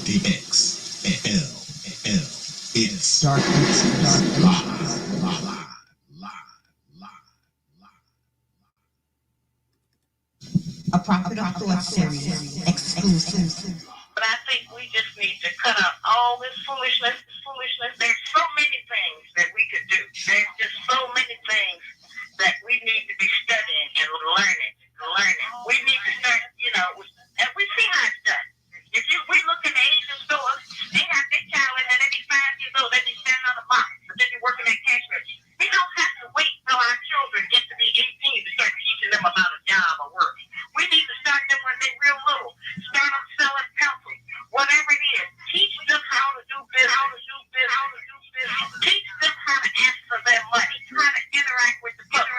D.X.L. It's dark. A Prophet of Thought series exclusive. But I think we just need to cut out all this foolishness. There's so many things that we could do. There's just so many things that we need to be studying and learning. We need to start, and we see how it's done. If we look in the Asian stores, they got their child in there, they be 5 years old, they be standing on the box, but they be working at cash register. We don't have to wait till our children get to be 18 to start teaching them about a job or work. We need to start them when they're real little. Start them selling pencils, whatever it is. Teach them how to do business. Teach them how to ask for their money, how to interact with the public.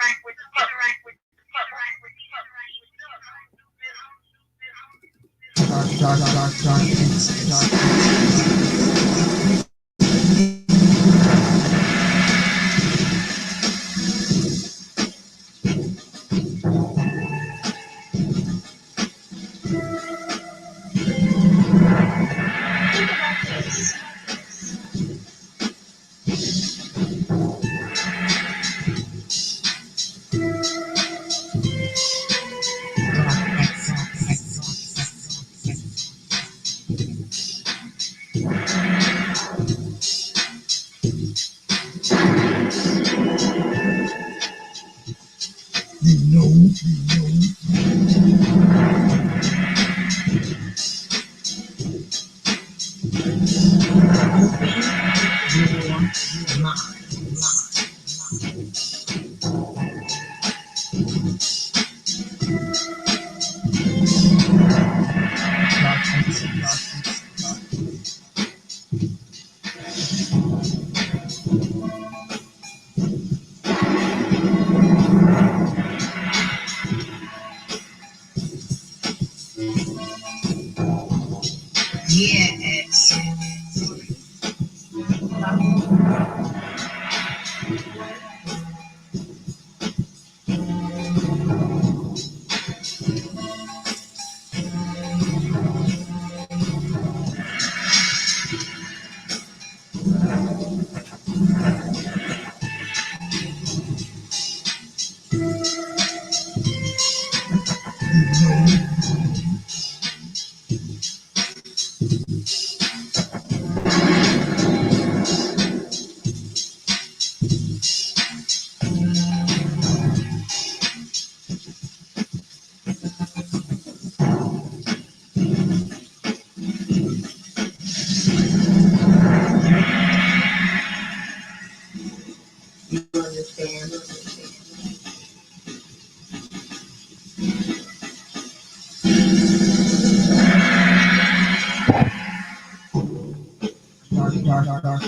Think about this.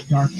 Dark.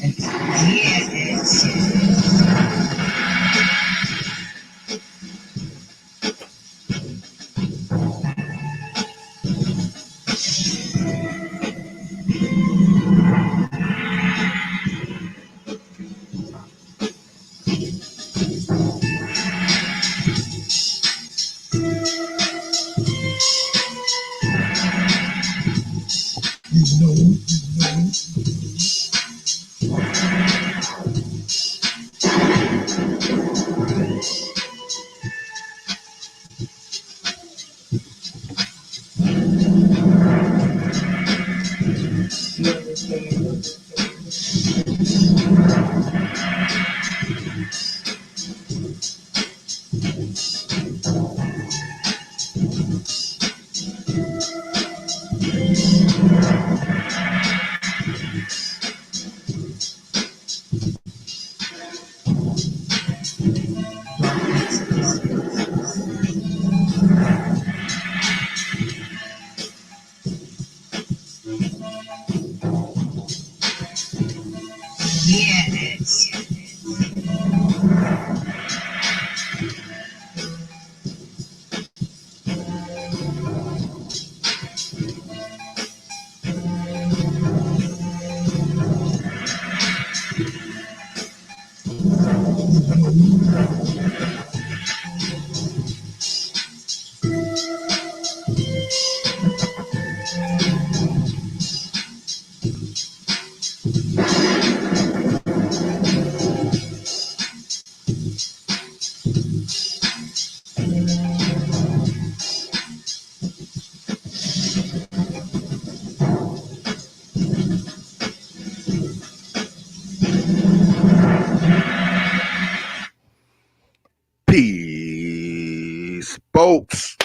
ladies, folks,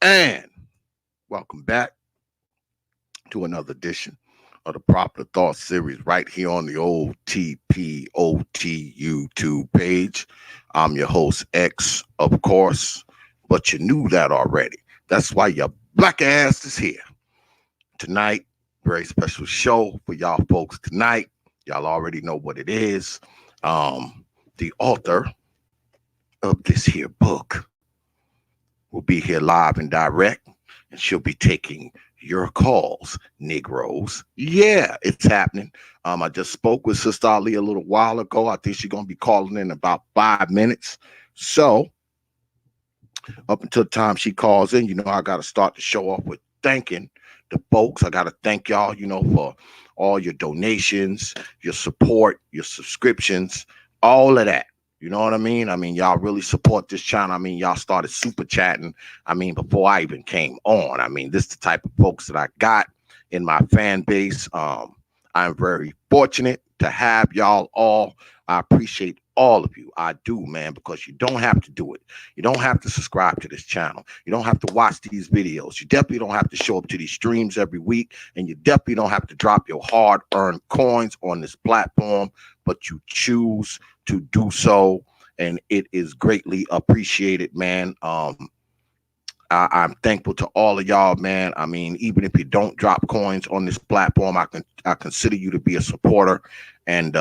and welcome back to another edition of the Proper Thought series right here on the old T.P.O.T YouTube page. I'm your host, X, of course, but you knew that already. That's why your black ass is here. Tonight, very special show for y'all folks tonight. Y'all already know what it is. The author of this here book will be here live and direct, and she'll be taking your calls, Negroes. Yeah, it's happening. I just spoke with Sister Ali a little while ago. I think she's going to be calling in about 5 minutes. So up until the time she calls in, I got to start the show off with thanking the folks. I got to thank y'all, for all your donations, your support, your subscriptions, all of that. You know what I mean? Y'all really support this channel. Y'all started super chatting. Before I even came on. This is the type of folks that I got in my fan base. I'm very fortunate to have y'all all. I appreciate all of you. I do, man, because you don't have to do it. You don't have to subscribe to this channel. You don't have to watch these videos. You definitely don't have to show up to these streams every week. And you definitely don't have to drop your hard-earned coins on this platform, but you choose to do so, and it is greatly appreciated, man. I'm thankful to all of y'all, man. Even if you don't drop coins on this platform, I consider you to be a supporter, and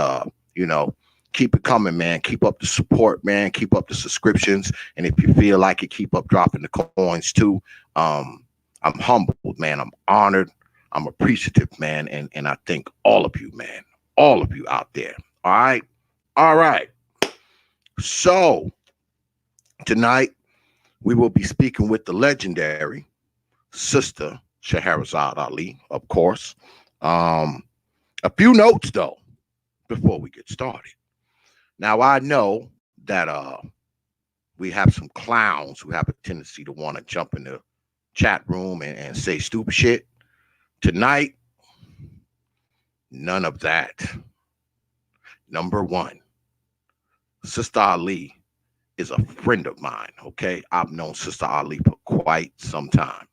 keep it coming, man. Keep up the support, man. Keep up the subscriptions, and if you feel like it, keep up dropping the coins too. I'm humbled, man. I'm honored. I'm appreciative, man, and I thank all of you, man. All of you out there. All right. So tonight we will be speaking with the legendary Sister Shahrazad Ali, of course. A few notes though before we get started. Now I know that we have some clowns who have a tendency to want to jump in the chat room and say stupid shit. Tonight, none of that. Number one, Sister Ali is a friend of mine, okay? I've known Sister Ali for quite some time.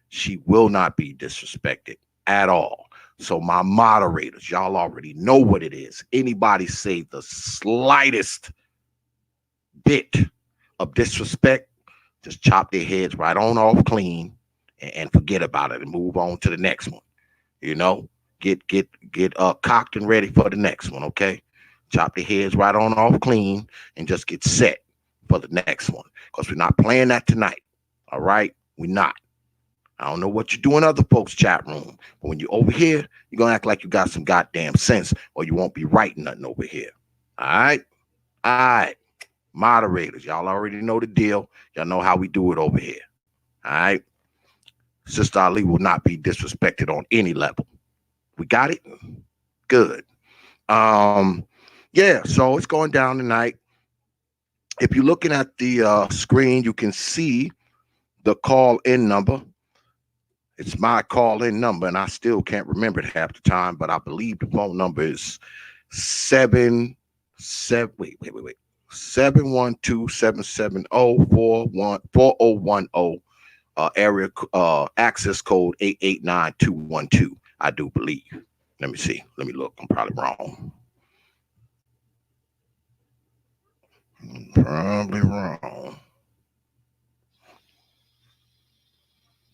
She will not be disrespected at all. So my moderators, y'all already know what it is. Anybody say the slightest bit of disrespect, just chop their heads right on off clean and forget about it and move on to the next one. Get cocked and ready for the next one, okay? Chop their heads right on off clean and just get set for the next one, because we're not playing that tonight. All right? We're not. I don't know what you do in other folks' chat room, but when you're over here, you're going to act like you got some goddamn sense, or you won't be writing nothing over here. All right? All right. Moderators, y'all already know the deal. Y'all know how we do it over here. All right? Sister Ali will not be disrespected on any level. We got it? Good. Yeah, so it's going down tonight. If you're looking at the screen, you can see the call-in number. It's my call-in number, and I still can't remember it half the time, but I believe the phone number is 712-770-4010, area access code 889212. I do believe. Let me see. Let me look. I'm probably wrong. Probably wrong.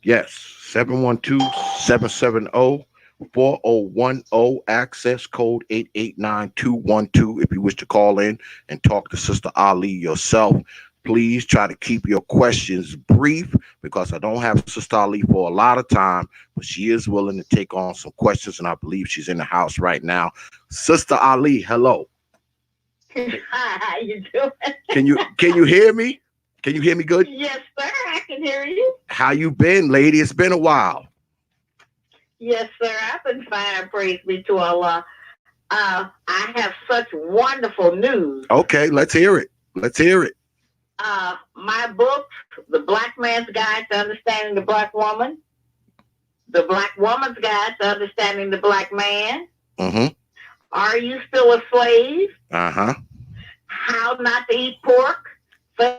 Yes, 712-770-4010, access code 889212. If you wish to call in and talk to Sister Ali yourself, please try to keep your questions brief, because I don't have Sister Ali for a lot of time, but she is willing to take on some questions, and I believe she's in the house right now. Sister Ali, hello. Hi, how you doing? Can you hear me? Can you hear me good? Yes, sir, I can hear you. How you been, lady? It's been a while. Yes, sir, I've been fine, praise be to Allah. I have such wonderful news. Okay, let's hear it. Let's hear it. My book, The Black Man's Guide to Understanding the Black Woman, The Black Woman's Guide to Understanding the Black Man, Are You Still a Slave? Uh-huh. How Not to Eat Pork,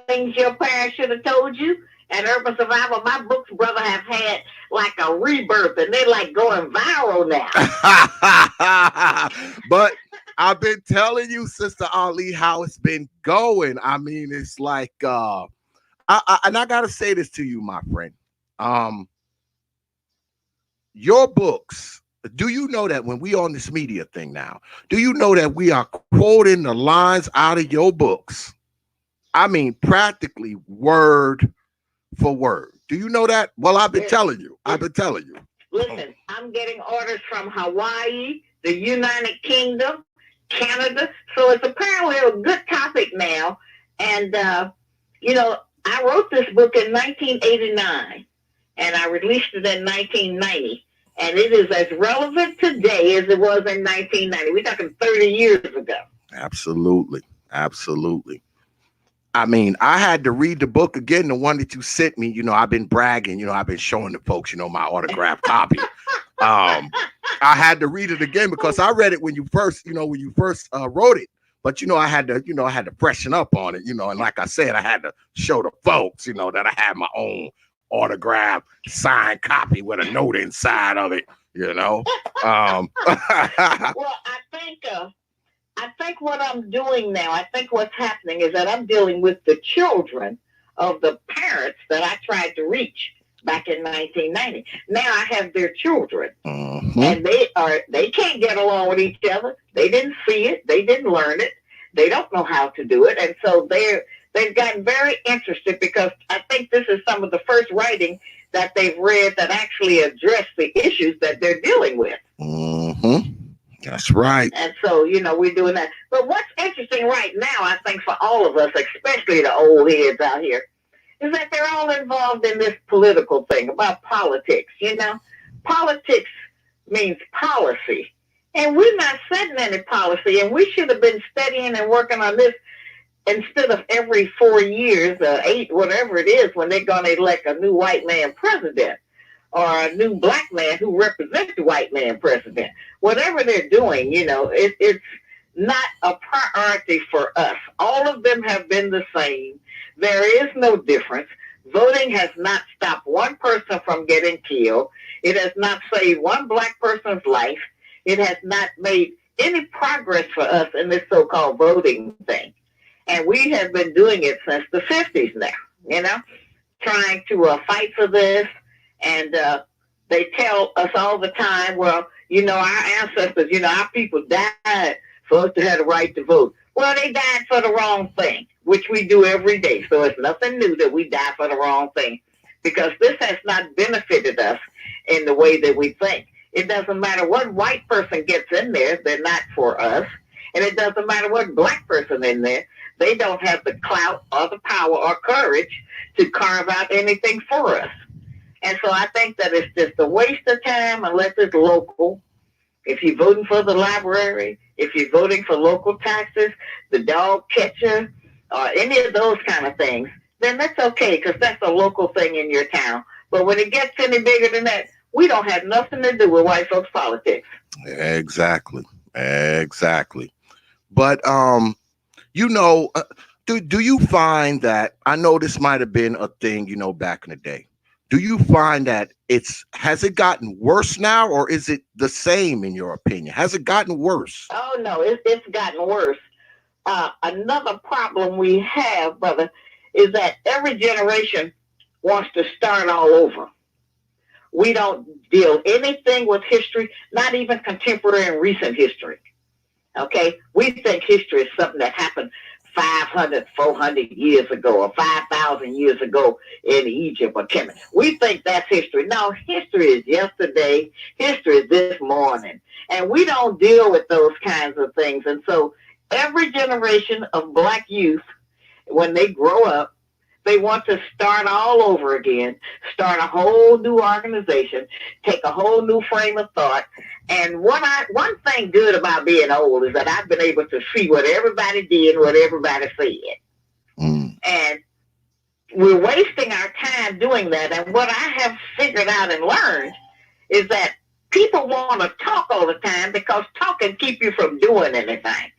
things your parents should have told you. And Urban Survival, my books, brother, have had like a rebirth, and they're like going viral now. But I've been telling you, Sister Ali, how it's been going. I mean, it's like, and I gotta say this to you, my friend. Your books. Do you know that when we on this media thing now, do you know that we are quoting the lines out of your books? I mean, practically word for word. Do you know that? Well, I've been telling you. Listen, I'm getting orders from Hawaii, the United Kingdom, Canada. So it's apparently a good topic now. And, I wrote this book in 1989 and I released it in 1990. And it is as relevant today as it was in 1990. We're talking 30 years ago. Absolutely. I mean, I had to read the book again, the one that you sent me. I've been bragging, I've been showing the folks, my autographed copy. I had to read it again because I read it when you first wrote it. But, I had to freshen up on it, and like I said, I had to show the folks, that I had my own autograph signed copy with a note inside of it, Well, I think what I'm doing now, I think what's happening is that I'm dealing with the children of the parents that I tried to reach back in 1990. Now I have their children, and they can't get along with each other. They didn't see it. They didn't learn it. They don't know how to do it. And so they've gotten very interested because I think this is some of the first writing that they've read that actually address the issues that they're dealing with. That's right. And so, we're doing that. But what's interesting right now, I think, for all of us, especially the old heads out here, is that they're all involved in this political thing about politics. Politics means policy. And we're not setting any policy. And we should have been studying and working on this instead of every 4 years or 8, whatever it is, when they're going to elect a new white man president or a new black man who represents the white man president. Whatever they're doing, it's not a priority for us. All of them have been the same. There is no difference. Voting has not stopped one person from getting killed. It has not saved one black person's life. It has not made any progress for us in this so-called voting thing. And we have been doing it since the 50s now, trying to fight for this. And they tell us all the time, well, our ancestors, our people died for us to have the right to vote. Well, they died for the wrong thing, which we do every day. So it's nothing new that we die for the wrong thing, because this has not benefited us in the way that we think. It doesn't matter what white person gets in there, they're not for us. And it doesn't matter what black person in there, they don't have the clout or the power or courage to carve out anything for us. And so I think that it's just a waste of time unless it's local. If you're voting for the library, if you're voting for local taxes, the dog catcher, or any of those kind of things, then that's okay, because that's a local thing in your town. But when it gets any bigger than that, we don't have nothing to do with white folks' politics. Exactly. But, do you find that, I know this might have been a thing, back in the day. Do you find that has it gotten worse now, or is it the same in your opinion? Has it gotten worse? Oh, no, it's gotten worse. Another problem we have, brother, is that every generation wants to start all over. We don't deal anything with history, not even contemporary and recent history. Okay? We think history is something that happened 500, 400 years ago or 5,000 years ago in Egypt or Kemet. We think that's history. No, history is yesterday. History is this morning. And we don't deal with those kinds of things. And so every generation of black youth, when they grow up, they want to start all over again, start a whole new organization, take a whole new frame of thought. And one thing good about being old is that I've been able to see what everybody did, what everybody said. And we're wasting our time doing that. And what I have figured out and learned is that people want to talk all the time because talk can keep you from doing anything.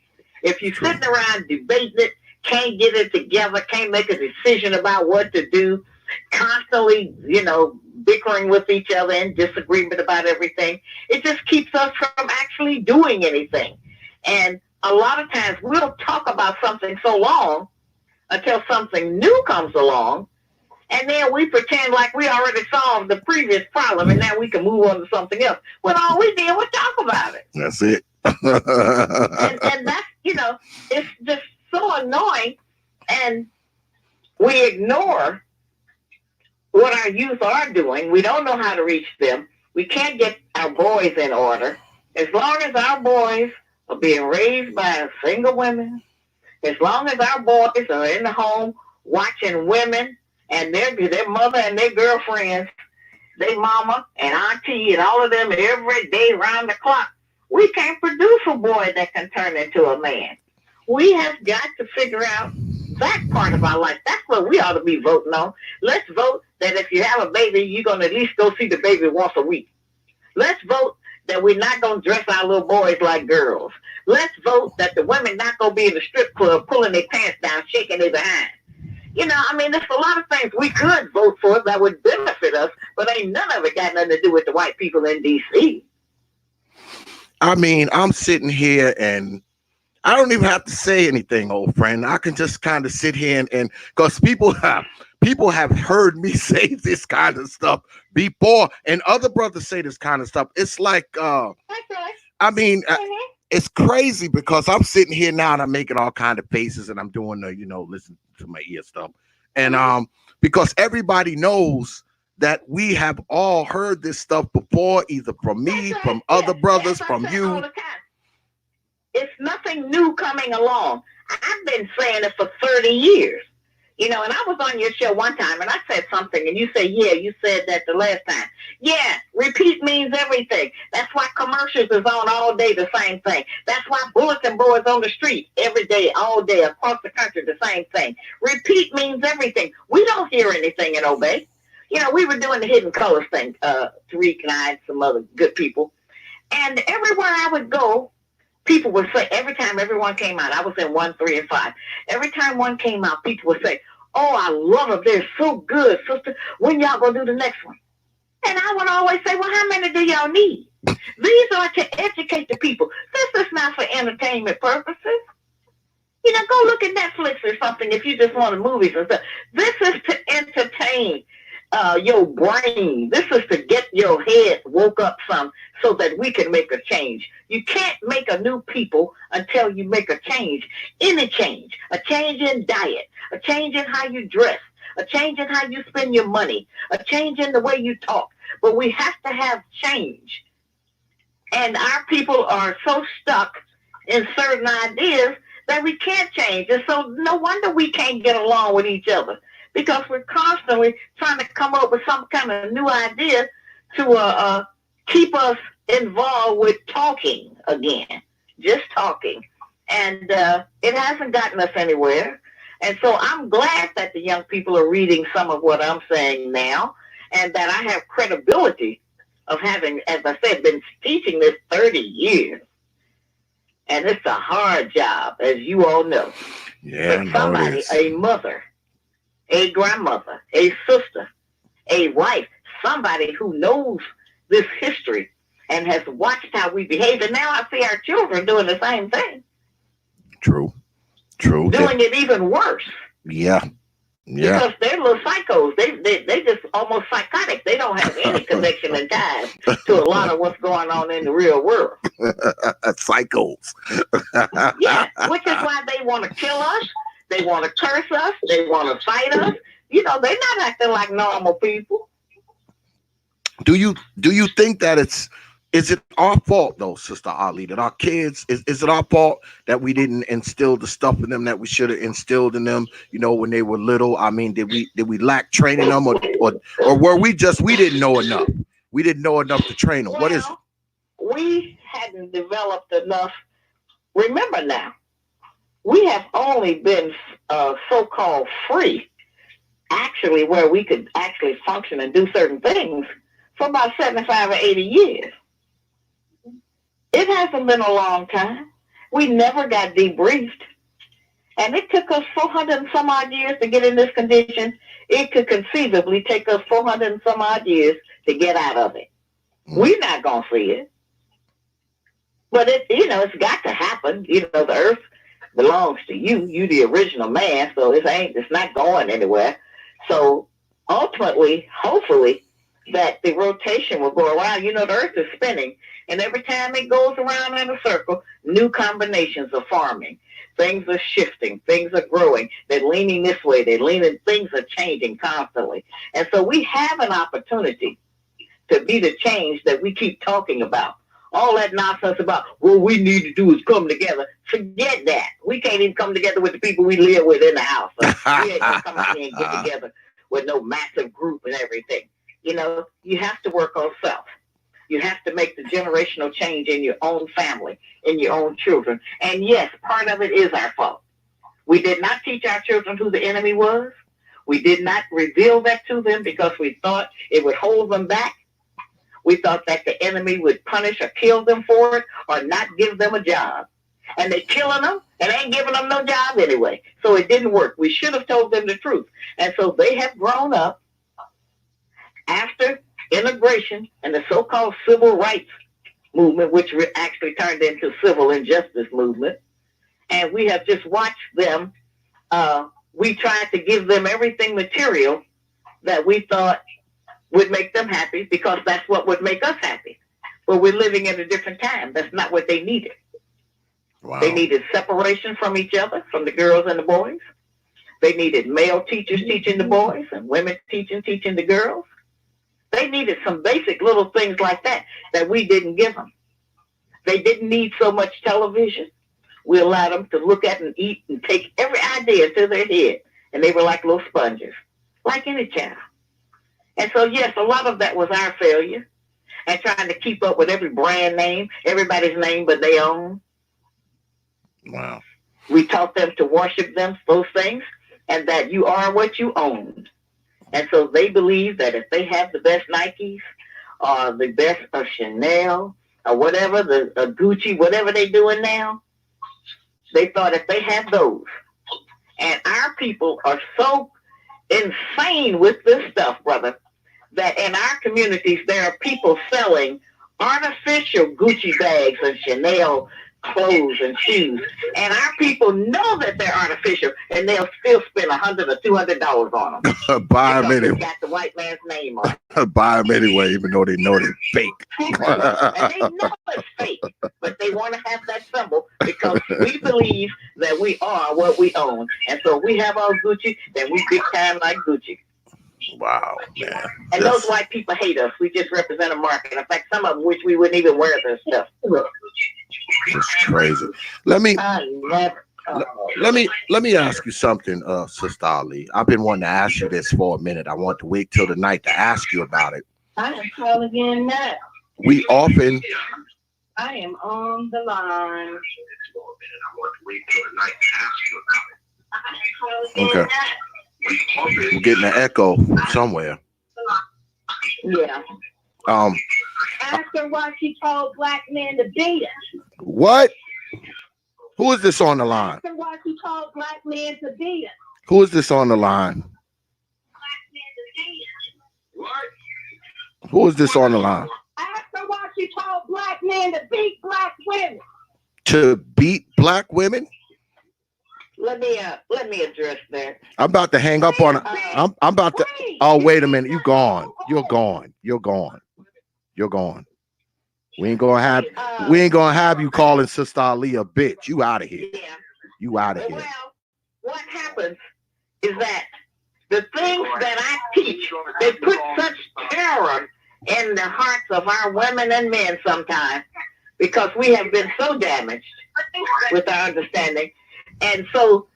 If you're sitting around debating it, can't get it together, can't make a decision about what to do, constantly, bickering with each other and disagreement about everything. It just keeps us from actually doing anything. And a lot of times we'll talk about something so long until something new comes along, and then we pretend like we already solved the previous problem and now we can move on to something else. When all we did was talk about it. That's it. and that's, it's just so annoying. And we ignore what our youth are doing. We don't know how to reach them. We can't get our boys in order. As long as our boys are being raised by single women, as long as our boys are in the home watching women and their mother and their girlfriends, their mama and auntie and all of them every day around the clock, we can't produce a boy that can turn into a man. We have got to figure out that part of our life. That's what we ought to be voting on. Let's vote that if you have a baby, you're going to at least go see the baby once a week. Let's vote that we're not going to dress our little boys like girls. Let's vote that the women not going to be in the strip club pulling their pants down, shaking their behind. There's a lot of things we could vote for that would benefit us, but ain't none of it got nothing to do with the white people in D.C. I'm sitting here and I don't even have to say anything, old friend. I can just kind of sit here and because people have heard me say this kind of stuff before, and other brothers say this kind of stuff. It's like, it's crazy because I'm sitting here now and I'm making all kind of faces and I'm doing the, listen to my ear stuff. And because everybody knows that we have all heard this stuff before, either from me, from other brothers, from you. It's nothing new coming along. I've been saying it for 30 years. And I was on your show one time and I said something and you said, yeah, you said that the last time. Yeah, repeat means everything. That's why commercials is on all day, the same thing. That's why bulletin boards on the street every day, all day, across the country, the same thing. Repeat means everything. We don't hear anything and obey. We were doing the Hidden Colors thing, Tariq and I and some other good people. And everywhere I would go, people would say, every time everyone came out, I was in 1, 3, and 5. Every time one came out, people would say, oh, I love them. They're so good, sister. When y'all gonna do the next one? And I would always say, well, how many do y'all need? These are to educate the people. This is not for entertainment purposes. Go look at Netflix or something if you just want the movies and stuff. This is to entertain your brain. This is to get your head woke up some so that we can make a change. You can't make a new people until you make a change. Any change. A change in diet. A change in how you dress. A change in how you spend your money. A change in the way you talk. But we have to have change. And our people are so stuck in certain ideas that we can't change. And so no wonder we can't get along with each other. Because we're constantly trying to come up with some kind of new idea to keep us involved with talking again, just talking. And it hasn't gotten us anywhere. And so I'm glad that the young people are reading some of what I'm saying now, and that I have credibility of having, as I said, been teaching this 30 years. And it's a hard job, as you all know. Yeah, but somebody, a mother, a grandmother, a sister, a wife, somebody who knows this history and has watched how we behave. And now I see our children doing the same thing. True. Doing it even worse. Yeah. Because they're little psychos. They just almost psychotic. They don't have any connection and ties to a lot of what's going on in the real world. Psychos. Yeah, which is why they want to kill us. They want to curse us. They want to fight us. They're not acting like normal people. Do you think that is it our fault though, Sister Ali, that our kids, is it our fault that we didn't instill the stuff in them that we should have instilled in them, when they were little? Did we lack training them or were we didn't know enough? We didn't know enough to train them. Well, what is it? We hadn't developed enough. Remember now, we have only been so-called free, actually, where we could actually function and do certain things for about 75 or 80 years. It hasn't been a long time. We never got debriefed. And it took us 400 and some odd years to get in this condition. It could conceivably take us 400 and some odd years to get out of it. We're not going to see it. But it's got to happen. The earth belongs to you. You the original man, so it's not going anywhere. So ultimately, hopefully, that the rotation will go around. The earth is spinning, and every time it goes around in a circle, new combinations are forming. Things are shifting. Things are growing. They're leaning this way. Things are changing constantly. And so we have an opportunity to be the change that we keep talking about. All that nonsense about what we need to do is come together. Forget that. We can't even come together with the people we live with in the house. So we ain't gonna come out here and get together with no massive group and everything. You have to work on self. You have to make the generational change in your own family, in your own children. And yes, part of it is our fault. We did not teach our children who the enemy was. We did not reveal that to them because we thought it would hold them back. We thought that the enemy would punish or kill them for it or not give them a job. And they're killing them and ain't giving them no job anyway. So it didn't work. We should have told them the truth. And so they have grown up after integration and the so-called civil rights movement, which actually turned into civil injustice movement. And we have just watched them. We tried to give them everything material that we thought would make them happy because that's what would make us happy. But we're living in a different time. That's not what they needed. Wow. They needed separation from each other, from the girls and the boys. They needed male teachers teaching the boys and women teaching the girls. They needed some basic little things like that we didn't give them. They didn't need so much television. We allowed them to look at and eat and take every idea to their head. And they were like little sponges, like any child. And so, yes, a lot of that was our failure and trying to keep up with every brand name, everybody's name but their own. Wow. We taught them to worship those things, and that you are what you own. And so they believe that if they have the best Nikes or the best of Chanel or whatever, the Gucci, whatever they're doing now, they thought if they had those. And our people are so insane with this stuff, brother, that in our communities there are people selling artificial Gucci bags and Chanel clothes and shoes, and our people know that they're artificial, and they'll still spend $100 or $200 on them. Buy them anyway. It's got the white man's name on it. Buy them anyway, even though they know they're fake. And they know it's fake, but they want to have that symbol because we believe that we are what we own, and so we have our Gucci, then we big time like Gucci. Wow, man. And those white people hate us. We just represent a market. In fact, some of them wish we wouldn't even wear their stuff. It's crazy. Let me ask you something, Sister Ali. I've been wanting to ask you this for a minute. I want to wait till the night to ask you about it. I am calling again now. We often. I am on the line. I want to wait till the night to ask you about it. Okay. We're getting an echo from somewhere. Yeah. Ask her why she told black men to beat us. What? Who is this on the line? Ask her why she told black men to beat us. Who is this on the line? What? Who is this on the line? Ask her why she told black men to beat black women. To beat black women? Let me address that. I'm about to hang up on. I'm about to. Oh, wait a minute. You gone. You're gone. You're gone. You're gone. We ain't gonna have you calling Sister Ali a bitch. You out of here. Yeah. You out of here. Well, what happens is that the things that I teach, they put such terror in the hearts of our women and men sometimes because we have been so damaged with our understanding. And so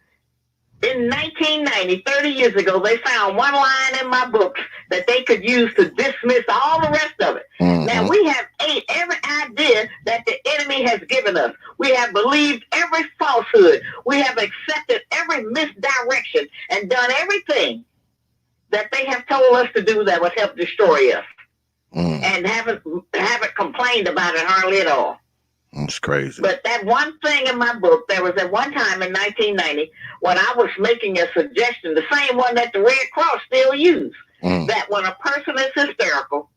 in 1990, 30 years ago, they found one line in my books that they could use to dismiss all the rest of it. Mm-hmm. Now, we have ate every idea that the enemy has given us. We have believed every falsehood. We have accepted every misdirection and done everything that they have told us to do that would help destroy us. And haven't complained about it hardly at all. That's crazy. But that one thing in my book, there was at one time in 1990 when I was making a suggestion, the same one that the Red Cross still use, that when a person is hysterical,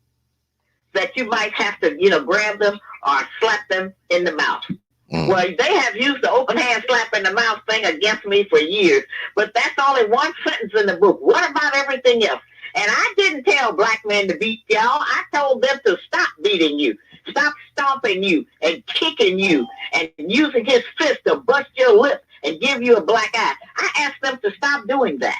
that you might have to, grab them or slap them in the mouth. Well, they have used the open hand slap in the mouth thing against me for years, but that's only one sentence in the book. What about everything else? And I didn't tell black men to beat y'all. I told them to stop beating you, stop stomping you and kicking you and using his fist to bust your lip and give you a black eye. I asked them to stop doing that.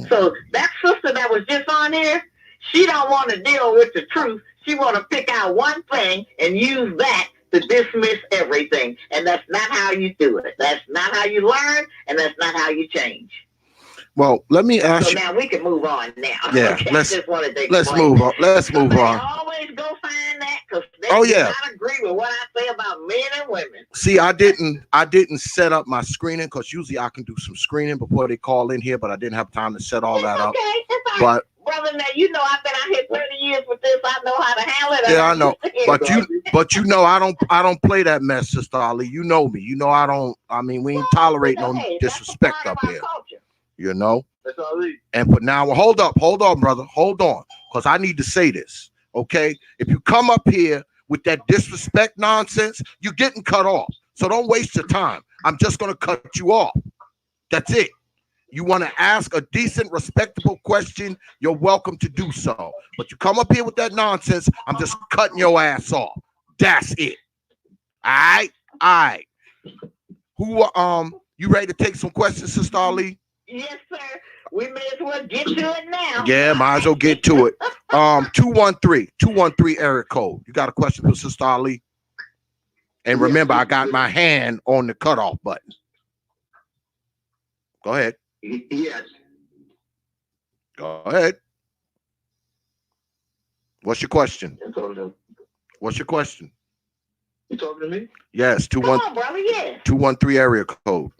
So that sister that was just on here, she don't want to deal with the truth. She want to pick out one thing and use that to dismiss everything. And that's not how you do it. That's not how you learn, and that's not how you change. Well, let me ask you. So now we can move on now. Yeah, okay, let's move on. Let's move on. Always go find that because they do not agree with what I say about men and women. See, I didn't set up my screening because usually I can do some screening before they call in here, but I didn't have time to set all that up. Okay, it's all right. Brother, now I've been out here 30 years with this. I know how to handle it. Yeah, I know. But I don't play that mess, Sister Ali. You know me. We ain't tolerate no disrespect up here. Culture. That's all right. And for now, hold on, brother. Hold on. Because I need to say this. Okay. If you come up here with that disrespect nonsense, you're getting cut off. So don't waste your time. I'm just gonna cut you off. That's it. You want to ask a decent, respectable question, you're welcome to do so. But you come up here with that nonsense, I'm just cutting your ass off. That's it. All right. Who you ready to take some questions, Sister Ali? Yes, sir. We may as well get to it now. Yeah, might as well get to it. 213 area code. You got a question for Sister Ali? And remember, I got my hand on the cutoff button. Go ahead. Yes. Go ahead. What's your question? What's your question? You talking to me? Yes, 213 area code.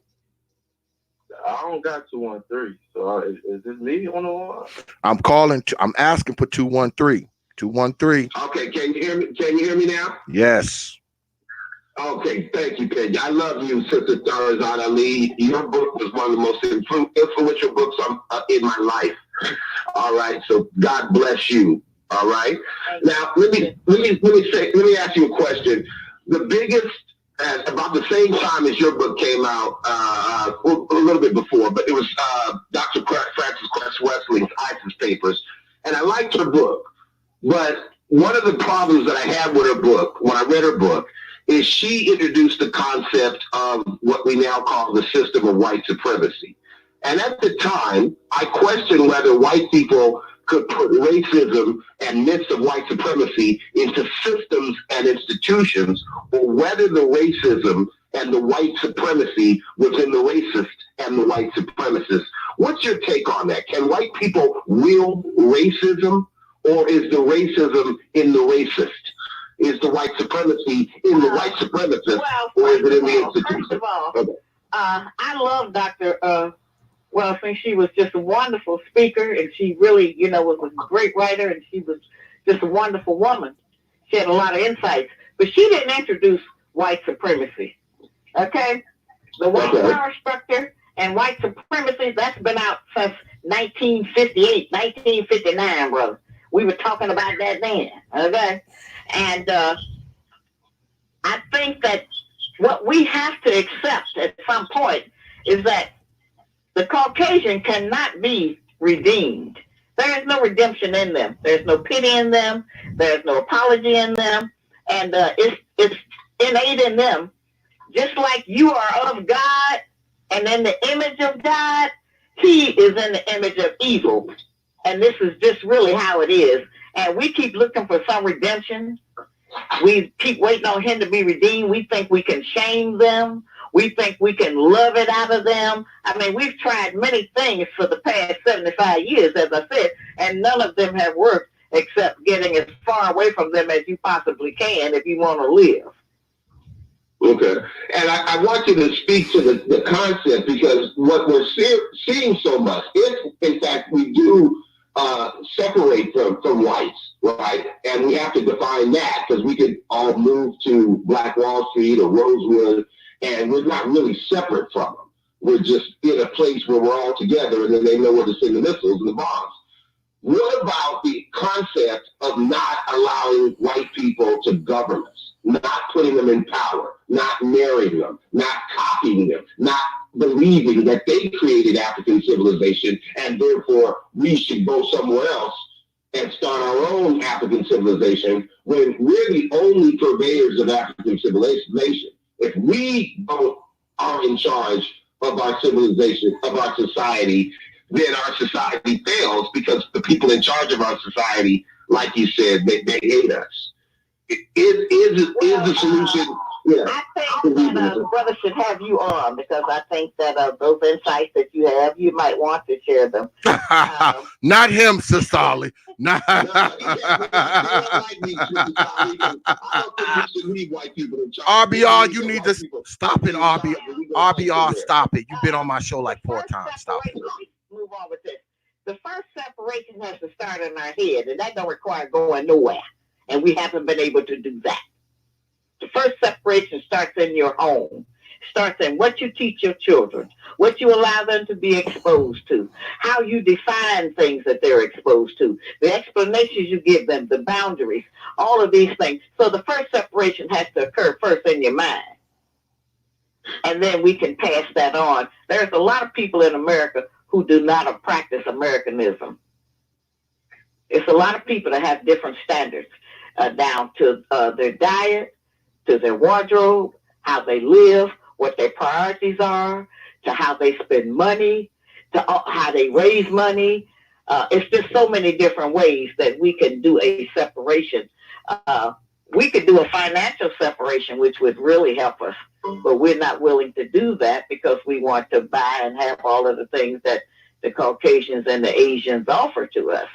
I don't got 213. So is this me on the line? I'm asking for 213. 213. Okay, can you hear me? Can you hear me now? Yes. Okay, thank you, Peggy. I love you, Sister Shahrazad Ali. Your book was one of the most influential books in my life. All right, so God bless you. All right. Now let me ask you a question. The biggest, about the same time as your book came out, a little bit before, but it was Dr. Frances Cress Wesley's ISIS Papers, and I liked her book. But one of the problems that I had with her book, when I read her book, is she introduced the concept of what we now call the system of white supremacy. And at the time, I questioned whether white people could put racism and myths of white supremacy into systems and institutions, or whether the racism and the white supremacy was in the racist and the white supremacists. What's your take on that? Can white people wield racism, or is the racism in the racist? Is the white supremacy in the white supremacist, or is it in the institution? First of all, I love Dr. Wilson. She was just a wonderful speaker, and she really, was a great writer, and she was just a wonderful woman. She had a lot of insights, but she didn't introduce white supremacy. Okay? The white power structure and white supremacy, that's been out since 1958, 1959, brother. We were talking about that then. Okay? And I think that what we have to accept at some point is that the Caucasian cannot be redeemed. There is no redemption in them. There's no pity in them. There's no apology in them. And it's innate in them. Just like you are of God and in the image of God, he is in the image of evil. And this is just really how it is. And we keep looking for some redemption. We keep waiting on him to be redeemed. We think we can shame them. We think we can love it out of them. I mean, we've tried many things for the past 75 years, as I said, and none of them have worked except getting as far away from them as you possibly can if you want to live. Okay. And I want you to speak to the concept, because what we're seeing so much, if in fact we do separate from whites, right? And we have to define that, because we could all move to Black Wall Street or Rosewood, and we're not really separate from them. We're just in a place where we're all together, and then they know where to send the missiles and the bombs. What about the concept of not allowing white people to govern us, not putting them in power, not marrying them, not copying them, not believing that they created African civilization and therefore we should go somewhere else and start our own African civilization, when we're the only purveyors of African civilization? If we are in charge of our civilization, of our society, then our society fails, because the people in charge of our society, like you said, they hate us. Is the solution? Yeah. I think that brother should have you on, because I think that those insights that you have, you might want to share them. Not him, Sister Ali. Not like me, Sister Ali. I don't think we should leave white people in charge. RBR, you need to stop it, RBR, stop it. You've been on my show like 4 times. Stop it. Move on with this. The first separation has to start in our head, and that don't require going nowhere. And we haven't been able to do that. The first separation starts in your home. Starts in what you teach your children, what you allow them to be exposed to, how you define things that they're exposed to, the explanations you give them, the boundaries, all of these things. So the first separation has to occur first in your mind. And then we can pass that on. There's a lot of people in America who do not practice Americanism. It's a lot of people that have different standards, down to their diet, to their wardrobe, how they live, what their priorities are, to how they spend money, to how they raise money. It's just so many different ways that we can do a separation. We could do a financial separation, which would really help us, but we're not willing to do that because we want to buy and have all of the things that the Caucasians and the Asians offer to us.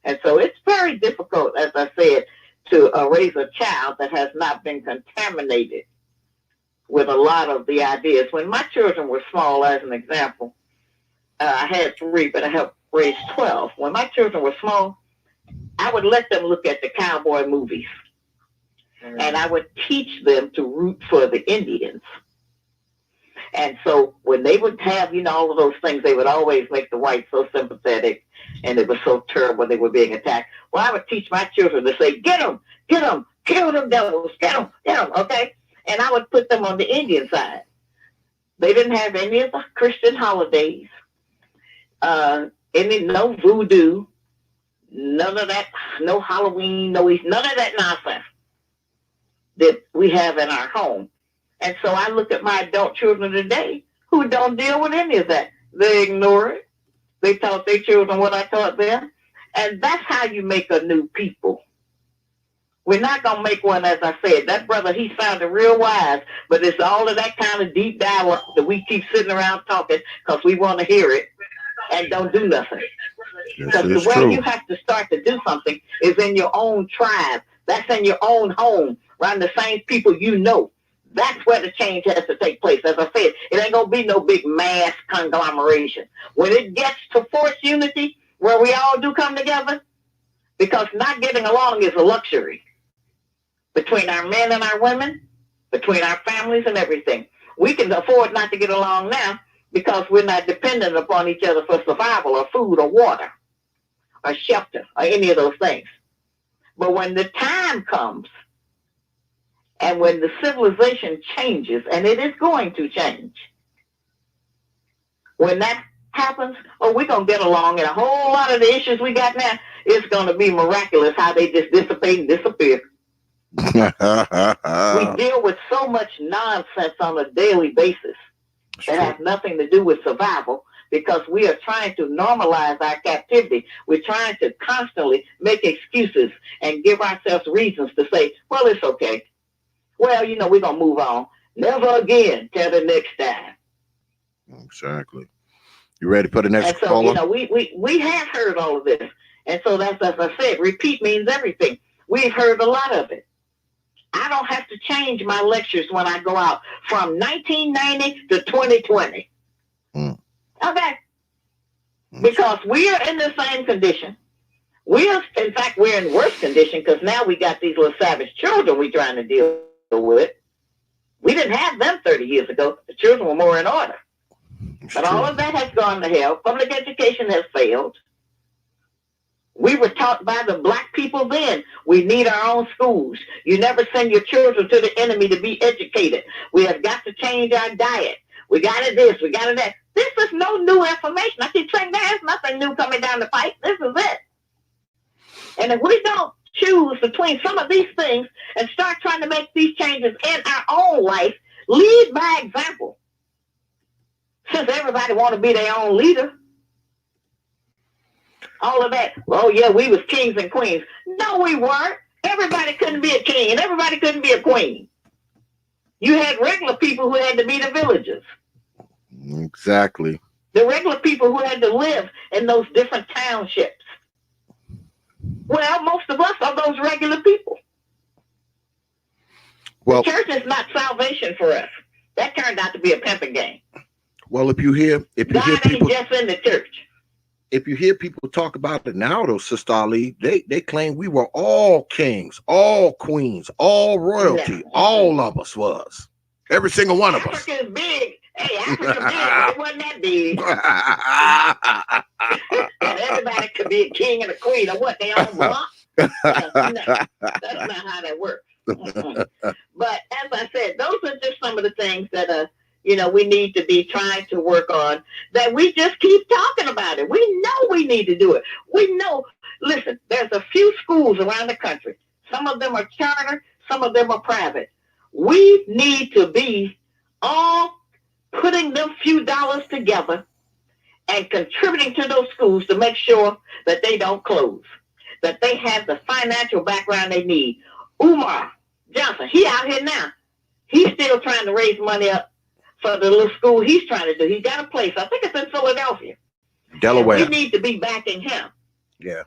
And so it's very difficult, as I said, to raise a child that has not been contaminated with a lot of the ideas. When my children were small, as an example, I had 3, but I helped raise 12. When my children were small, I would let them look at the cowboy movies. And I would teach them to root for the Indians. And so when they would have, all of those things, they would always make the whites so sympathetic, and it was so terrible they were being attacked. Well, I would teach my children to say, get them, kill them devils, get them, okay? And I would put them on the Indian side. They didn't have any of the Christian holidays, no voodoo, none of that, no Halloween, none of that nonsense that we have in our home. And so I look at my adult children today who don't deal with any of that. They ignore it. They taught their children what I taught them. And that's how you make a new people. We're not going to make one, as I said. That brother, he sounded real wise, but it's all of that kind of deep dialogue that we keep sitting around talking because we want to hear it and don't do nothing. Because the way you have to start to do something is in your own tribe. That's in your own home, around the same people you know. That's where the change has to take place. As I said, it ain't going to be no big mass conglomeration. When it gets to forced unity, where we all do come together, because not getting along is a luxury between our men and our women, between our families and everything. We can afford not to get along now because we're not dependent upon each other for survival or food or water or shelter or any of those things. But when the time comes, and when the civilization changes, and it is going to change, when that happens, we're going to get along, and a whole lot of the issues we got now, it's going to be miraculous how they just dissipate and disappear. We deal with so much nonsense on a daily basis that has nothing to do with survival, because we are trying to normalize our captivity. We're trying to constantly make excuses and give ourselves reasons to say, well, it's okay. Well, we're going to move on. Never again. Till the next time. Exactly. You ready for the next and so, caller? We have heard all of this. And so that's, as I said, repeat means everything. We've heard a lot of it. I don't have to change my lectures when I go out from 1990 to 2020. Okay? Because we are in the same condition. In fact, we're in worse condition because now we got these little savage children we're trying to deal with. We didn't have them 30 years ago. The children were more in order. But all of that has gone to hell. Public education has failed. We were taught by the black people then, we need our own schools. You never send your children to the enemy to be educated. We have got to change our diet. We got to this, we got to that. This is no new information. I keep saying there's nothing new coming down the pipe. This is it. And if we don't choose between some of these things and start trying to make these changes in our own life, lead by example. Since everybody want to be their own leader. All of that. Oh, yeah, we was kings and queens. No, we weren't. Everybody couldn't be a king and everybody couldn't be a queen. You had regular people who had to be the villagers. Exactly. The regular people who had to live in those different townships. Well, most of us are those regular people. Well, the church is not salvation for us. That turned out to be a pimping game. Well, if you hear people ain't just in the church. If you hear people talk about it now, though, Sister Ali, they claim we were all kings, all queens, all royalty. Yeah. All of us was. Every single one of us. Africa's big. Hey, Africa's big, but it wasn't that big. And everybody could be a king and a queen or what, they all block? No, that's not how that works. But as I said, those are just some of the things that we need to be trying to work on, that we just keep talking about it. We know we need to do it. We know, listen, there's a few schools around the country. Some of them are charter, some of them are private. We need to be all putting them few dollars together and contributing to those schools to make sure that they don't close, that they have the financial background they need. Umar Johnson, he out here now. He's still trying to raise money up for the little school he's trying to do. He's got a place. I think it's in Philadelphia. Delaware. And we need to be backing him. Yeah.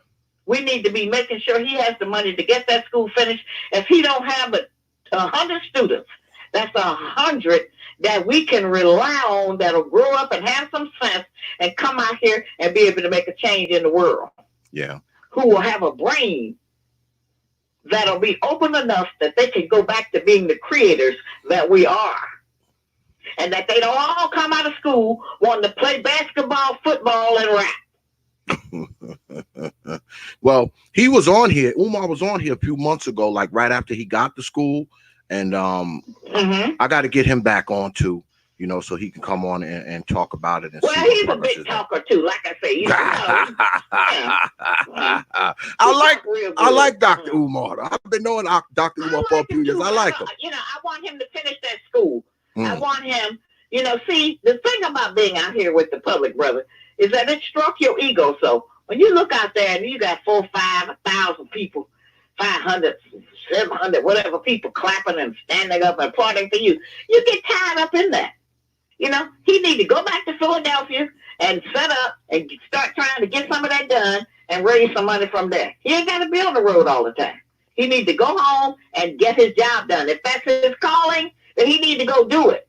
We need to be making sure he has the money to get that school finished. If he don't have but 100 students, that's 100 that we can rely on that'll grow up and have some sense and come out here and be able to make a change in the world. Yeah. Who will have a brain that'll be open enough that they can go back to being the creators that we are. And that they don't all come out of school wanting to play basketball, football, and rap. Well, he was on here. Umar was on here a few months ago, like right after he got to school. And I got to get him back on too, so he can come on and talk about it. And well, he's a big talker too. Like I say, I like Dr. Umar. I've been knowing Dr. Umar for a few years. I like him. I want him to finish that school. I want him, see, the thing about being out here with the public, brother, is that it struck your ego. So when you look out there and you got 4, 5, 1,000 people, 500, 700, whatever people clapping and standing up and applauding for you, you get tied up in that. He need to go back to Philadelphia and set up and start trying to get some of that done and raise some money from there. He ain't got to be on the road all the time. He need to go home and get his job done. If that's his calling, then he need to go do it.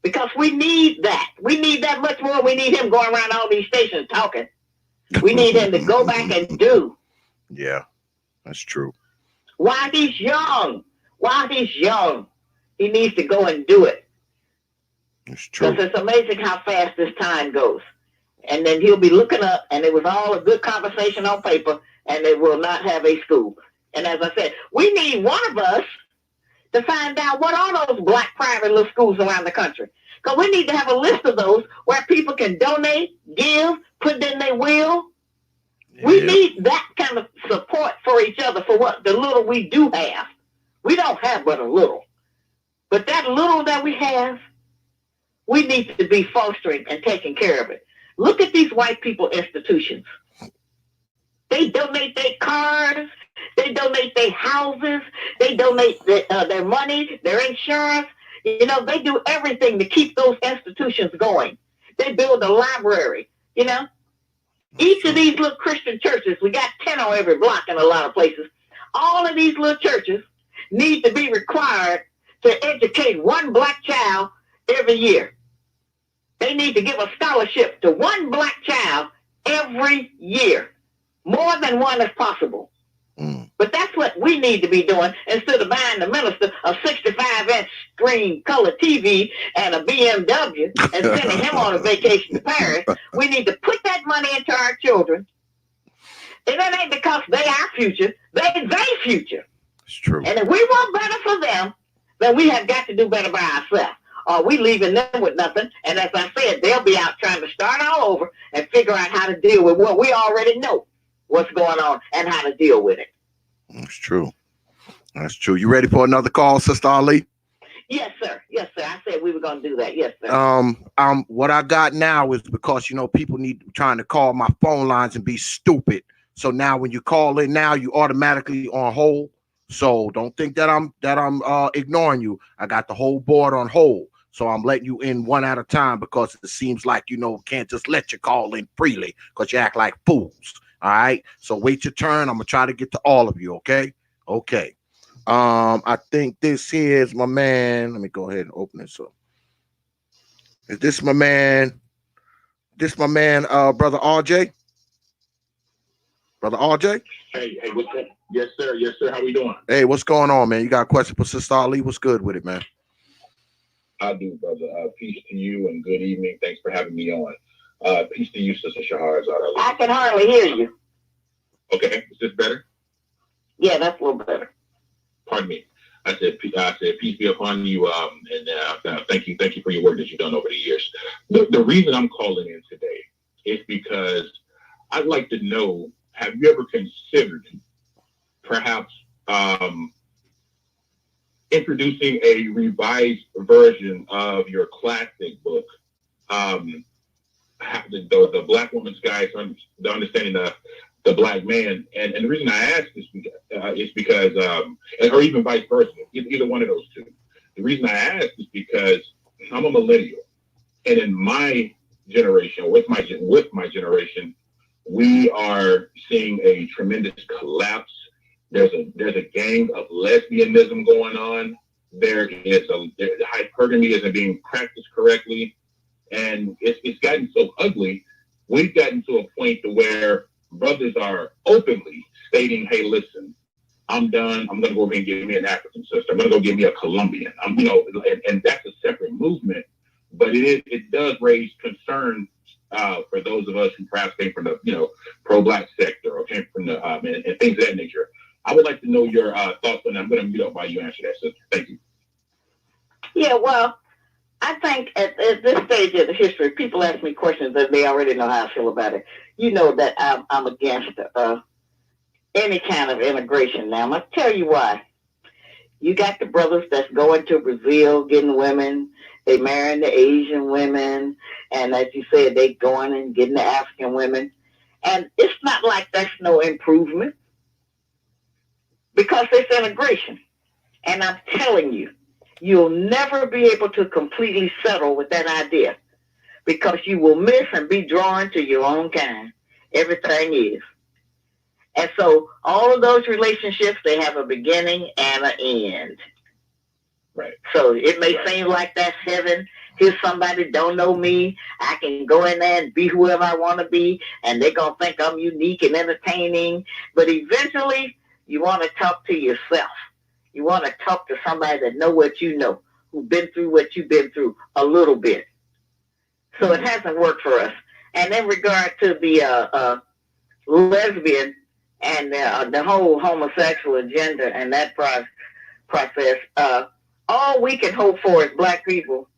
Because we need that. We need that much more. We need him going around all these stations talking. We need him to go back and do. Yeah, that's true. While he's young, he needs to go and do it. It's true. Because it's amazing how fast this time goes. And then he'll be looking up, and it was all a good conversation on paper, and they will not have a school. And as I said, we need one of us to find out what are those black private little schools around the country. Because we need to have a list of those where people can donate, give, put in their will. Yeah. We need that kind of support for each other for what the little we do have. We don't have but a little. But that little that we have, we need to be fostering and taking care of it. Look at these white people institutions. They donate their cars. They donate their houses. They donate their money, their insurance. They do everything to keep those institutions going. They build a library, Each of these little Christian churches, we got 10 on every block in a lot of places. All of these little churches need to be required to educate one black child every year. They need to give a scholarship to one black child every year. More than one is possible. But that's what we need to be doing instead of buying the minister a 65-inch screen color TV and a BMW and sending him on a vacation to Paris. We need to put that money into our children. And that ain't because they our future, they their future. It's true. And if we want better for them, then we have got to do better by ourselves. Or we leaving them with nothing. And as I said, they'll be out trying to start all over and figure out how to deal with what we already know what's going on and how to deal with it. That's true. That's true. You ready for another call, Sister Ali? Yes, sir. Yes, sir. I said we were going to do that. Yes, sir. What I got now is because, people need trying to call my phone lines and be stupid. So now when you call in now, you automatically on hold. So don't think that I'm ignoring you. I got the whole board on hold. So I'm letting you in one at a time because it seems like, can't just let you call in freely because you act like fools. All right. So wait your turn. I'm going to try to get to all of you. Okay. Okay. I think this here is my man. Let me go ahead and open this up. Is this my man? Brother RJ? Brother RJ? Hey, what's up? Yes, sir. Yes, sir. How we doing? Hey, what's going on, man? You got a question for Sister Ali? What's good with it, man? I do, brother. Peace to you and good evening. Thanks for having me on. Peace to you, Sister Shahrazad Ali. I can hardly hear you. Okay, is this better? Yeah, that's a little better. Pardon me. I said peace be upon you, and thank you for your work that you've done over the years. The reason I'm calling in today is because I'd like to know, have you ever considered perhaps introducing a revised version of your classic book, the Black Woman's Guide to the Understanding the Black Man? And the reason I ask this is because, or even vice versa, either one of those two. The reason I ask is because I'm a millennial, and in my generation, with my generation, we are seeing a tremendous collapse. There's a gang of lesbianism going on. Hypergamy isn't being practiced correctly, and it's gotten so ugly. We've gotten to a point to where brothers are openly stating, "Hey, listen, I'm done. I'm gonna go and get me an African sister. I'm gonna go get me a Colombian." And that's a separate movement, but it does raise concern for those of us who perhaps came from the pro-Black sector or came from the and things of that nature. I would like to know your thoughts on that. I'm going to mute up while you answer that, sister. Thank you. Yeah, well, I think at this stage of the history, people ask me questions that they already know how I feel about it. You know that I'm against any kind of immigration. Now, I'm going to tell you why. You got the brothers that's going to Brazil, getting women. They marrying the Asian women. And as you said, they going and getting the African women. And it's not like that's no improvement, because it's integration. And I'm telling you, you'll never be able to completely settle with that idea, because you will miss and be drawn to your own kind. Everything is. And so all of those relationships, they have a beginning and an end. Right. So it may seem like that's heaven. Here's somebody don't know me. I can go in there and be whoever I want to be, and they're going to think I'm unique and entertaining. But eventually, you want to talk to yourself. You want to talk to somebody that know what you know, who've been through what you've been through a little bit. So it hasn't worked for us. And in regard to the lesbian and the whole homosexual agenda and that process, all we can hope for as Black people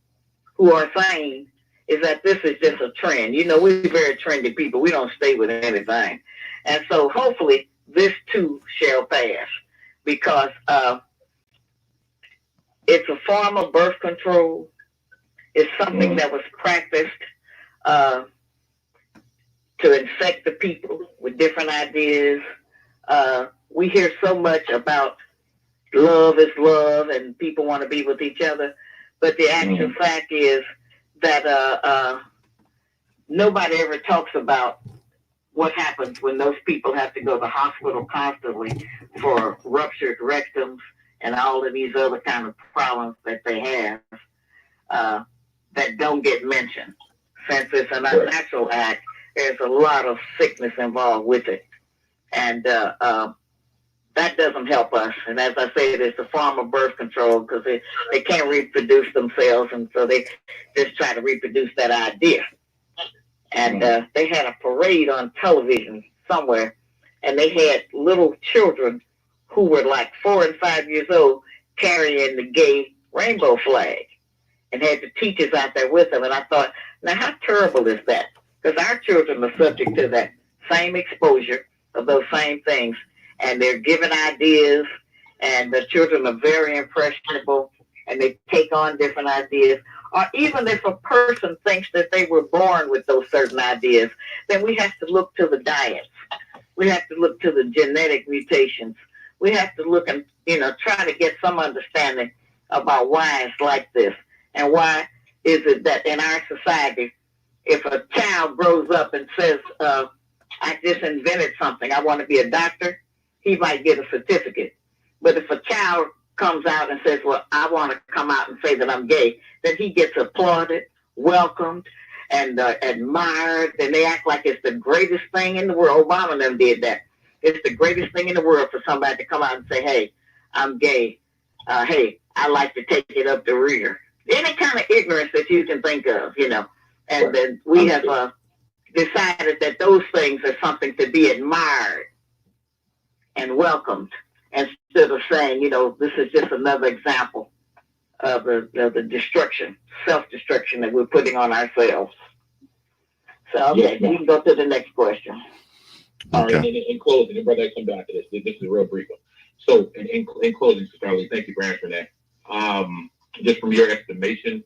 who are sane is that this is just a trend. We're very trendy people. We don't stay with anything. And so hopefully this too shall pass, because it's a form of birth control. It's something that was practiced to infect the people with different ideas. We hear so much about love is love and people want to be with each other. But the actual fact is that nobody ever talks about what happens when those people have to go to the hospital constantly for ruptured rectums and all of these other kind of problems that they have that don't get mentioned. Since it's an unnatural act, there's a lot of sickness involved with it. And that doesn't help us. And as I said, it's a form of birth control because they can't reproduce themselves, and so they just try to reproduce that idea. And they had a parade on television somewhere, and they had little children who were like 4 and 5 years old carrying the gay rainbow flag, and had the teachers out there with them. And I thought, now how terrible is that? Because our children are subject to that same exposure of those same things, and they're given ideas, and the children are very impressionable, and they take on different ideas. Or even if a person thinks that they were born with those certain ideas, then we have to look to the diets. We have to look to the genetic mutations. We have to look and, try to get some understanding about why it's like this, and why is it that in our society, if a child grows up and says, I just invented something, I want to be a doctor, he might get a certificate. But if a child comes out and says, well, I want to come out and say that I'm gay, then he gets applauded, welcomed, and admired, and they act like it's the greatest thing in the world. Obama and them did that. It's the greatest thing in the world for somebody to come out and say, hey, I'm gay. Hey, I like to take it up the rear. Any kind of ignorance that you can think of, And then we have decided that those things are something to be admired and welcomed, instead of saying, this is just another example of the destruction, self-destruction that we're putting on ourselves. So, okay, we can go to the next question. Okay. In closing, brother, I come back to this. This is a real brief one. So, in closing, Sister Ali, thank you for answering that. Just from your estimation,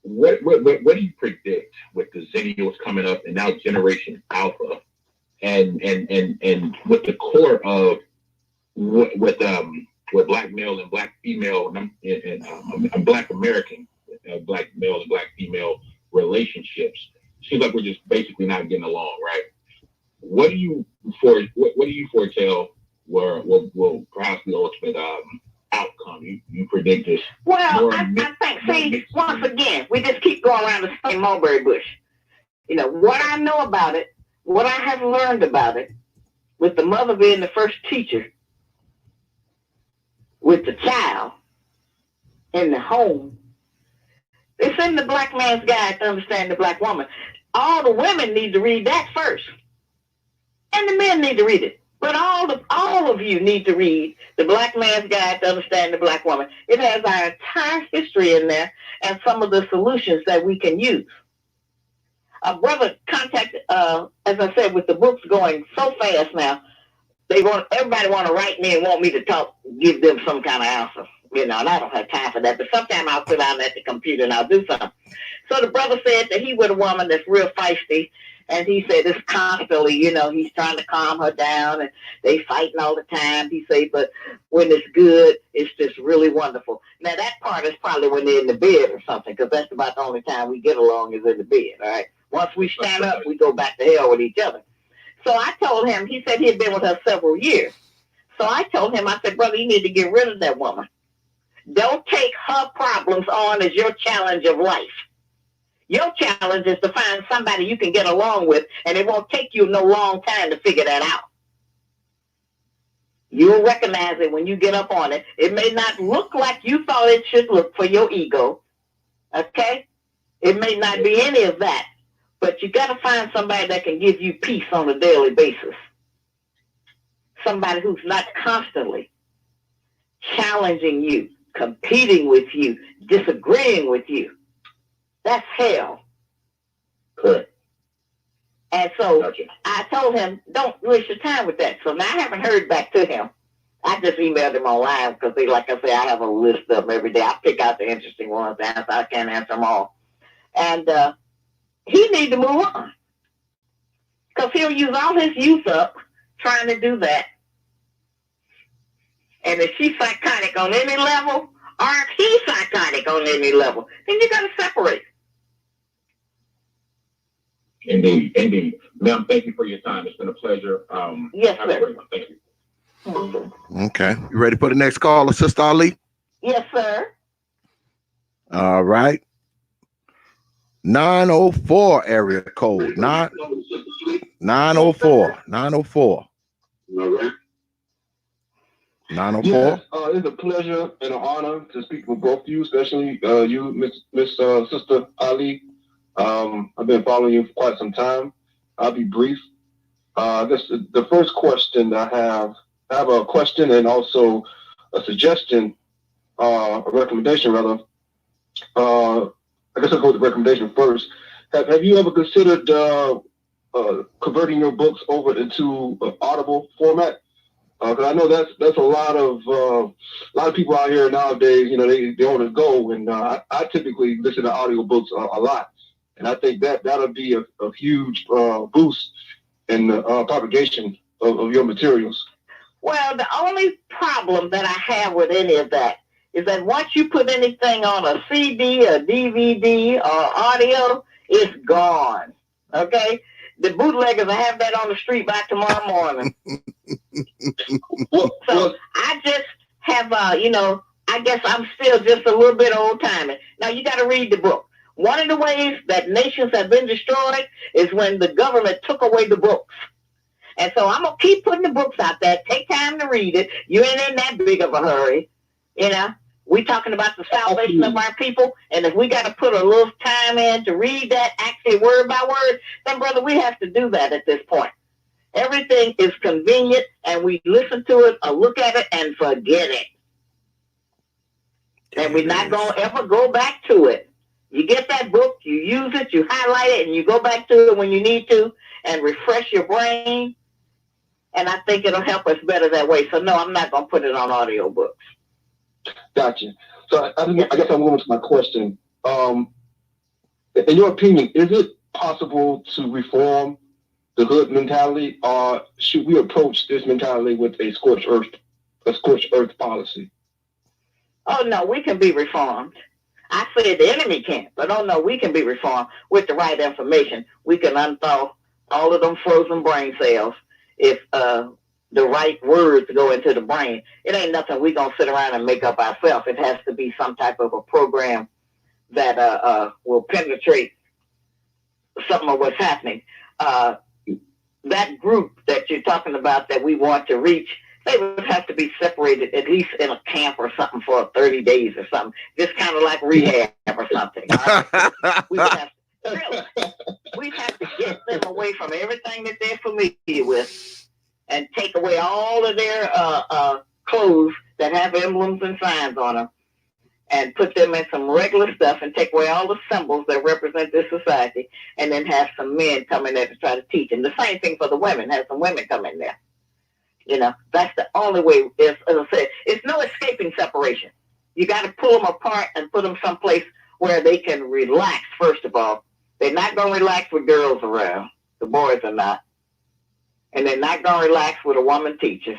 what do you predict with the Zennials coming up and now Generation Alpha, and with the core of with black male and black female and black American black male and black female relationships? Seems like we're just basically not getting along, right? What do you foretell will perhaps the ultimate outcome? You predict this? Well, I think, once again, we just keep going around the same mulberry bush. What I know about it, what I have learned about it, with the mother being the first teacher, with the child in the home, it's in the Black Man's Guide to Understand the Black Woman. All the women need to read that first, and the men need to read it. But all of you need to read the Black Man's Guide to Understand the Black Woman. It has our entire history in there and some of the solutions that we can use. A brother contacted, as I said, with the books going so fast now, everybody want to write me and want me to give them some kind of answer. And I don't have time for that. But sometimes I'll sit down at the computer and I'll do something. So the brother said that he with a woman that's real feisty, and he said it's constantly, he's trying to calm her down, and they fighting all the time. He said, but when it's good, it's just really wonderful. Now that part is probably when they're in the bed or something, because that's about the only time we get along is in the bed. All right. Once we stand up, we go back to hell with each other. So I told him, he said he had been with her several years. So I told him, I said, brother, you need to get rid of that woman. Don't take her problems on as your challenge of life. Your challenge is to find somebody you can get along with, and it won't take you no long time to figure that out. You'll recognize it when you get up on it. It may not look like you thought it should look for your ego. Okay? It may not be any of that. But you got to find somebody that can give you peace on a daily basis. Somebody who's not constantly challenging you, competing with you, disagreeing with you. That's hell. Correct. And so I told him, don't waste your time with that. So now I haven't heard back to him. I just emailed him online because, like I say, I have a list of them every day. I pick out the interesting ones to answer. I can't answer them all. And he needs to move on, because he'll use all his youth up trying to do that. And if she's psychotic on any level, or if he's psychotic on any level, then you got to separate. Indeed. Ma'am, thank you for your time. It's been a pleasure. Yes, sir. Thank you. Okay. You ready for the next caller, Sister Ali? Yes, sir. All right. 904 area code. 904. All right. 904. Yes, it's a pleasure and an honor to speak with both of you, especially you, Miss Sister Ali. I've been following you for quite some time. I'll be brief. I guess the first question I have a question and also a suggestion, a recommendation rather. I guess I'll go with the recommendation first. Have you ever considered converting your books over into Audible format? Because I know that's a lot of people out here nowadays. You know, they on the go, and I typically listen to audiobooks a lot, and I think that'll be a huge boost in the propagation of your materials. Well, the only problem that I have with any of that is that once you put anything on a CD, a DVD, or audio, it's gone. Okay? The bootleggers will have that on the street by tomorrow morning. So I just have, I guess I'm still just a little bit old-timey. Now, you got to read the book. One of the ways that nations have been destroyed is when the government took away the books. And so I'm going to keep putting the books out there. Take time to read it. You ain't in that big of a hurry. You know, we talking about the salvation of our people. And if we got to put a little time in to read that actually word by word, then, brother, we have to do that at this point. Everything is convenient, and we listen to it or look at it and forget it. And we're not going to ever go back to it. You get that book, you use it, you highlight it, and you go back to it when you need to and refresh your brain. And I think it'll help us better that way. So, no, I'm not going to put it on audiobooks. Gotcha. So I guess I'm going to my question. In your opinion, is it possible to reform the hood mentality, or should we approach this mentality with a scorched earth policy? Oh, no, we can be reformed. I said the enemy can't, but oh, no, we can be reformed with the right information. We can unthaw all of them frozen brain cells if the right words go into the brain. It ain't nothing we gonna sit around and make up ourselves. It has to be some type of a program that will penetrate some of what's happening. That group that you're talking about that we want to reach, they would have to be separated at least in a camp or something for 30 days or something, just kind of like rehab or something. Right? We have to get them away from everything that they're familiar with and take away all of their clothes that have emblems and signs on them and put them in some regular stuff and take away all the symbols that represent this society, and then have some men come in there to try to teach. And the same thing for the women, have some women come in there. You know, that's the only way. As I said, it's no escaping separation. You got to pull them apart and put them someplace where they can relax, first of all. They're not going to relax with girls around. The boys are not. And they're not going to relax with a woman teacher.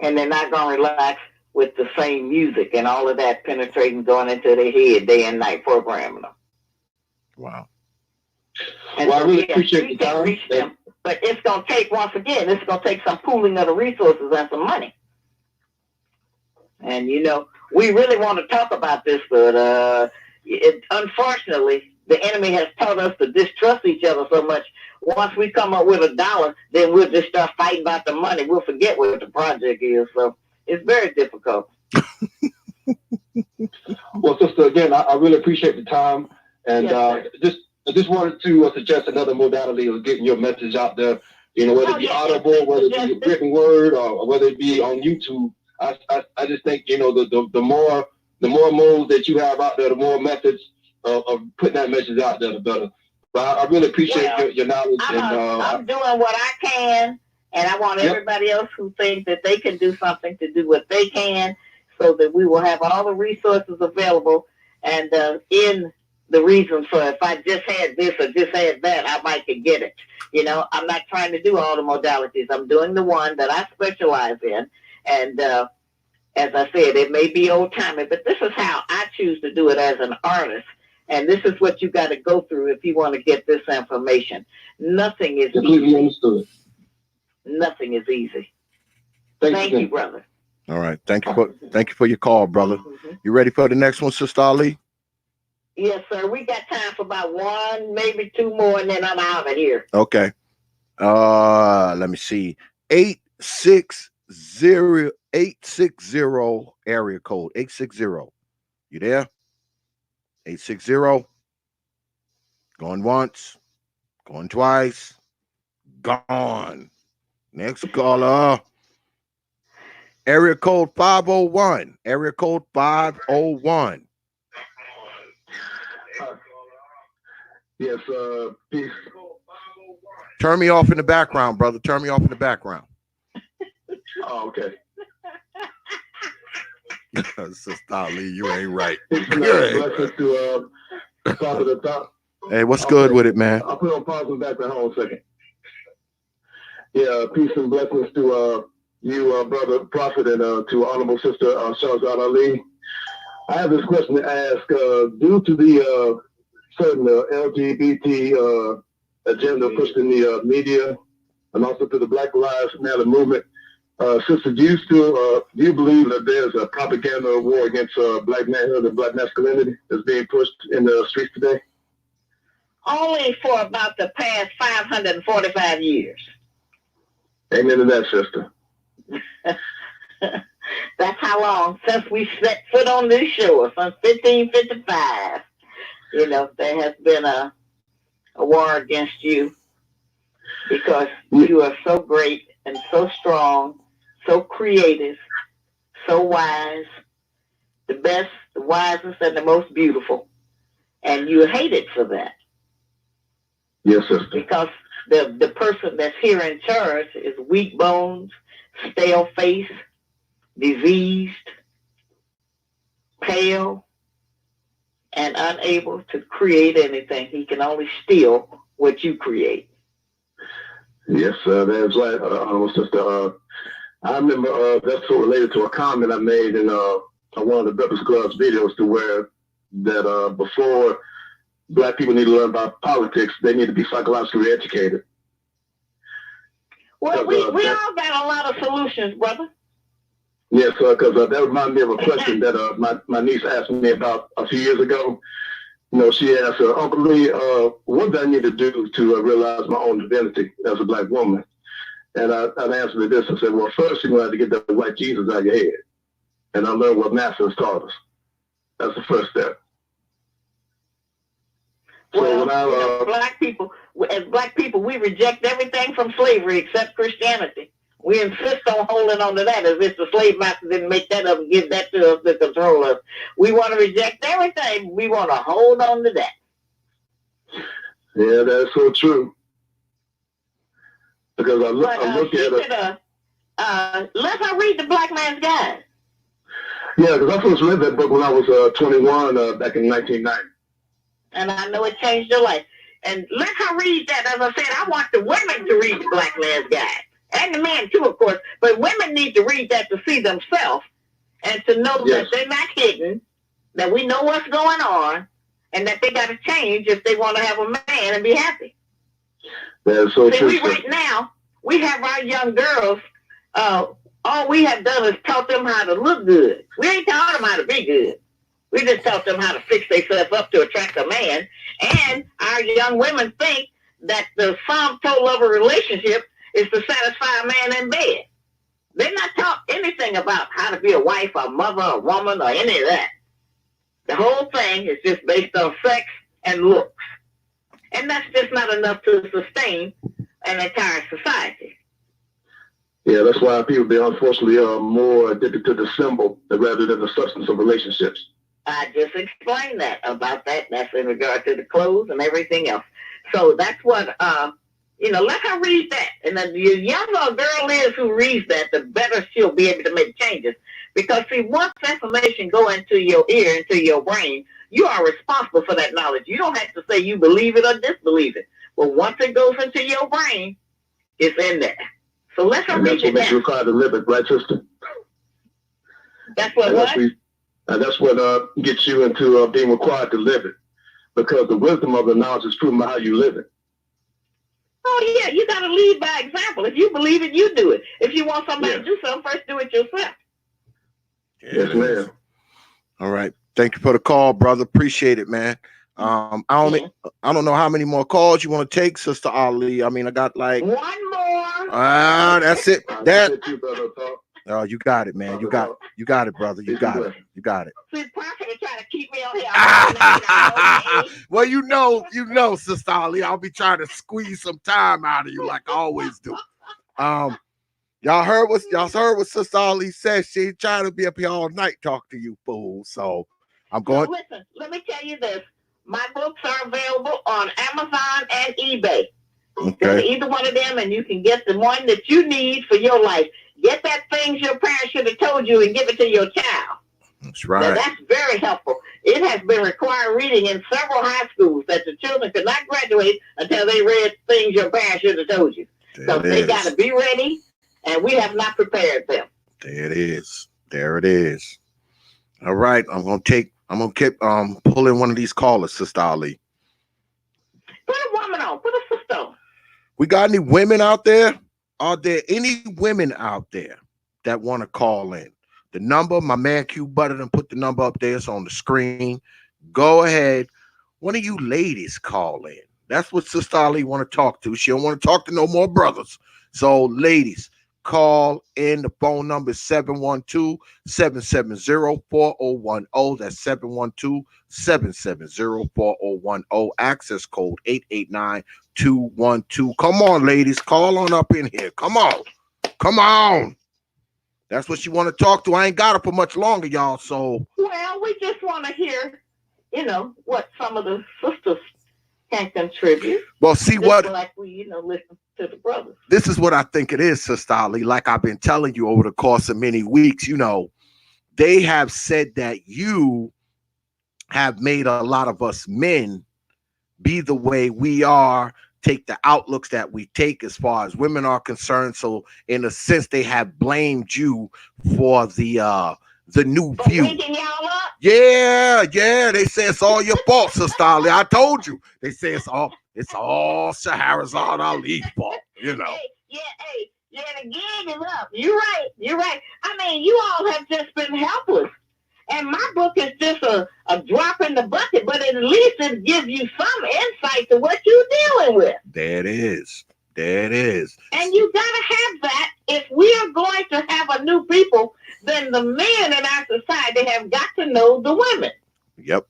And they're not going to relax with the same music and all of that penetrating, going into their head day and night, programming them. Wow. And well, so, I really appreciate we the can time. reach them. But it's going to take, once again, it's going to take some pooling of the resources and some money. And, you know, we really want to talk about this, but unfortunately, the enemy has taught us to distrust each other so much. Once we come up with $1, then we'll just start fighting about the money. We'll forget what the project is. So it's very difficult. Well, sister, again, I really appreciate the time. And Yes, I just wanted to suggest another modality of getting your message out there. You know, whether it be audible, whether it be written word, or whether it be on YouTube. I just think, you know, the more modes that you have out there, the more methods of putting that message out there, the better. But I really appreciate your knowledge. I'm doing what I can, and I want everybody else who thinks that they can do something to do what they can, so that we will have all the resources available. And in the reason for, if I just had this or just had that, I might could get it. You know, I'm not trying to do all the modalities. I'm doing the one that I specialize in. And as I said, it may be old-timey, but this is how I choose to do it as an artist. And this is what you got to go through if you want to get this information. Nothing is completely understood. Nothing is easy. Thank Thank you, brother. All right. Thank you for your call, brother. You ready for the next one, Sister Ali? Yes, sir. We got time for about one, maybe two more, and then I'm out of here. Okay. Let me see. 860 area code 860. You there? 860. Going once, going twice, gone. Next caller. Area code 501. Area code 501. Yes, peace. Turn me off in the background, brother. Turn me off in the background. Oh, okay. Sister Ali, you ain't right. Blessings to top of the top. Hey, what's good with it, man? I'll put on pause and back to home a second. Yeah, peace and blessings to you, brother prophet, and to honorable sister Shahrazad Ali. I have this question to ask. Due to the certain LGBT agenda pushed in the media, and also to the Black Lives Matter movement, sister, do you believe that there's a propaganda war against black manhood and black masculinity that's being pushed in the streets today? Only for about the past 545 years. Amen to that, sister. That's how long since we set foot on this shore, since 1555. You know, there has been a war against you because you are so great and so strong, so creative, so wise, the best, the wisest, and the most beautiful. And you're hated for that. Yes, sister. Because the person that's here in charge is weak bones, stale face, diseased, pale, and unable to create anything. He can only steal what you create. Yes, that's right, sister. I remember that's so related to a comment I made in one of the Breakfast Club's videos, to where that before black people need to learn about politics, they need to be psychologically educated. Well, we all got a lot of solutions, brother. Yes, because that reminded me of a question that my niece asked me about a few years ago. You know, she asked, Uncle Lee, what do I need to do to realize my own divinity as a black woman? And I answered this and said, well, first you're going to have to get that white Jesus out of your head. And I learned what Master has taught us. That's the first step. Well, so as black people, we reject everything from slavery except Christianity. We insist on holding on to that as if the slave master didn't make that up and give that to us to control us. We want to reject everything. We want to hold on to that. Yeah, that's so true. Because I look at it. Let her read The Black Man's Guide. Yeah, because I first read that book when I was 21 back in 1990. And I know it changed your life. And let her read that. As I said, I want the women to read The Black Man's Guide. And the men too, of course. But women need to read that to see themselves and to know that they're not hidden, that we know what's going on, and that they got to change if they want to have a man and be happy. That's so true. Right now, we have our young girls, all we have done is taught them how to look good. We ain't taught them how to be good. We just taught them how to fix themselves up to attract a man. And our young women think that the sum total of a relationship is to satisfy a man in bed. They're not taught anything about how to be a wife, a mother, a woman, or any of that. The whole thing is just based on sex and looks. And that's just not enough to sustain an entire society. Yeah, that's why people be unfortunately more addicted to the symbol rather than the substance of relationships. I just explained that about that. That's in regard to the clothes and everything else. So that's what, let her read that. And the younger a girl is who reads that, the better she'll be able to make changes. Because, see, once information go into your ear, into your brain, you are responsible for that knowledge. You don't have to say you believe it or disbelieve it. But once it goes into your brain, it's in there. So let her read it. That's what makes you required to live it, right, sister? That's what and that's what gets you into being required to live it. Because the wisdom of the knowledge is proven by how you live it. Oh, yeah, you got to lead by example. If you believe it, you do it. If you want somebody to do something, first do it yourself. Yes, ma'am. All right. Thank you for the call, brother. Appreciate it, man. I don't know how many more calls you want to take, Sister Ali. I mean, I got like one more. That's it. That's That. it too, brother. Talk. Oh, you got it, man. You got it, brother. You got it. You got it. See, Prophet is trying to keep me on here. Well, you know, Sister Ali, I'll be trying to squeeze some time out of you like I always do. Y'all heard what Sister Ali said. She ain't trying to be up here all night talk to you fools. So I'm going. So listen, let me tell you this. My books are available on Amazon and eBay. Okay. Either one of them, and you can get the one that you need for your life. Get that things your parents should have told you and give it to your child. That's right. Now, that's very helpful. It has been required reading in several high schools that the children could not graduate until they read things your parents should have told you. So they got to be ready, and we have not prepared them. There it is. There it is. All right, I'm gonna keep pull in one of these callers, Sister Ali. Put a woman on. Put a sister on. We got any women out there? Are there any women out there that want to call in? The number, my man Q Button put the number up there. It's on the screen. Go ahead. One of you ladies call in. That's what Sister Ali want to talk to. She don't want to talk to no more brothers. So, ladies, call in. The phone number is 712-770-4010. That's 712-770-4010. Access code 889-212. Come on, ladies. Call on up in here. Come on. Come on. That's what you want to talk to. I ain't got it for much longer, y'all. So, well, we just want to hear, what some of the sisters can contribute. Well, see just what? Like we, listen to the brothers. This is what I think it is, Sister Ali. Like I've been telling you over the course of many weeks, they have said that you have made a lot of us men be the way we are, take the outlooks that we take as far as women are concerned. So in a sense, they have blamed you for the new view. Yeah. They say it's all your fault, Sister Ali. I told you. They say it's all Shahrazad Ali's fault, Hey, the gig is up. You're right. I mean, you all have just been helpless. And my book is just a drop in the bucket, but at least it gives you some insight to what you're dealing with. There it is. And you got to have that. If we are going to have a new people, then the men in our society have got to know the women. Yep.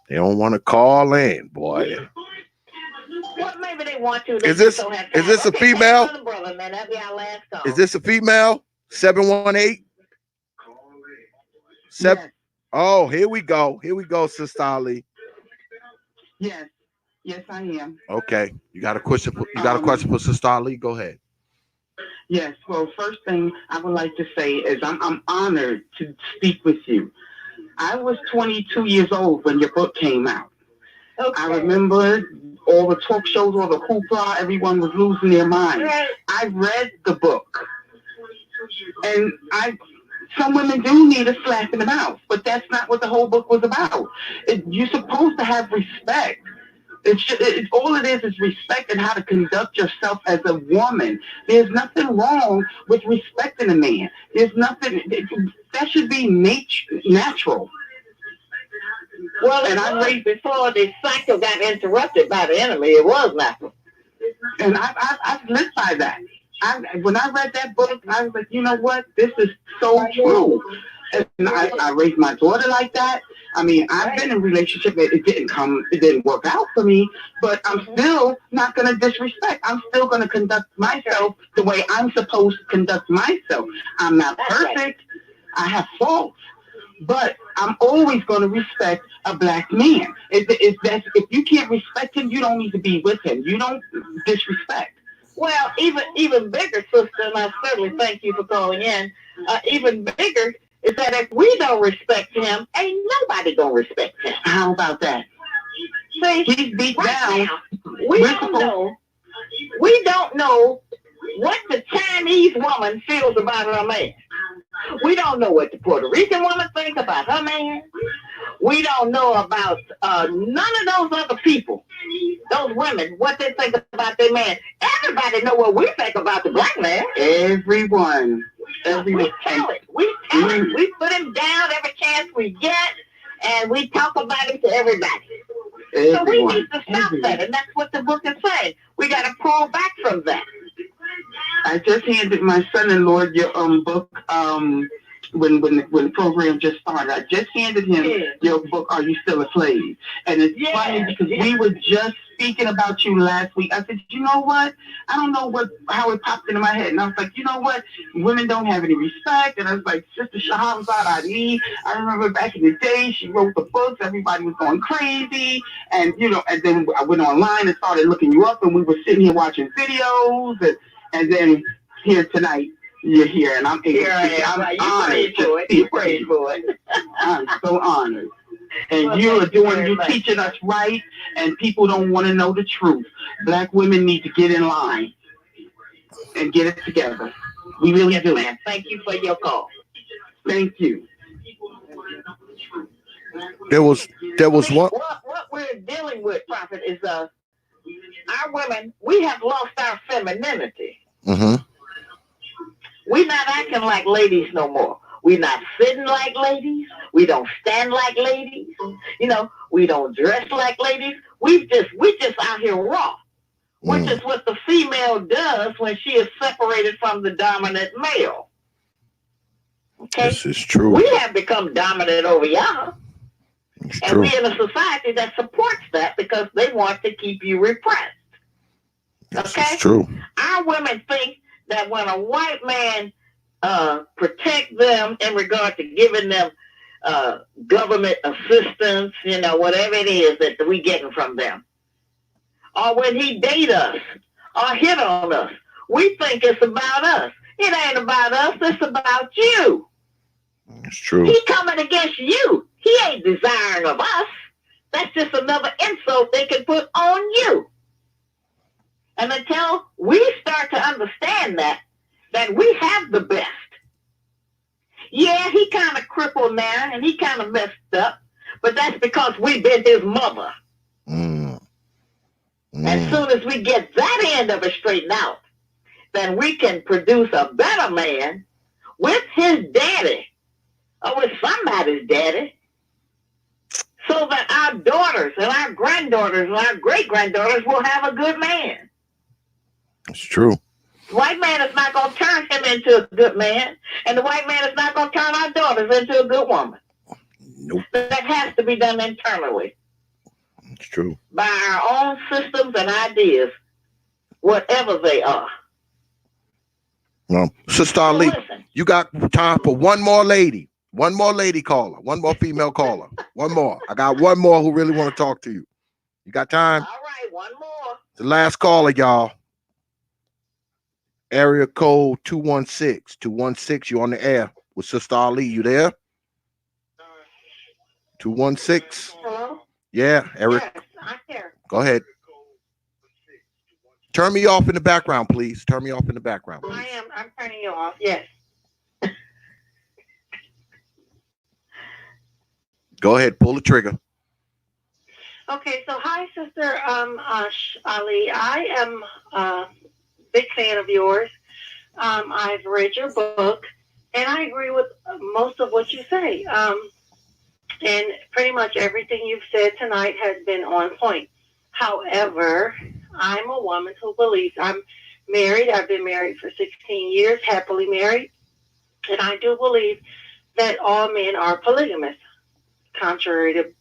They don't want to call in, boy. Well, maybe they want to. Is this a female? Brother, man. That'll be our last call. Is this a female? 718? Yes. Oh, here we go, Sister Ali. Yes, I am. Okay, you got a question? For Sister Ali? Go ahead. Yes. Well, first thing I would like to say is I'm honored to speak with you. I was 22 years old when your book came out. Okay. I remember all the talk shows, all the hoopla, everyone was losing their mind. Right. I read the book, and some women do need a slap in the mouth, but that's not what the whole book was about. You're supposed to have respect. All it is respect and how to conduct yourself as a woman. There's nothing wrong with respecting a man. There's nothing that should be natural. Well, and I raised before the cycle got interrupted by the enemy. It was natural, and I've lived by that. When I read that book, I was like, you know what? This is so true. And I raised my daughter like that. I mean, I've been in a relationship. It didn't work out for me, but I'm still not going to disrespect. I'm still going to conduct myself the way I'm supposed to conduct myself. I'm not perfect. I have faults, but I'm always going to respect a black man. If you can't respect him, you don't need to be with him. You don't disrespect. Well, even bigger, sister, and I certainly thank you for calling in. Even bigger is that if we don't respect him, ain't nobody gonna respect him. How about that? See, he's beat down. Now, we don't know what the Chinese woman feels about her man. We don't know what the Puerto Rican woman thinks about her man. We don't know about none of those other people, those women, what they think about their man. Everybody know what we think about the black man. Everyone. We tell it. We put him down every chance we get, and we talk about him to everybody. So we need to stop that, and that's what the book is saying. We got to pull back from that. I just handed my son-in-law your book when the program just started. I just handed him your book, Are You Still a Slave? And it's funny because we were just speaking about you last week. I said, you know what? I don't know how it popped into my head. And I was like, you know what? Women don't have any respect. And I was like, Sister Shahrazad Ali, I remember back in the day, she wrote the books. Everybody was going crazy. And, and then I went online and started looking you up, and we were sitting here watching videos. And then here tonight, you're here, and I'm here. I'm honored. You prayed for it. I'm so honored. And you're teaching us right, and people don't want to know the truth. Black women need to get in line and get it together. We really do. Ma'am. Thank you for your call. Thank you. There was one. What we're dealing with, Prophet, is our women. We have lost our femininity. Mm-hmm. We're not acting like ladies no more. We're not sitting like ladies. We don't stand like ladies. We don't dress like ladies. We just out here raw, which is what the female does when she is separated from the dominant male. Okay? This is true. We have become dominant over y'all. And we're in a society that supports that because they want to keep you repressed. Okay? This is true. Our women think that when a white man protect them in regard to giving them government assistance, whatever it is that we getting from them, or when he date us or hit on us, we think it's about us. It ain't about us. It's about you. It's true. He coming against you. He ain't desiring of us. That's just another insult they can put on you. And until we start to understand that we have the best. Yeah, he kind of crippled now, and he kind of messed up, but that's because we've been his mother. As soon as we get that end of it straightened out, then we can produce a better man with his daddy, or with somebody's daddy, so that our daughters and our granddaughters and our great-granddaughters will have a good man. It's true. The white man is not going to turn him into a good man, and the white man is not going to turn our daughters into a good woman. Nope. That has to be done internally. It's true. By our own systems and ideas, whatever they are. Well, Sister Ali, you got time for one more lady caller, one more female caller, one more. I got one more who really want to talk to you. You got time? All right, one more. The last caller, y'all. Area code 216. 216, you on the air with Sister Ali. You there? 216. Hello? Yeah, Eric. Yes, I'm here. Go ahead. Turn me off in the background, please. Turn me off in the background, please. I'm turning you off, yes. Go ahead, pull the trigger. Okay, so hi, Sister Ali. I am a big fan of yours. I've read your book, and I agree with most of what you say. And pretty much everything you've said tonight has been on point. However, I'm a woman who believes I'm married. I've been married for 16 years, happily married. And I do believe that all men are polygamous, contrary to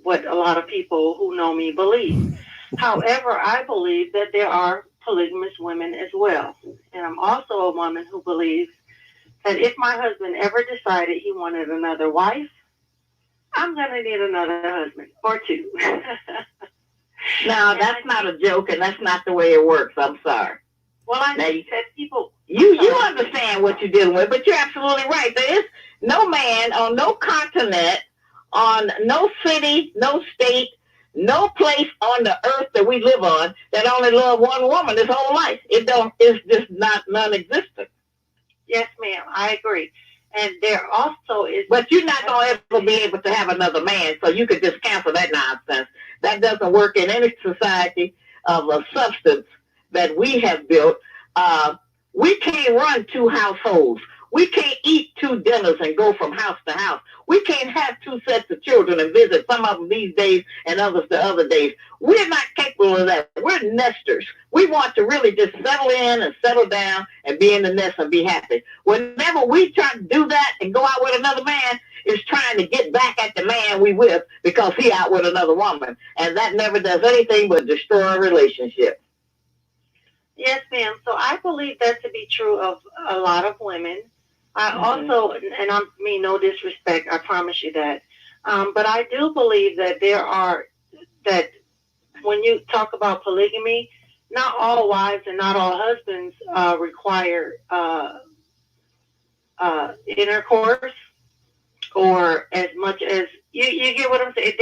what a lot of people who know me believe. However, I believe that there are polygamous women as well. And I'm also a woman who believes that if my husband ever decided he wanted another wife, I'm going to need another husband or two. Now, that's not a joke, and that's not the way it works. I'm sorry. Well, I know you said people... You understand what you're dealing with, but you're absolutely right. There is no man on no continent, on no city, no state, no place on the earth that we live on that only love one woman his whole life. It's just not non-existent. Yes, ma'am. I agree. And there also is... But you're not going to ever be able to have another man, so you could just cancel that nonsense. That doesn't work in any society of a substance that we have built. We can't run two households. We can't eat 2 dinners and go from house to house. We can't have 2 sets of children and visit some of them these days and others the other days. We're not capable of that. We're nesters. We want to really just settle in and settle down and be in the nest and be happy. Whenever we try to do that and go out with another man, it's trying to get back at the man we with because he out with another woman. And that never does anything but destroy a relationship. Yes, ma'am. So I believe that to be true of a lot of women. I also, and I mean no disrespect, I promise you that. But I do believe that that when you talk about polygamy, not all wives and not all husbands require intercourse or as much as you get what I'm saying.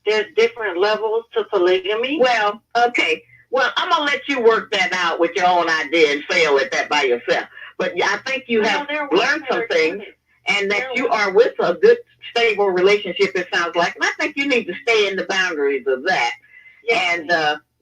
There's different levels to polygamy. Well, okay. Well, I'm gonna let you work that out with your own idea and fail at that by yourself. But I think you have learned some things, and that you are with a good, stable relationship. It sounds like, and I think you need to stay in the boundaries of that, and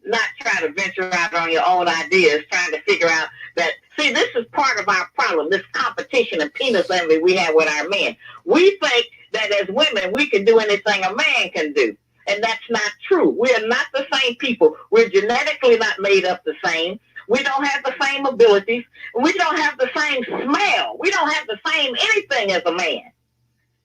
not try to venture out on your own ideas, trying to figure out that. See, this is part of our problem. This competition and penis envy we have with our men. We think that as women we can do anything a man can do. And that's not true. We are not the same people. We're genetically not made up the same. We don't have the same abilities. We don't have the same smell. We don't have the same anything as a man.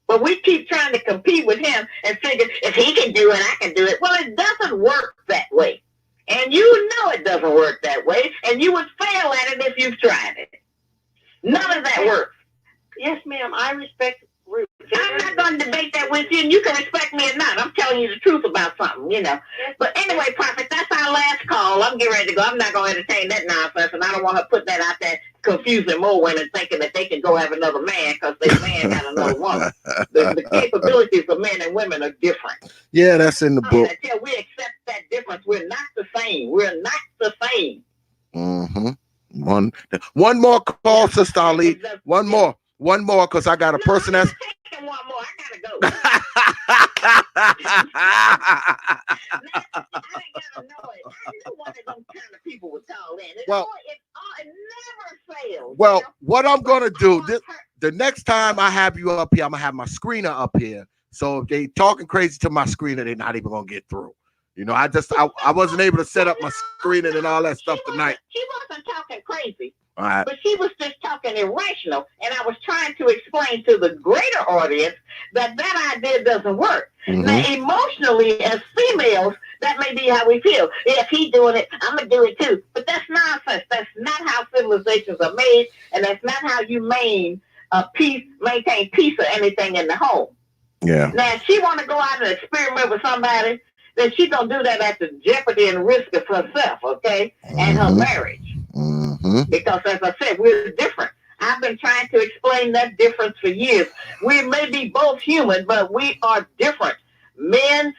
But we keep trying to compete with him and figure if he can do it, I can do it. Well, it doesn't work that way. And you know it doesn't work that way. And you would fail at it if you've tried it. None of that works. Yes, ma'am. I respect. I'm not going to debate that with you, and you can respect me or not. I'm telling you the truth about something, you know. But anyway, Prophet, that's our last call. I'm getting ready to go. I'm not going to entertain that nonsense, and I don't want to put that out there confusing more women thinking that they can go have another man because their man got another woman. The capabilities of men and women are different. Yeah, that's in the book. Until we accept that difference, we're not the same. We're not the same. One more call, Sister Ali. One more, because I got a person that's. One more. I gotta go. I ain't gotta know it. I knew one of them kind of people would call in. It never fails. Well, you know? What I'm gonna do the next time I have you up here, I'm gonna have my screener up here. So if they talking crazy to my screener, they're not even gonna get through. You know, I wasn't able to set up my screening and all that stuff tonight. She wasn't talking crazy. All right. But she was just talking irrational, and I was trying to explain to the greater audience that idea doesn't work. Now, emotionally, as females, that may be how we feel. If he's doing it, I'm going to do it too. But that's nonsense. That's not how civilizations are made, and that's not how you maintain peace or anything in the home. Yeah. Now, if she want to go out and experiment with somebody, then she's going to do that at the jeopardy and risk of herself, okay, and her marriage. Because, as I said, we're different. I've been trying to explain that difference for years. We may be both human, but we are different. Men's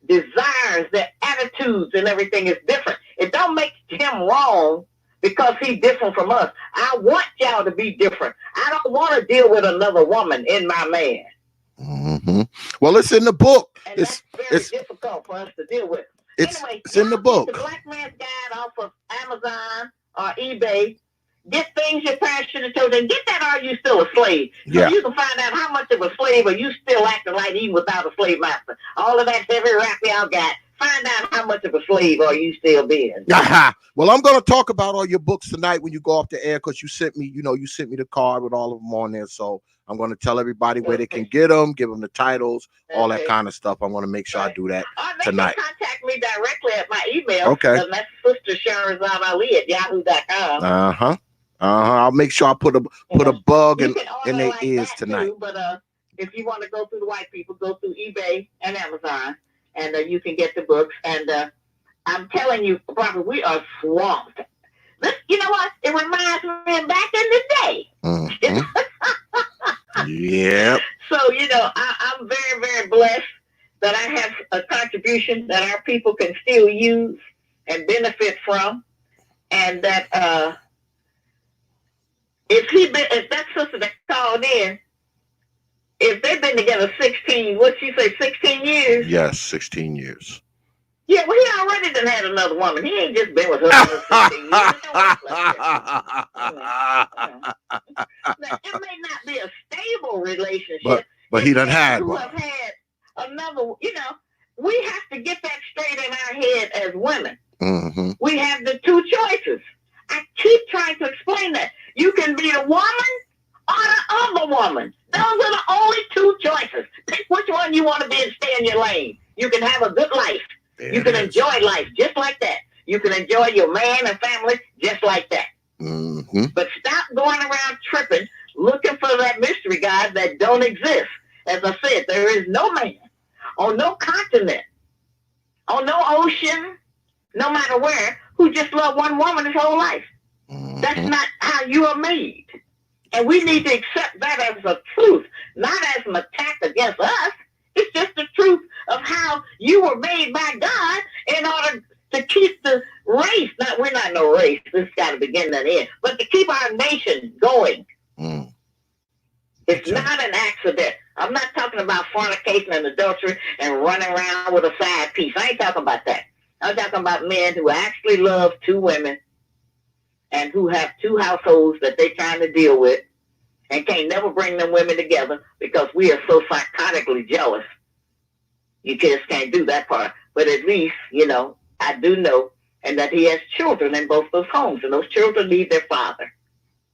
desires, their attitudes, and everything is different. It don't make him wrong because he's different from us. I want y'all to be different. I don't want to deal with another woman in my man. Well, it's in the book. And that's very difficult for us to deal with. Anyway, it's in the book. The Black Man's Guide off of Amazon or eBay. Get things your parents should have told you. Get that, are you still a slave? So you can find out how much of a slave are you still acting like even without a slave master. All of that heavy rap y'all got. Find out how much of a slave are you still being. Well, I'm going to talk about all your books tonight when you go off the air because you sent me the card with all of them on there. So I'm going to tell everybody where they can get them, give them the titles, all that kind of stuff. I'm going to make sure I do that tonight. They can contact me directly at my email. Okay. And that's Sister Shahrazad Ali at yahoo.com. I'll make sure I put a bug in their ears tonight. Too, but if you want to go through the white people, go through eBay and Amazon, and you can get the books. And I'm telling you, Robert, we are swamped. You know what? It reminds me of back in the day. Yeah. So, I'm very, very blessed that I have a contribution that our people can still use and benefit from. And that if that sister that called in, if they've been together 16 years? Yes, 16 years. Yeah, well, he already done had another woman. He ain't just been with her for 16 years. not be a stable relationship. But he done had who one. have had another, we have to get that straight in our head as women. Mm-hmm. We have the two choices. I keep trying to explain that. You can be the woman or the other woman. Those are the only two choices. Pick which one you want to be and stay in your lane. You can have a good life. You can enjoy life just like that. You can enjoy your man and family just like that. Mm-hmm. But stop going around tripping, looking for that mystery guy that don't exist. As I said, there is no man on no continent, on no ocean, no matter where, who just loved one woman his whole life. Mm-hmm. That's not how you are made. And we need to accept that as a truth, not as an attack against us. It's just the truth of how you were made by God in order to keep the race. Now, we're not no race. This has got to begin and end. But to keep our nation going. Mm. It's not an accident. I'm not talking about fornication and adultery and running around with a side piece. I ain't talking about that. I'm talking about men who actually love two women and who have two households that they're trying to deal with and can't never bring them women together because we are so psychotically jealous. You just can't do that part. But at least, I do know, and that he has children in both those homes, and those children need their father.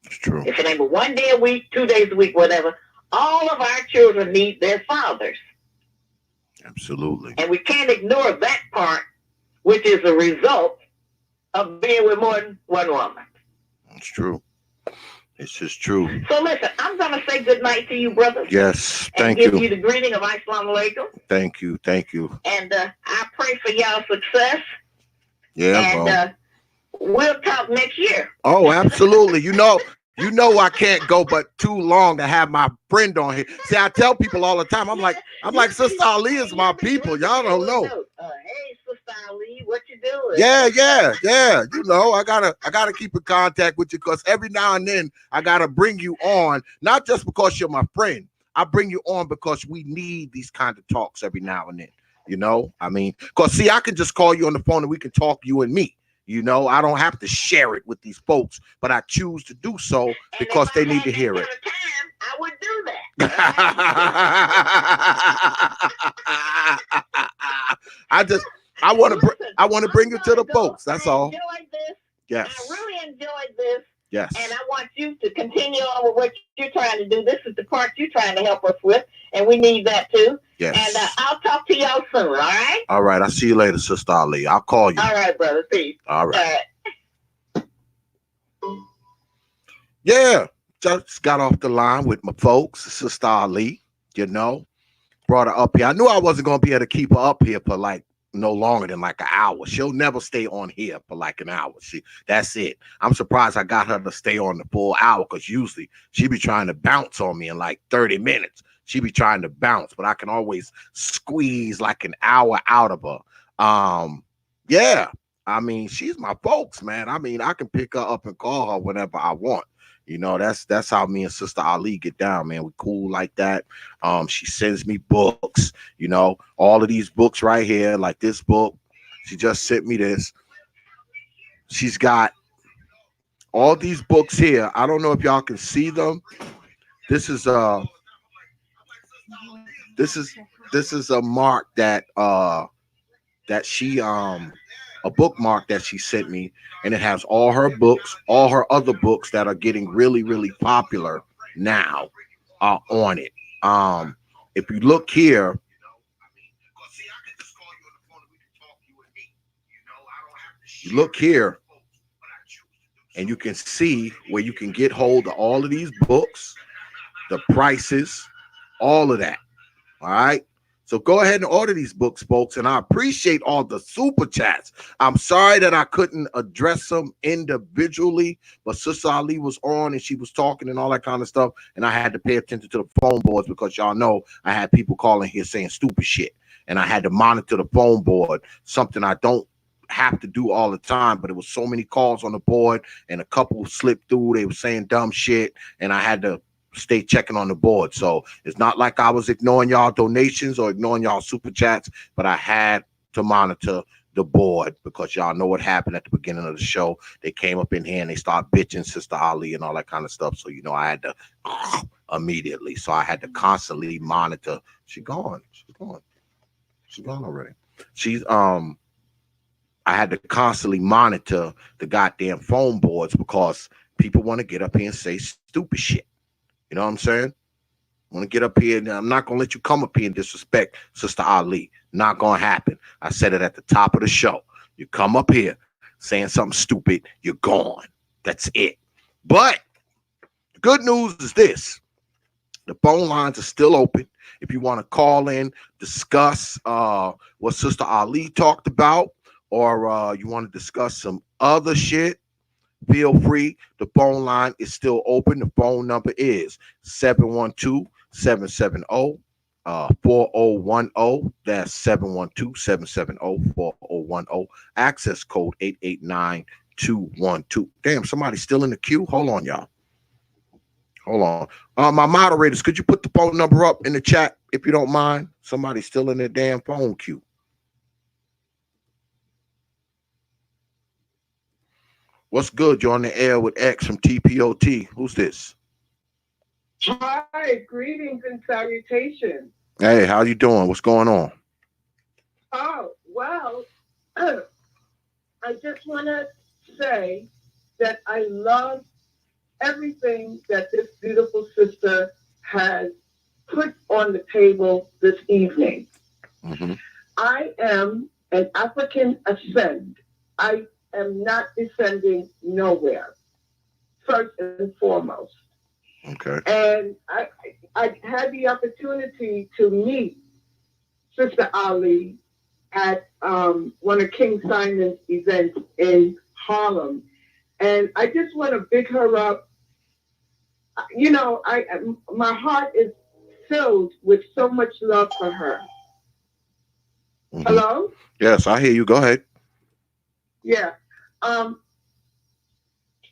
It's true. If it ain't but 1 day a week, 2 days a week, whatever, all of our children need their fathers. Absolutely. And we can't ignore that part, which is a result of being with more than one woman. It's true. It's just true. So listen, I'm going to say good night to you, brothers. Yes, thank you. And you. give you the greeting of Assalamu alaikum. Thank you. And I pray for y'all's success. Yeah, and we'll talk next year. Oh, absolutely. You know I can't go but too long to have my friend on here. See, I tell people all the time, I'm like, Sister Ali is my people. Y'all don't know. Hey, Sister Ali, what you doing? Yeah. I gotta keep in contact with you because every now and then I gotta bring you on, not just because you're my friend. I bring you on because we need these kind of talks every now and then. Because see, I can just call you on the phone and we can talk, you and me. I don't have to share it with these folks, but I choose to do so because they need to hear it. I would do that. I want to bring you to the folks. That's all. Enjoyed this. Yes. I really enjoyed this. Yes. And I want you to continue on with what you're trying to do. This is the part you're trying to help us with, and we need that too. Yes. And I'll talk to y'all soon, all right? All right. I'll see you later, Sister Ali. I'll call you. All right, brother. Peace. All right. Yeah. Just got off the line with my folks, Sister Ali, brought her up here. I knew I wasn't going to be able to keep her up here for no longer than an hour. She'll never stay on here for an hour. That's it. I'm surprised I got her to stay on the full hour because usually she be trying to bounce on me in 30 minutes. She be trying to bounce, but I can always squeeze an hour out of her. Yeah. She's my folks, man. I can pick her up and call her whenever I want. That's how me and Sister Ali get down, man. We cool like that. She sends me books, all of these books right here, like this book. She just sent me this. She's got all these books here. I don't know if y'all can see them. This is a mark that she a bookmark that she sent me, and it has all her books, all her other books that are getting really, really popular now on it. If you look here, and you can see where you can get hold of all of these books, the prices, all of that. All right. So go ahead and order these books, folks. And I appreciate all the super chats. I'm sorry that I couldn't address them individually, but Sister Ali was on and she was talking and all that kind of stuff. And I had to pay attention to the phone boards because y'all know I had people calling here saying stupid shit. And I had to monitor the phone board, something I don't have to do all the time, but it was so many calls on the board and a couple slipped through. They were saying dumb shit. And I had to stay checking on the board. So it's not like I was ignoring y'all donations or ignoring y'all super chats, but I had to monitor the board because y'all know what happened at the beginning of the show. They came up in here and they start bitching Sister Ali and all that kind of stuff. So, I had to immediately. So I had to constantly monitor. She's gone. She's gone. She's gone already. She's I had to constantly monitor the goddamn phone boards because people want to get up here and say stupid shit. You know what I'm saying? Want to get up here, and I'm not gonna let you come up here and disrespect Sister Ali. Not gonna happen. I said it at the top of the show. You come up here saying something stupid, you're gone. That's it. But the good news is this: the phone lines are still open. If you want to call in, discuss what Sister Ali talked about, or you want to discuss some other shit, feel free. The phone line is still open. The phone number is 712-770-4010. That's 712-770-4010. Access code 889212. Damn, somebody's still in the queue. Hold on, y'all. Hold on. My moderators, could you put the phone number up in the chat if you don't mind? Somebody's still in the damn phone queue. What's good? You're on the air with X from T.P.O.T. Who's this? Hi, greetings and salutations. Hey, how you doing? What's going on? Oh, well, I just want to say that I love everything that this beautiful sister has put on the table this evening. Mm-hmm. I am an African ascend. I am not descending nowhere, first and foremost. Okay. And I had the opportunity to meet Sister Ali at one of King Simon's events in Harlem. And I just want to big her up. You know, my heart is filled with so much love for her. Mm-hmm. Hello? Yes, I hear you. Go ahead. Yeah.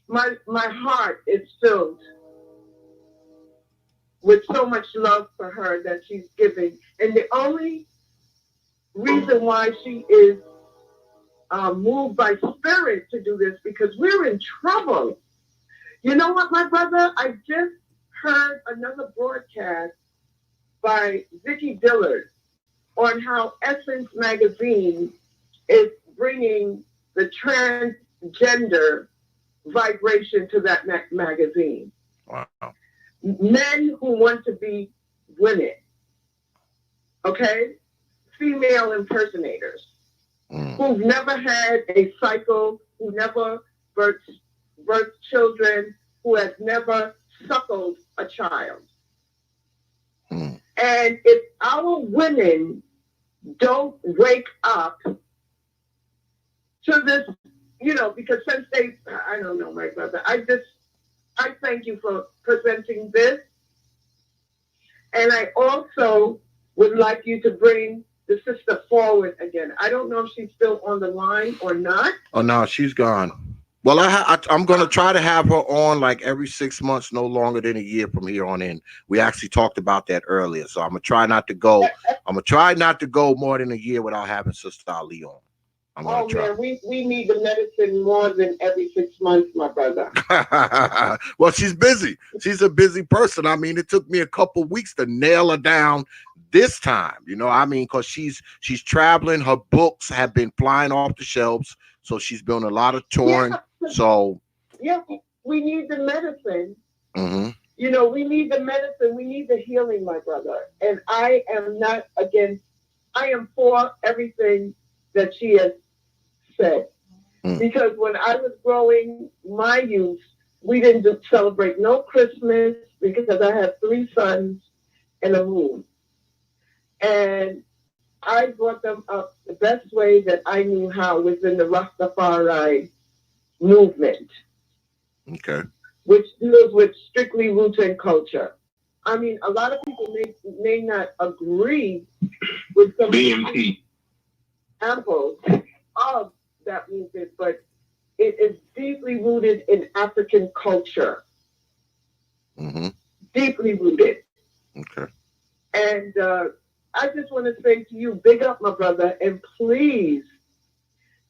My heart is filled with so much love for her that she's giving. And the only reason why she is moved by spirit to do this, because we're in trouble. You know what, my brother? I just heard another broadcast by Vicki Dillard on how Essence Magazine is bringing the transgender vibration to that magazine. Wow. Men who want to be women, okay? Female impersonators who've never had a cycle, who never birthed children, who has never suckled a child. And if our women don't wake up to this, you know, because since I don't know, my brother, I thank you for presenting this. And I also would like you to bring the sister forward again. I don't know if she's still on the line or not. Oh, no, she's gone. Well, I'm going to try to have her on like every 6 months, no longer than a year from here on in. We actually talked about that earlier. So I'm going to try not to go. I'm going to try not to go more than a year without having Sister Ali on. Oh, man, we need the medicine more than every 6 months, my brother. Well, she's busy. She's a busy person. I mean, it took me a couple weeks to nail her down this time, you know, I mean, because she's traveling. Her books have been flying off the shelves. So she's been a lot of touring. Yeah. So yeah, we need the medicine. Mm-hmm. You know, we need the medicine. We need the healing, my brother. And I am not against, I am for everything that she has said. Because when I was growing my youth, we didn't celebrate no Christmas because I have 3 sons and a moon. And I brought them up the best way that I knew how was in the Rastafari movement. Okay. Which deals with strictly roots and culture. I mean, a lot of people may not agree with some BMT examples of that movement, but it is deeply rooted in African culture. Mm-hmm. Deeply rooted. Okay. And I just want to say to you, big up, my brother, and please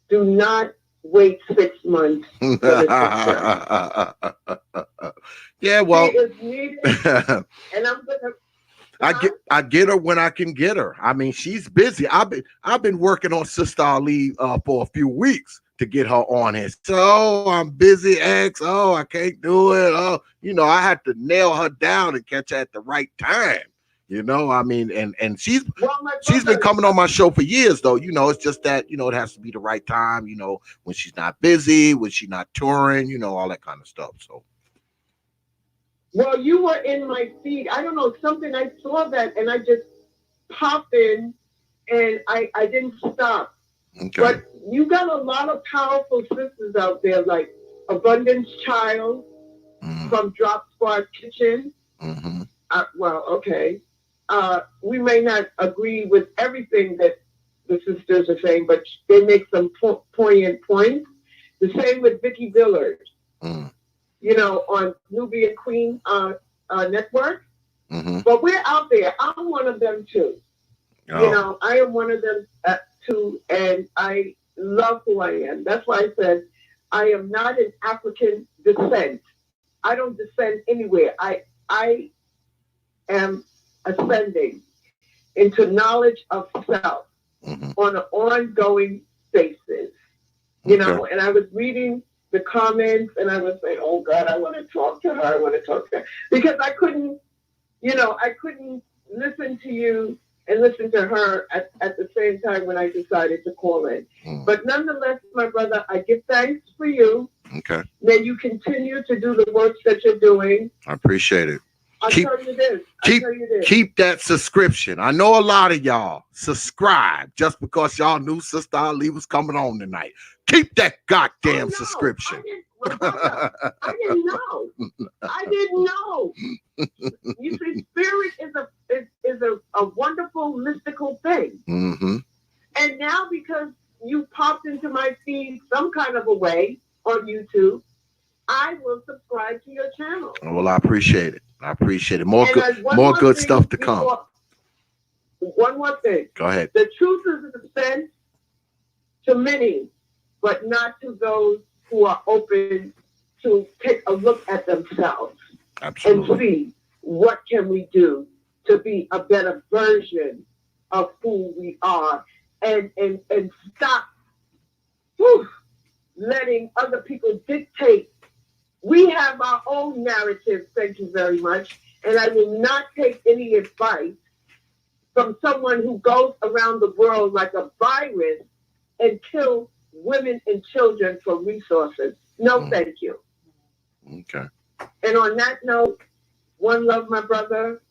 do not wait 6 months for the sister. Yeah, well, she is needed And I'm gonna. I get her when I can get her. I mean, she's busy. I've been working on Sister Ali for a few weeks to get her on here. So I'm busy, X. Oh, I can't do it. Oh, I had to nail her down and catch her at the right time. I mean, and she's been coming on my show for years, though. It's just that, it has to be the right time, when she's not busy, when she's not touring, all that kind of stuff. So. Well, you were in my feed. I don't know, something, I saw that and I just popped in and I didn't stop. Okay. But you got a lot of powerful sisters out there, like Abundance Child from Drop Squad Kitchen. Mm-hmm. Well, okay. We may not agree with everything that the sisters are saying, but they make some poignant points. The same with Vicky Dillard. On Nubian Queen Network. Mm-hmm. But we're out there. I'm one of them too. Oh. I am one of them too, and I love who I am. That's why I said I am not an African descent. I don't descend anywhere. I am ascending into knowledge of self on an ongoing basis. And I was reading the comments and I was saying, oh God, I want to talk to her. Because I couldn't listen to you and listen to her at the same time when I decided to call in. But nonetheless, my brother, I give thanks for you. Okay. May you continue to do the work that you're doing. I appreciate it. I'll tell you this. Keep that subscription. I know a lot of y'all subscribe just because y'all knew Sister Ali was coming on tonight. Keep that goddamn subscription. I didn't know. You see, spirit is a wonderful mystical thing. Mm-hmm. And now because you popped into my feed some kind of a way on YouTube, I will subscribe to your channel. Well, I appreciate it. More good stuff to come. One more thing. Go ahead. The truth is sent to many, but not to those who are open to take a look at themselves. Absolutely. And see what can we do to be a better version of who we are, and stop letting other people dictate. We have our own narrative, thank you very much, and I will not take any advice from someone who goes around the world like a virus and kills women and children for resources. No, thank you. Okay. And on that note, one love, my brother,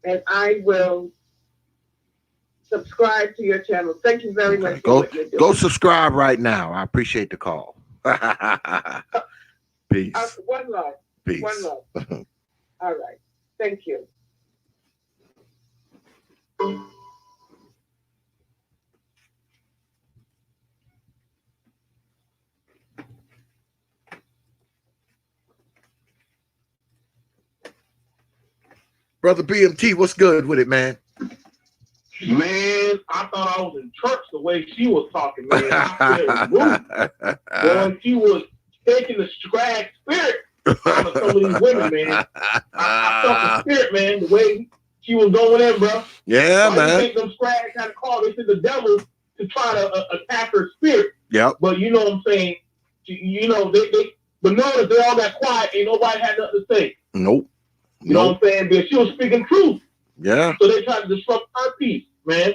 and I will subscribe to your channel. Thank you very much for what you're doing. Go subscribe right now. I appreciate the call. Peace. One love. Peace. One love. All right. Thank you. Brother BMT, what's good with it, man? Man, I thought I was in church the way she was talking, man. I said, boy, she was taking the scrag spirit out of some of these women, man. I felt the spirit, man, the way she was going in, bro. Yeah, man. I think them scrags had to call this is the devil to try to attack her spirit. Yep. But you know what I'm saying? But knowing that they all got quiet, ain't nobody had nothing to say. Nope. You know what I'm saying? But she was speaking truth. Yeah. So they tried to disrupt her peace, man.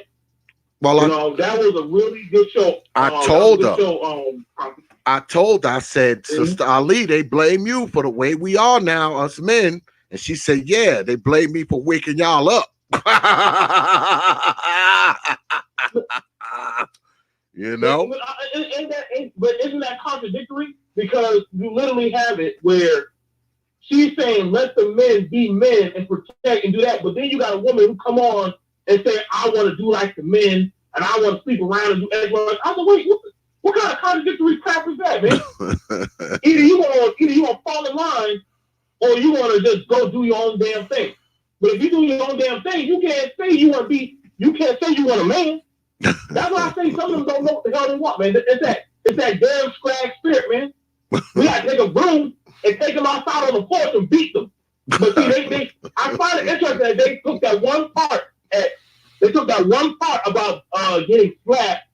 Well, that was a really good show. I told her, I said, Sister Ali, they blame you for the way we are now, us men. And she said, yeah, they blame me for waking y'all up. You know? But isn't that contradictory? Because you literally have it where she's saying, let the men be men and protect and do that. But then you got a woman who come on and say, I want to do like the men and I want to sleep around and do X. I'm like, wait, what kind of contradictory crap is that, man? Either you want to fall in line or you want to just go do your own damn thing. But if you do your own damn thing, you can't say you want a man. That's why I say some of them don't know what the hell they want, man. It's that damn scrag spirit, man. We got to take a broom and take them outside on the porch and beat them. But see, I find it interesting that they took that one part. They took that one part about getting slapped.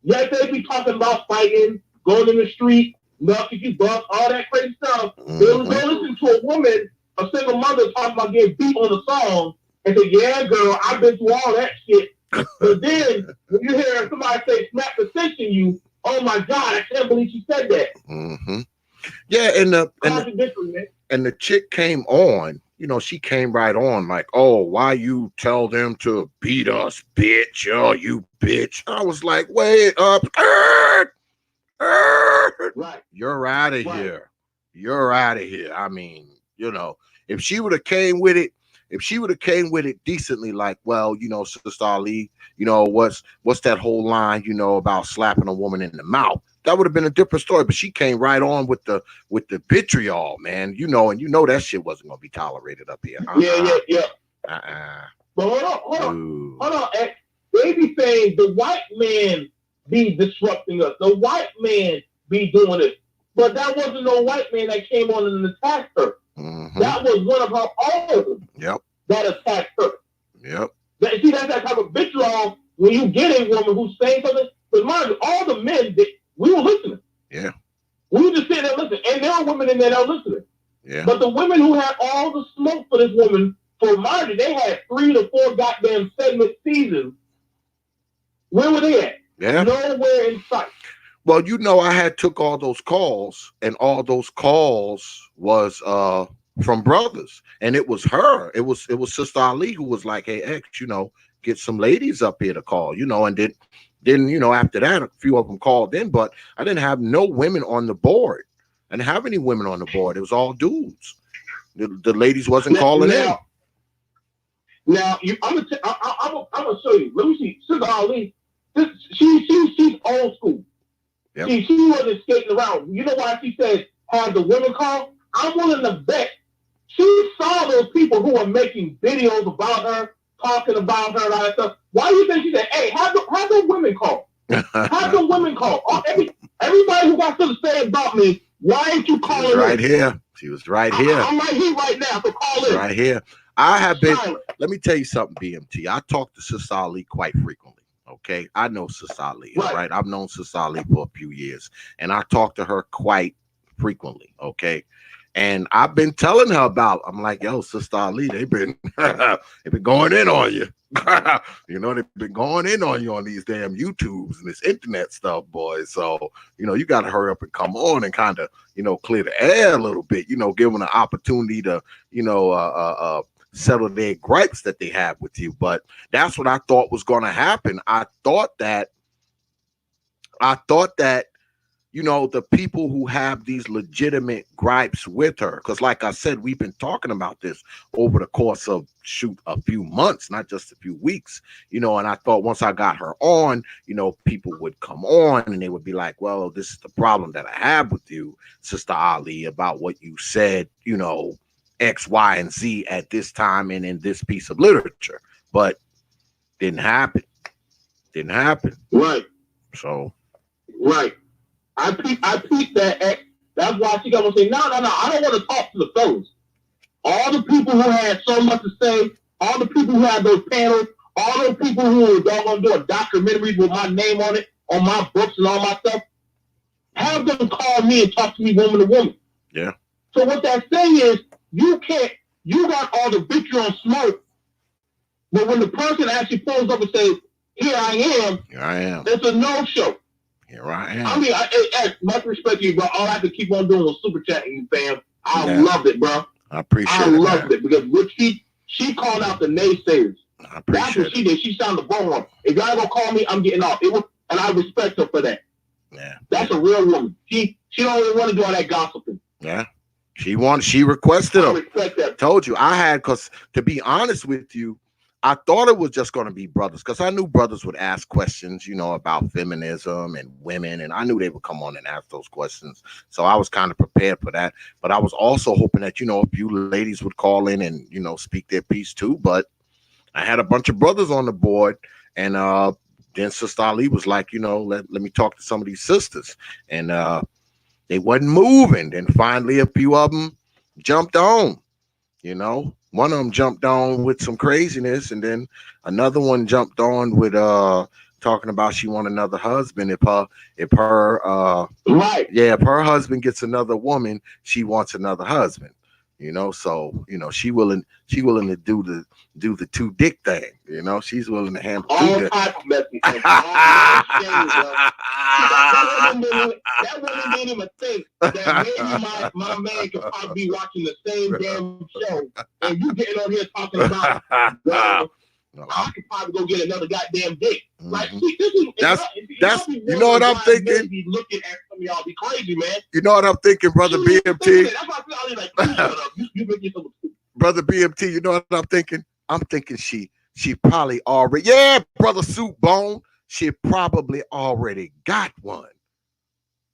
Yes, they be talking about fighting, going in the street, milking you buck, all that crazy stuff. They was going to listen to a woman, a single mother, talking about getting beat on the song, and say, "Yeah, girl, I've been through all that shit." But then when you hear somebody say, "Smack the fish in you," oh my God, I can't believe she said that. Yeah, and the chick came on. You know, she came right on like, "Oh, why you tell them to beat us, bitch? Oh, you bitch." I was like, "Wait up. Right. You're out of here. You're out of here." I mean, you know, if she would have came with it decently, like, "Well, you know, Sister Ali, you know, what's that whole line, you know, about slapping a woman in the mouth?" That would have been a different story. But she came right on with the vitriol, man. You know, and you know that shit wasn't gonna be tolerated up here. Yeah. But hold on. They be saying the white man be disrupting us. The white man be doing it. But that wasn't no white man that came on and attacked her. That was one of her own that attacked her. See, that's that type of vitriol when you get a woman who's saying something. But mind you, all the men, we were listening. Yeah. We were just sitting there listening. And there are women in there that are listening. Yeah. But the women who had all the smoke for this woman, for mind you, they had 3 to 4 goddamn segment seasons. Where were they at? Yeah. Nowhere in sight. Well, you know, I had took all those calls, and all those calls was from brothers, and it was her. It was Sister Ali who was like, "Hey, X, you know, get some ladies up here to call," you know, and then you know, after that, a few of them called in, but I didn't have no women on the board. I didn't have any women on the board. It was all dudes. The ladies wasn't calling in. Now, I'm gonna show you. Let me see. Sister Ali, she's old school. Yep. She wasn't skating around. You know why she said have the women call? I'm willing to bet she saw those people who were making videos about her, talking about her, and all that stuff. Why do you think she said, "Hey, have the women call"? Have the women call. Everybody who got to say about me, why ain't you calling? She was right here. She was right here. I'm right here right now. So call in. Right here. I have been. Let me tell you something, BMT. I talk to Sister Ali quite frequently. Okay, I know Sister Ali. Right. I've known Sister Ali for a few years, and I talk to her quite frequently. Okay. And I've been telling her about, I'm like, "Yo, Sister Ali, they've been going in on you." You know, they've been going in on you on these damn YouTubes and this internet stuff, boys. So, you know, you got to hurry up and come on and kind of, you know, clear the air a little bit, you know, give them an opportunity to, you know, settle their gripes that they have with you. But that's what I thought was going to happen. I thought that, you know, the people who have these legitimate gripes with her, because like I said, we've been talking about this over the course of a few months, not just a few weeks, you know, and I thought once I got her on, you know, people would come on and they would be like, "Well, this is the problem that I have with you, Sister Ali, about what you said, you know, X, Y, and Z at this time and in this piece of literature." But didn't happen. Right. So. Right. I peeped that. That's why she got to say, no, I don't want to talk to the fellas. All the people who had so much to say, all the people who had those panels, all those people who were going to do a documentary with my name on it, on my books and all my stuff, have them call me and talk to me woman to woman. Yeah. So what that's saying is, you got all the vitriol and smoke, but when the person actually pulls up and says, here I am, it's a no-show. Here I am. I mean, I much respect to you, bro. All I have to keep on doing was super chatting you, fam. I loved it, bro. I appreciate it. I loved it because what she called out the naysayers. I appreciate That's what she did. She sounded the bone. If y'all gonna call me, I'm getting off. And I respect her for that. Yeah. That's a real woman. She don't even want to do all that gossiping. Yeah. She requested them. I respect that. Told you I had, because to be honest with you, I thought it was just going to be brothers, because I knew brothers would ask questions, you know, about feminism and women, and I knew they would come on and ask those questions. So I was kind of prepared for that. But I was also hoping that, you know, a few ladies would call in and, you know, speak their piece too. But I had a bunch of brothers on the board, and then Sister Ali was like, you know, let me talk to some of these sisters, and they wasn't moving. Then finally a few of them jumped on. You know, one of them jumped on with some craziness, and then another one jumped on with talking about she want another husband. Right. Yeah, if her husband gets another woman, she wants another husband. You know, so she willing to do the two dick thing. You know, she's willing to handle all two type of messy things. That woman made him think that maybe my man could probably be watching the same damn show, and you getting on here talking about, well, I could probably go get another goddamn dick. Like, see, this is that's you know what I'm thinking. Be looking at some of y'all be crazy, man. You know what I'm thinking, brother BMT. That's why I feel like, you shut up. You make yourself stupid. Brother BMT, you know what I'm thinking? I'm thinking she probably already, yeah, brother Soup Bone, she probably already got one.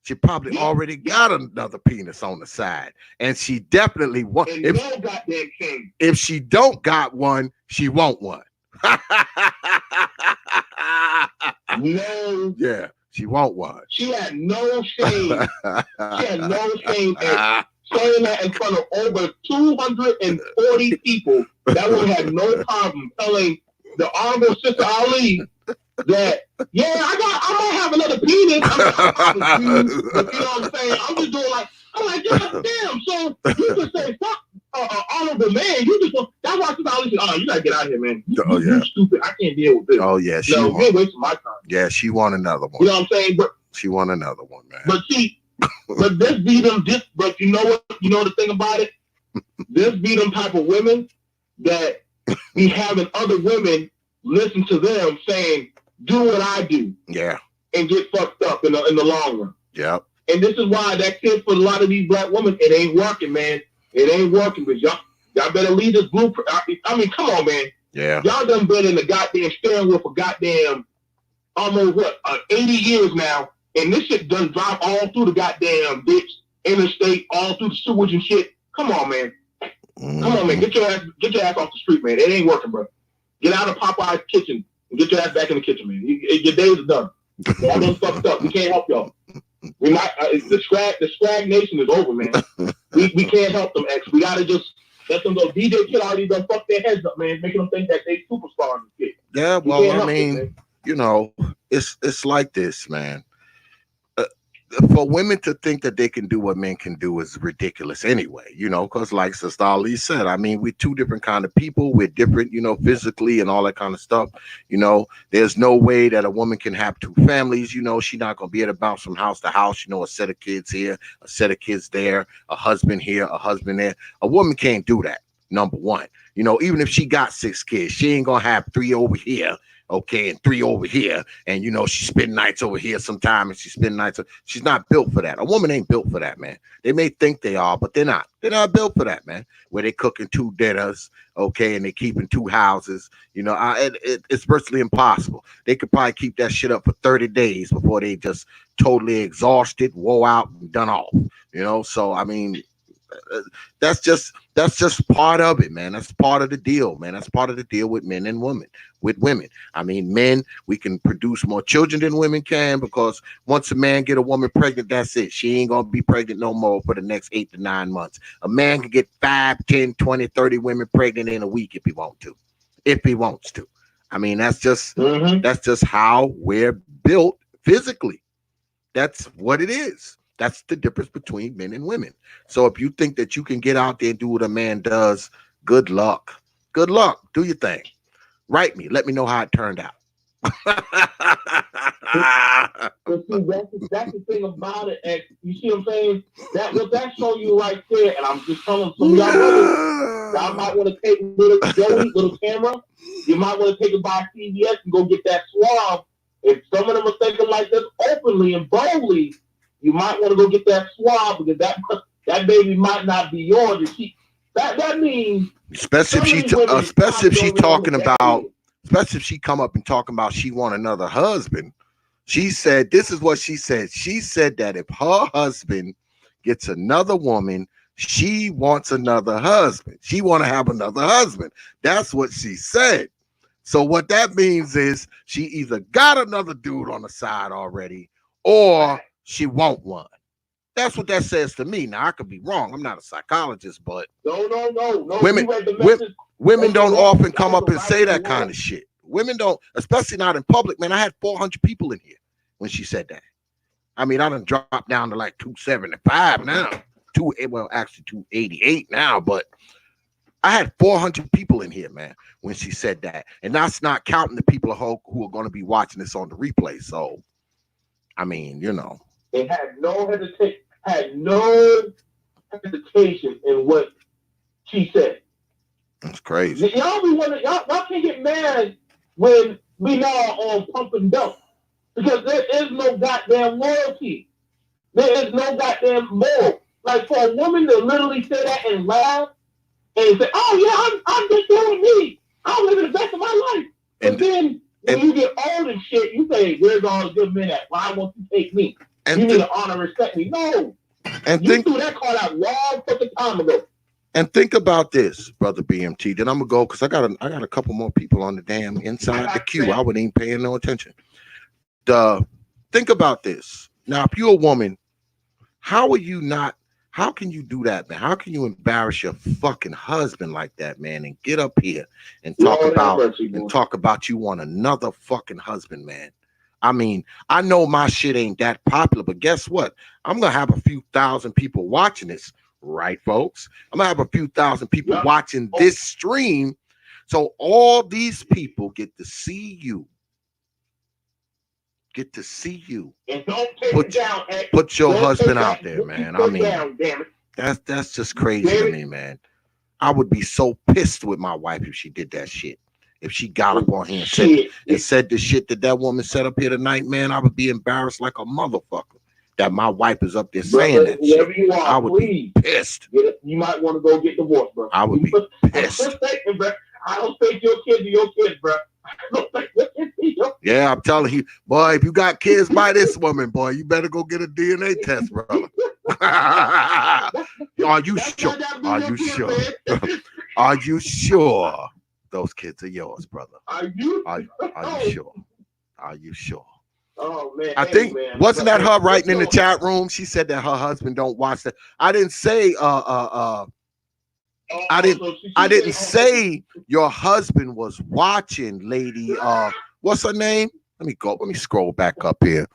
She probably already got another penis on the side, and she definitely wants. If she don't got one, she want one. No. Yeah, she want one. She had no shame. She had no shame at saying that in front of over 240 people. That woman had no problem telling the Honorable Sister Ali that, yeah, I might have another penis. But you know what I'm saying? I'm just doing like, I'm like, God damn. So you just say, fuck honorable man. You just, that's why Sister Ali said, oh, you gotta get out of here, man. You stupid. I can't deal with this. Oh, yeah. You ain't wasting my time. Yeah, she want another one. You know what I'm saying? But she want another one, man. But see, but this be them, but you know what? You know the thing about it? This be them type of women that be having other women listen to them saying, do what I do. Yeah. And get fucked up in the long run. Yep. And this is why that kid for a lot of these black women, it ain't working, man. It ain't working, but y'all better leave this blueprint. I mean, come on, man. Yeah. Y'all done been in the goddamn steering wheel for goddamn almost 80 years now. And this shit done drive all through the goddamn ditch, interstate, all through the sewage and shit. Come on, man. Come on, man. Get your ass off the street, man. It ain't working, bro. Get out of Popeye's kitchen and get your ass back in the kitchen, man. Your days are done. Y'all done fucked up. We can't help y'all. We're not the Scrag Nation is over, man. We can't help them, X. We gotta just let them go. D.J. already done fucked their heads up, man, making them think that they superstars and shit. Yeah, well, I mean, you know, it's like this, man. For women to think that they can do what men can do is ridiculous anyway, you know, because like Sister Ali said, I mean, we're two different kind of people. We're different, you know, physically and all that kind of stuff. You know, there's no way that a woman can have two families. You know, she's not going to be able to bounce from house to house, you know, a set of kids here, a set of kids there, a husband here, a husband there. A woman can't do that, number one. You know, even if she got 6 kids, she ain't going to have 3 over here. Okay, and 3 over here, and you know she spend nights over here sometime, and she spend nights. She's not built for that. A woman ain't built for that, man. They may think they are, but they're not. They're not built for that, man. Where they cooking 2 dinners, okay, and they keeping 2 houses. You know, it's virtually impossible. They could probably keep that shit up for 30 days before they just totally exhausted, wore out, and done off. You know, so I mean. That's just part of it, man. That's part of the deal, man. That's part of the deal with men and women. With women, I mean, men, we can produce more children than women can, because once a man get a woman pregnant, that's it. She ain't gonna be pregnant no more for the next 8 to 9 months. A man can get 5, 10, 20, 30 women pregnant in a week if he wants to. I mean, that's just how we're built physically. That's what it is. That's the difference between men and women. So if you think that you can get out there and do what a man does, good luck. Good luck. Do your thing. Write me. Let me know how it turned out. But see, that's the thing about it. And you see what I'm saying? That show you right there. And I'm just telling some of y'all brothers, y'all might want to take little camera. You might want to take it by CVS and go get that swab. If some of them are thinking like this openly and boldly, you might want to go get that swab, because that baby might not be yours. That means, especially if she come up and talking about she want another husband. She said, this is what she said. She said that if her husband gets another woman, she wants another husband. She want to have another husband. That's what she said. So what that means is she either got another dude on the side already, or she want one. That's what that says to me. Now I could be wrong. I'm not a psychologist, but no. Women don't often come up and say that kind of shit. Women don't, especially not in public. Man, I had 400 people in here when she said that. I mean, I done dropped down to like 275 now. Actually 288 now, but I had 400 people in here, man, when she said that. And that's not counting the people who are going to be watching this on the replay. So, I mean, you know. They had no hesitation in what she said. That's crazy. Y'all can't get mad when we now on pump and dump. Because there is no goddamn loyalty. There is no goddamn moral. Like, for a woman to literally say that and laugh and say, oh, yeah, I'm just doing me. I'm living the best of my life. But then, when you get old and shit, you say, where's all the good men at? Why won't you take me? You need to honor and respect me. No. You threw that card out long fucking time ago. And think about this, brother BMT. Then I'm gonna go because I got a couple more people on the damn inside the queue. I wasn't even paying no attention. Think about this. Now, if you're a woman, how can you do that, man? How can you embarrass your fucking husband like that, man, and get up here and talk about you want another fucking husband, man? I mean, I know my shit ain't that popular, but guess what? I'm gonna have a few thousand people watching this, right, folks? I'm gonna have a few thousand people watching this stream. So all these people get to see you. And don't take it down. Put your husband out there, man. I mean, that's just crazy to me, man. I would be so pissed with my wife if she did that shit. If she got up on here and said the shit that woman said up here tonight, man, I would be embarrassed like a motherfucker that my wife is up there saying that shit. I would be pissed. You might want to go get divorced, bro. I would be pissed. I don't think your kids are your kids, bro. Yeah, I'm telling you, boy, if you got kids by this woman, boy, you better go get a DNA test, brother. Are you sure? Are you sure? Are you sure those kids are yours, brother? Are you sure? Are you sure? Oh man, I think wasn't that her writing in the chat room? She said that her husband don't watch that. I didn't say I didn't say your husband was watching, lady. What's her name? Let me scroll back up here.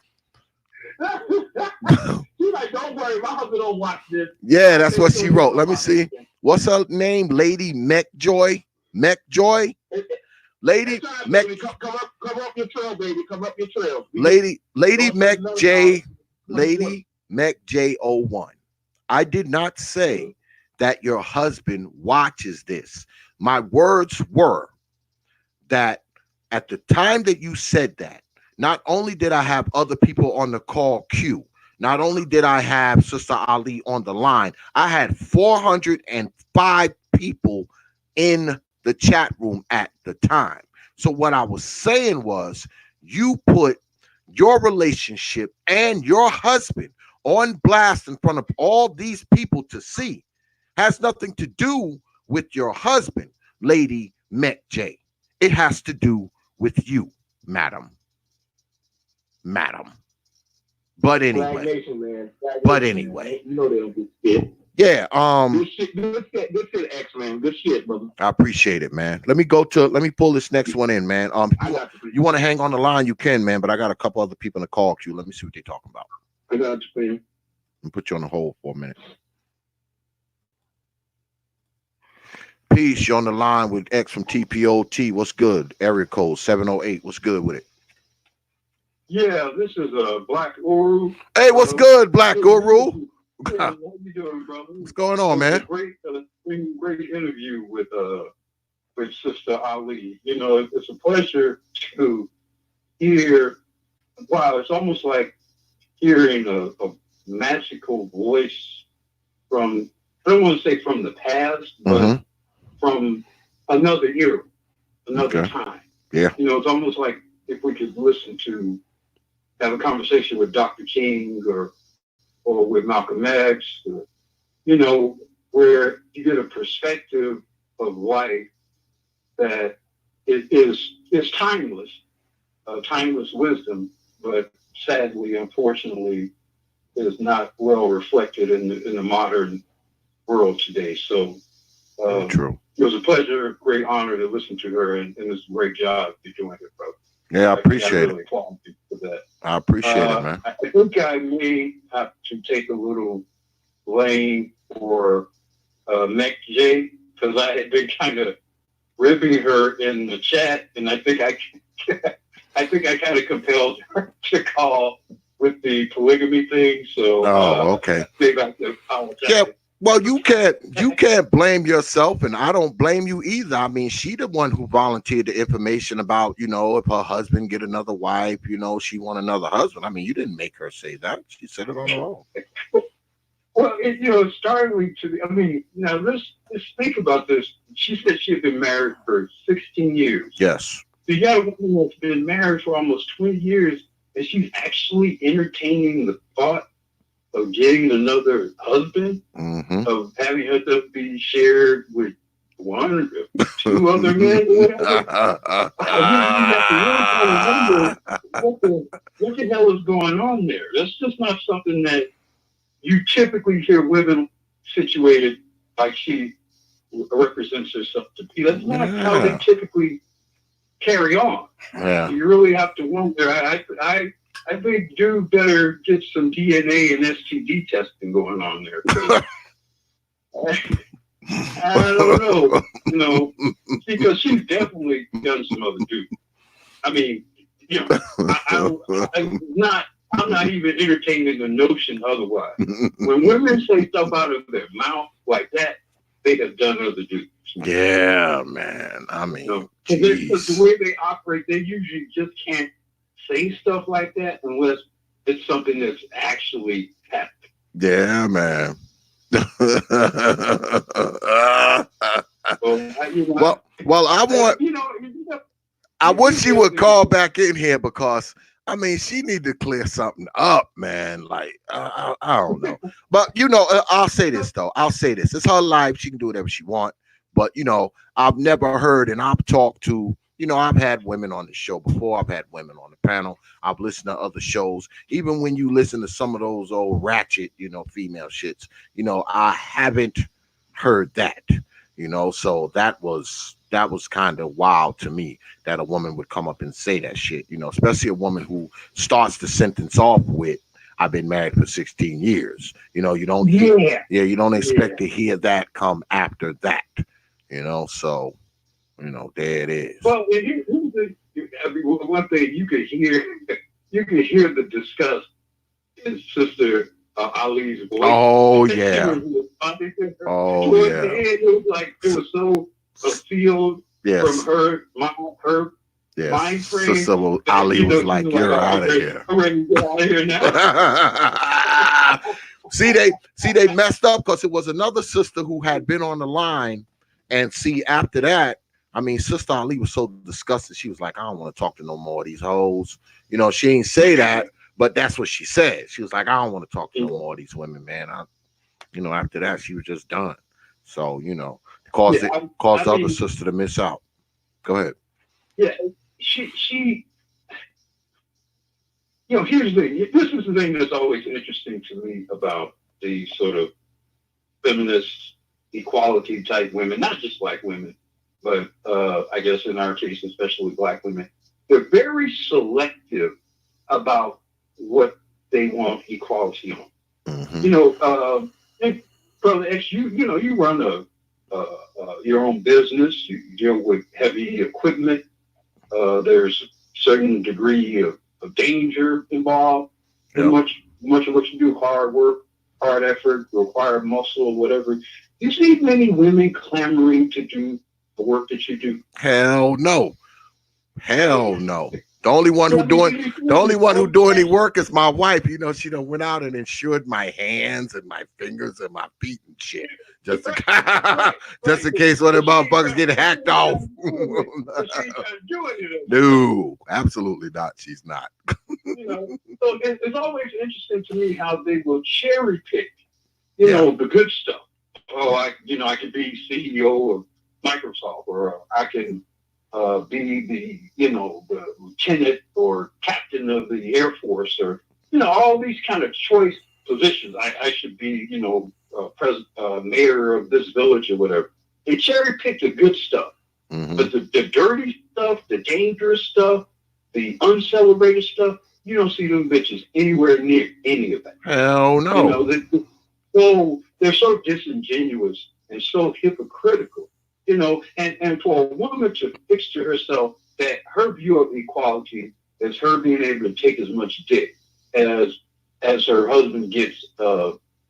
She's like, don't worry, my husband don't watch this. Yeah, that's what she wrote. Let me see. What's her name? Lady McJoy. McJoy. Lady Mac. Come up your trail, baby. Come up your trail. Lady Mac J. Lady Mac J01. I did not say that your husband watches this. My words were that at the time that you said that, not only did I have other people on the call queue, not only did I have Sister Ali on the line, I had 405 people in the chat room at the time. So what I was saying was, you put your relationship and your husband on blast in front of all these people to see. Has nothing to do with your husband, Lady Met J. It has to do with you, madam. But anyway. Nation, man. Anyway. You know they don't get shit. Yeah. Good shit, X, man. Good shit, brother. I appreciate it, man. Let me pull this next one in, man. You want to hang on the line, you can, man, but I got a couple other people in the call queue. Let me see what they're talking about. I got you, man. Let me put you on the hold for a minute. Peace, you're on the line with X from T.P.O.T. What's good? Area code 708. What's good with it? Yeah, this is Black Guru. Hey, what's good, Black Guru? How you doing, brother? What's going on, man? Great interview with Sister Ali. You know, it's a pleasure to hear. Wow, it's almost like hearing a magical voice from, I don't want to say from the past, but from another era, another time. Yeah. You know, it's almost like if we could have a conversation with Dr. King or with Malcolm X, you know, where you get a perspective of life that is timeless, timeless wisdom, but sadly, unfortunately, is not well reflected in the modern world today. So True. It was a pleasure, great honor to listen to her, and it's a great job you're doing it, bro. Yeah, I appreciate really it. applaud you for that. I appreciate it, man. I think I may have to take a little blame for Meg J, because I had been kind of ribbing her in the chat, and I think I kind of compelled her to call with the polygamy thing. So okay. Maybe I have to apologize. Yeah. Well, you can't blame yourself, and I don't blame you either. I mean, she the one who volunteered the information about, if her husband get another wife, she want another husband. I mean, you didn't make her say that. She said it on her own. Well, it's startling to me. I mean, now let's think about this. She said she had been married for 16 years. Yes. So you got a woman that's been married for almost 20 years, and she's actually entertaining the thought of getting another husband, of having her to be shared with one or two other men, whatever. What the hell is going on there? That's just not something that you typically hear women situated like she represents herself to be. That's not how they typically carry on. Yeah. You really have to wonder. I think dude better get some DNA and STD testing going on there. I don't know, because she's definitely done some other dudes. I mean, I'm not even entertaining the notion otherwise. When women say stuff out of their mouth like that, they have done other dudes. Yeah, man. I mean, because the way they operate, they usually just can't say stuff like that unless it's something that's actually happened. Yeah, man. Well, I want. I wish she would call back in here, because I mean, she need to clear something up, man. Like, I don't know. But, I'll say this, though. I'll say this. It's her life. She can do whatever she wants. But, I've never heard, and I've talked to, I've had women on the show before. I've had women on the panel. I've listened to other shows. Even when you listen to some of those old ratchet, female shits, I haven't heard that, so that was kind of wild to me, that a woman would come up and say that shit, especially a woman who starts the sentence off with, I've been married for 16 years. You don't you don't expect to hear that come after that, so, there it is. Well, here's one thing you could hear the disgust in Sister Ali's voice. Oh, yeah. Oh, yeah. It was like it was so afield from her mind frame. Sister Ali was like, "You're out of here." I'm ready to get out of here now. See, they messed up, because it was another sister who had been on the line, and see, after that, I mean, Sister Ali was so disgusted. She was like, "I don't want to talk to no more of these hoes." She ain't say that, but that's what she said. She was like, "I don't want to talk to no more of these women, man." After that, she was just done. So, caused the other sister to miss out. Go ahead. Yeah, she. Here's the thing. This is the thing that's always interesting to me about the sort of feminist equality type women, not just black women, but I guess in our case, especially black women. They're very selective about what they want equality on. Brother X, you run your own business. You deal with heavy equipment. There's a certain degree of danger involved. And much of what you do, hard work, hard effort, require muscle, whatever. You see many women clamoring to do the work that you do? Hell no. The only one who doing any work is my wife. She done went out and insured my hands and my fingers and my feet and shit. Just in case one of the motherfuckers get hacked off. No, absolutely not. She's not. So it's always interesting to me how they will cherry pick, the good stuff. Oh, I can be CEO of Microsoft, or I can be the lieutenant or captain of the Air Force, or all these kind of choice positions. I should be, mayor of this village or whatever. They cherry pick the good stuff, but the dirty stuff, the dangerous stuff, the uncelebrated stuff, you don't see them bitches anywhere near any of that. Hell no. So they're so disingenuous and so hypocritical, and for a woman to fix to herself that her view of equality is her being able to take as much dick as her husband gets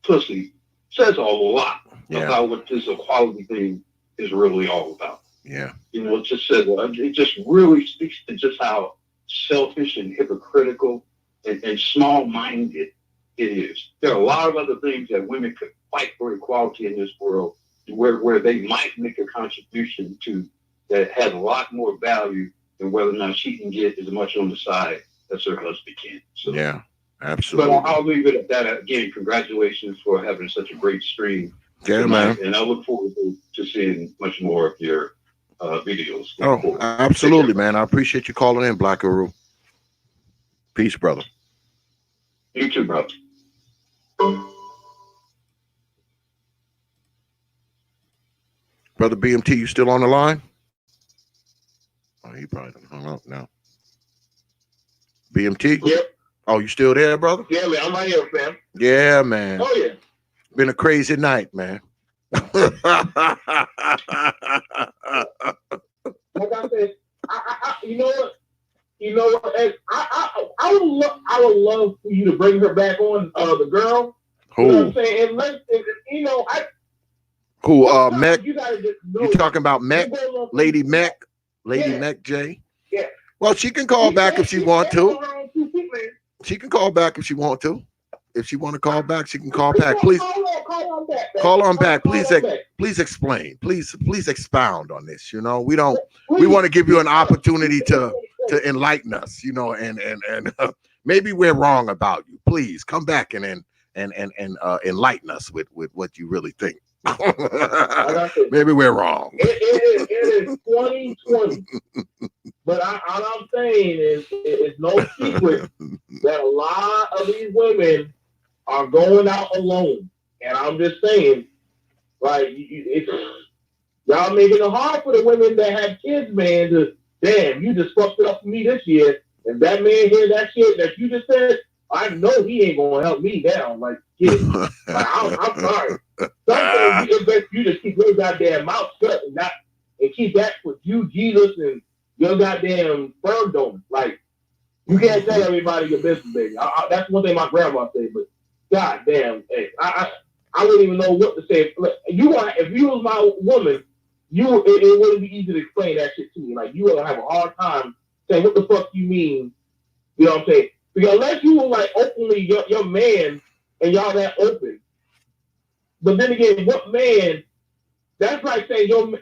pussy, says a lot about what this equality thing is really all about. Yeah. It just says, it just really speaks to just how selfish and hypocritical and small-minded it is. There are a lot of other things that women could fight for equality in this world where they might make a contribution to that has a lot more value than whether or not she can get as much on the side as her husband can. So, yeah, absolutely. But I'll leave it at that. Again, congratulations for having such a great stream. Yeah, man. And I look forward to seeing much more of your videos. Oh, absolutely, man. I appreciate you calling in, Black Guru. Peace, brother. You too, brother. Brother BMT, you still on the line? Oh, he probably hung up now. BMT? Yep. Oh, you still there, brother? Yeah, man. I'm right here, fam. Yeah, man. Oh, yeah. Been a crazy night, man. Like I said, you know what? I would love for you to bring her back on, the girl. Who? You know what I'm saying? Who? Mech? You talking about Mech? Lady Mech? Lady Mech J? Yeah. Well, she can call back if she want to. She can call back if she want to. If she want to call back, she can call back. Please call on back. Please explain. Please expound on this. We want to give you an opportunity to enlighten us. And maybe we're wrong about you. Please come back and enlighten us with what you really think. Maybe we're wrong. It is 2020. But all I'm saying is it's no secret that a lot of these women are going out alone. And I'm just saying, like, y'all making it hard for the women that have kids, man, damn, you just fucked it up for me this year. And that man hear that shit that you just said, I know he ain't gonna help me down. Like, kid, I'm sorry. Sometimes you just keep your goddamn mouth shut and keep that with you, Jesus, and your goddamn sperm donor. Like, you can't tell everybody your business, baby. That's one thing my grandma said, but goddamn, hey, I wouldn't even know what to say. Look, if you was my woman, it wouldn't be easy to explain that shit to me. Like, you would have a hard time saying, what the fuck you mean? You know what I'm saying? Because unless you were like openly your man and y'all that open. But then again, what man? That's like saying your woman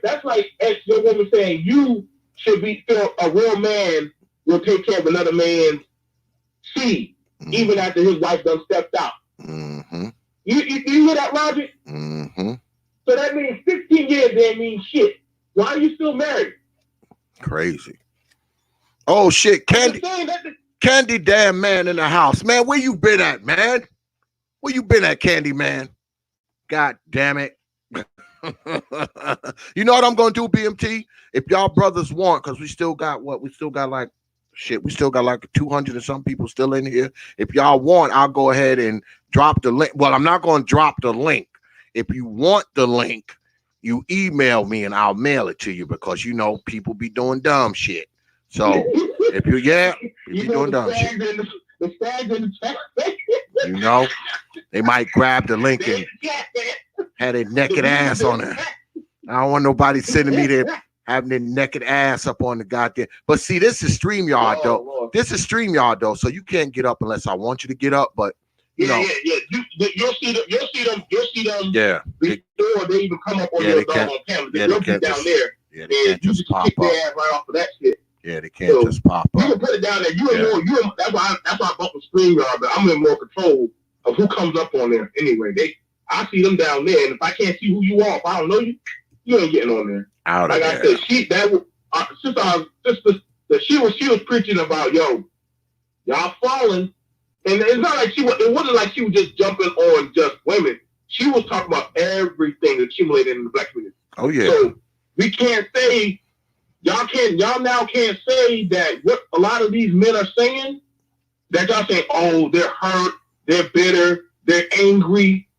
saying you should be a real man will take care of another man's seed, even after his wife done stepped out. Mm-hmm. You hear that logic? Mm-hmm. So that means 15 years didn't mean shit. Why are you still married? Crazy. Oh shit, Candy damn man in the house. Man, where you been at, man? Where you been at, Candy man? God damn it. You know what I'm gonna do, BMT? If y'all brothers want, because we still got like 200 and some people still in here. If y'all want, I'll go ahead and drop the link. Well, I'm not gonna drop the link. If you want the link, you email me and I'll mail it to you, because people be doing dumb shit. So if you be doing dumb shit. They might grab the link and have their naked ass on it. I don't want nobody sending me there having their naked ass up on the goddamn. But see, this is StreamYard though. Lord. This is StreamYard though, so you can't get up unless I want you to get up. But You'll see them. Yeah. Before they even come up on your camera. They'll be down there. Yeah, they can't just pop up. Their ass right off of that shit. Yeah, they can't just pop up. You can put it down there. That's why I bought the StreamYard, but I'm in more control of who comes up on there. Anyway, I see them down there, and if I can't see who you are, if I don't know you, you ain't getting on there. Like I said, she was preaching about, y'all falling, And it's not like it wasn't like she was just jumping on just women. She was talking about everything accumulated in the black community. Oh yeah. So we can't say y'all now can't say that what a lot of these men are saying, that y'all saying, oh, they're hurt, they're bitter, they're angry.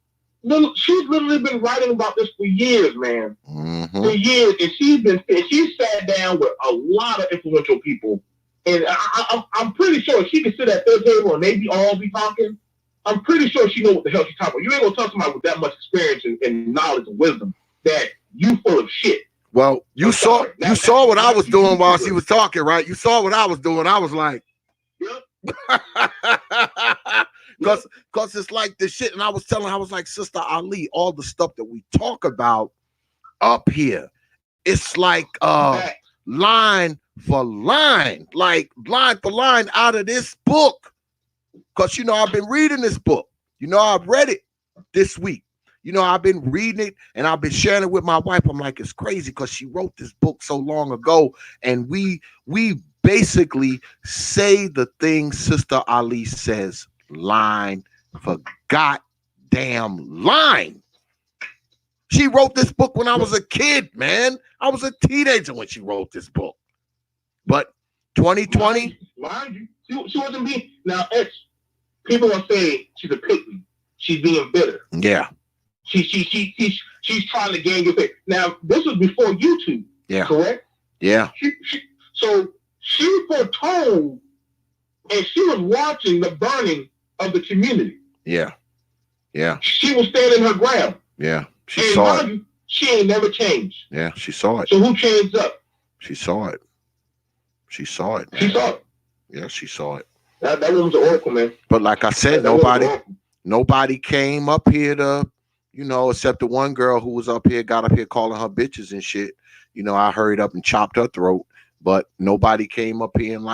No, she's literally been writing about this for years, man. Mm-hmm. For years, and she sat down with a lot of influential people, and I'm pretty sure she can sit at their table and they all be talking. I'm pretty sure she knows what the hell she's talking about. You ain't gonna tell somebody with that much experience and knowledge and wisdom that you full of shit. Well, you saw what I was doing while she was talking, right? You saw what I was doing. I was like, because it's like the shit. And I was like, Sister Ali, all the stuff that we talk about up here, it's like line for line out of this book. Because, I've been reading this book. I've read it this week. I've been reading it and I've been sharing it with my wife. I'm like, it's crazy because she wrote this book so long ago. And we basically say the things Sister Ali says line for goddamn line. She wrote this book when I was a kid, man. I was a teenager when she wrote this book. But 2020. Mind you, she wasn't being. Now, people are saying she's a picky. She's being bitter. Yeah. She's trying to gain your faith. Now, this was before YouTube. Yeah. Correct? Yeah. So she foretold, and she was watching the burning of the community. Yeah. Yeah. She was standing her ground. Yeah. She saw it. She ain't never changed. Yeah, she saw it. So who changed up? She saw it. She saw it. Man. She saw it. Yeah, she saw it. That woman's an oracle, man. But like I said, nobody came up here to, except the one girl who was up here, got up here calling her bitches and shit. I hurried up and chopped her throat. But nobody came up here and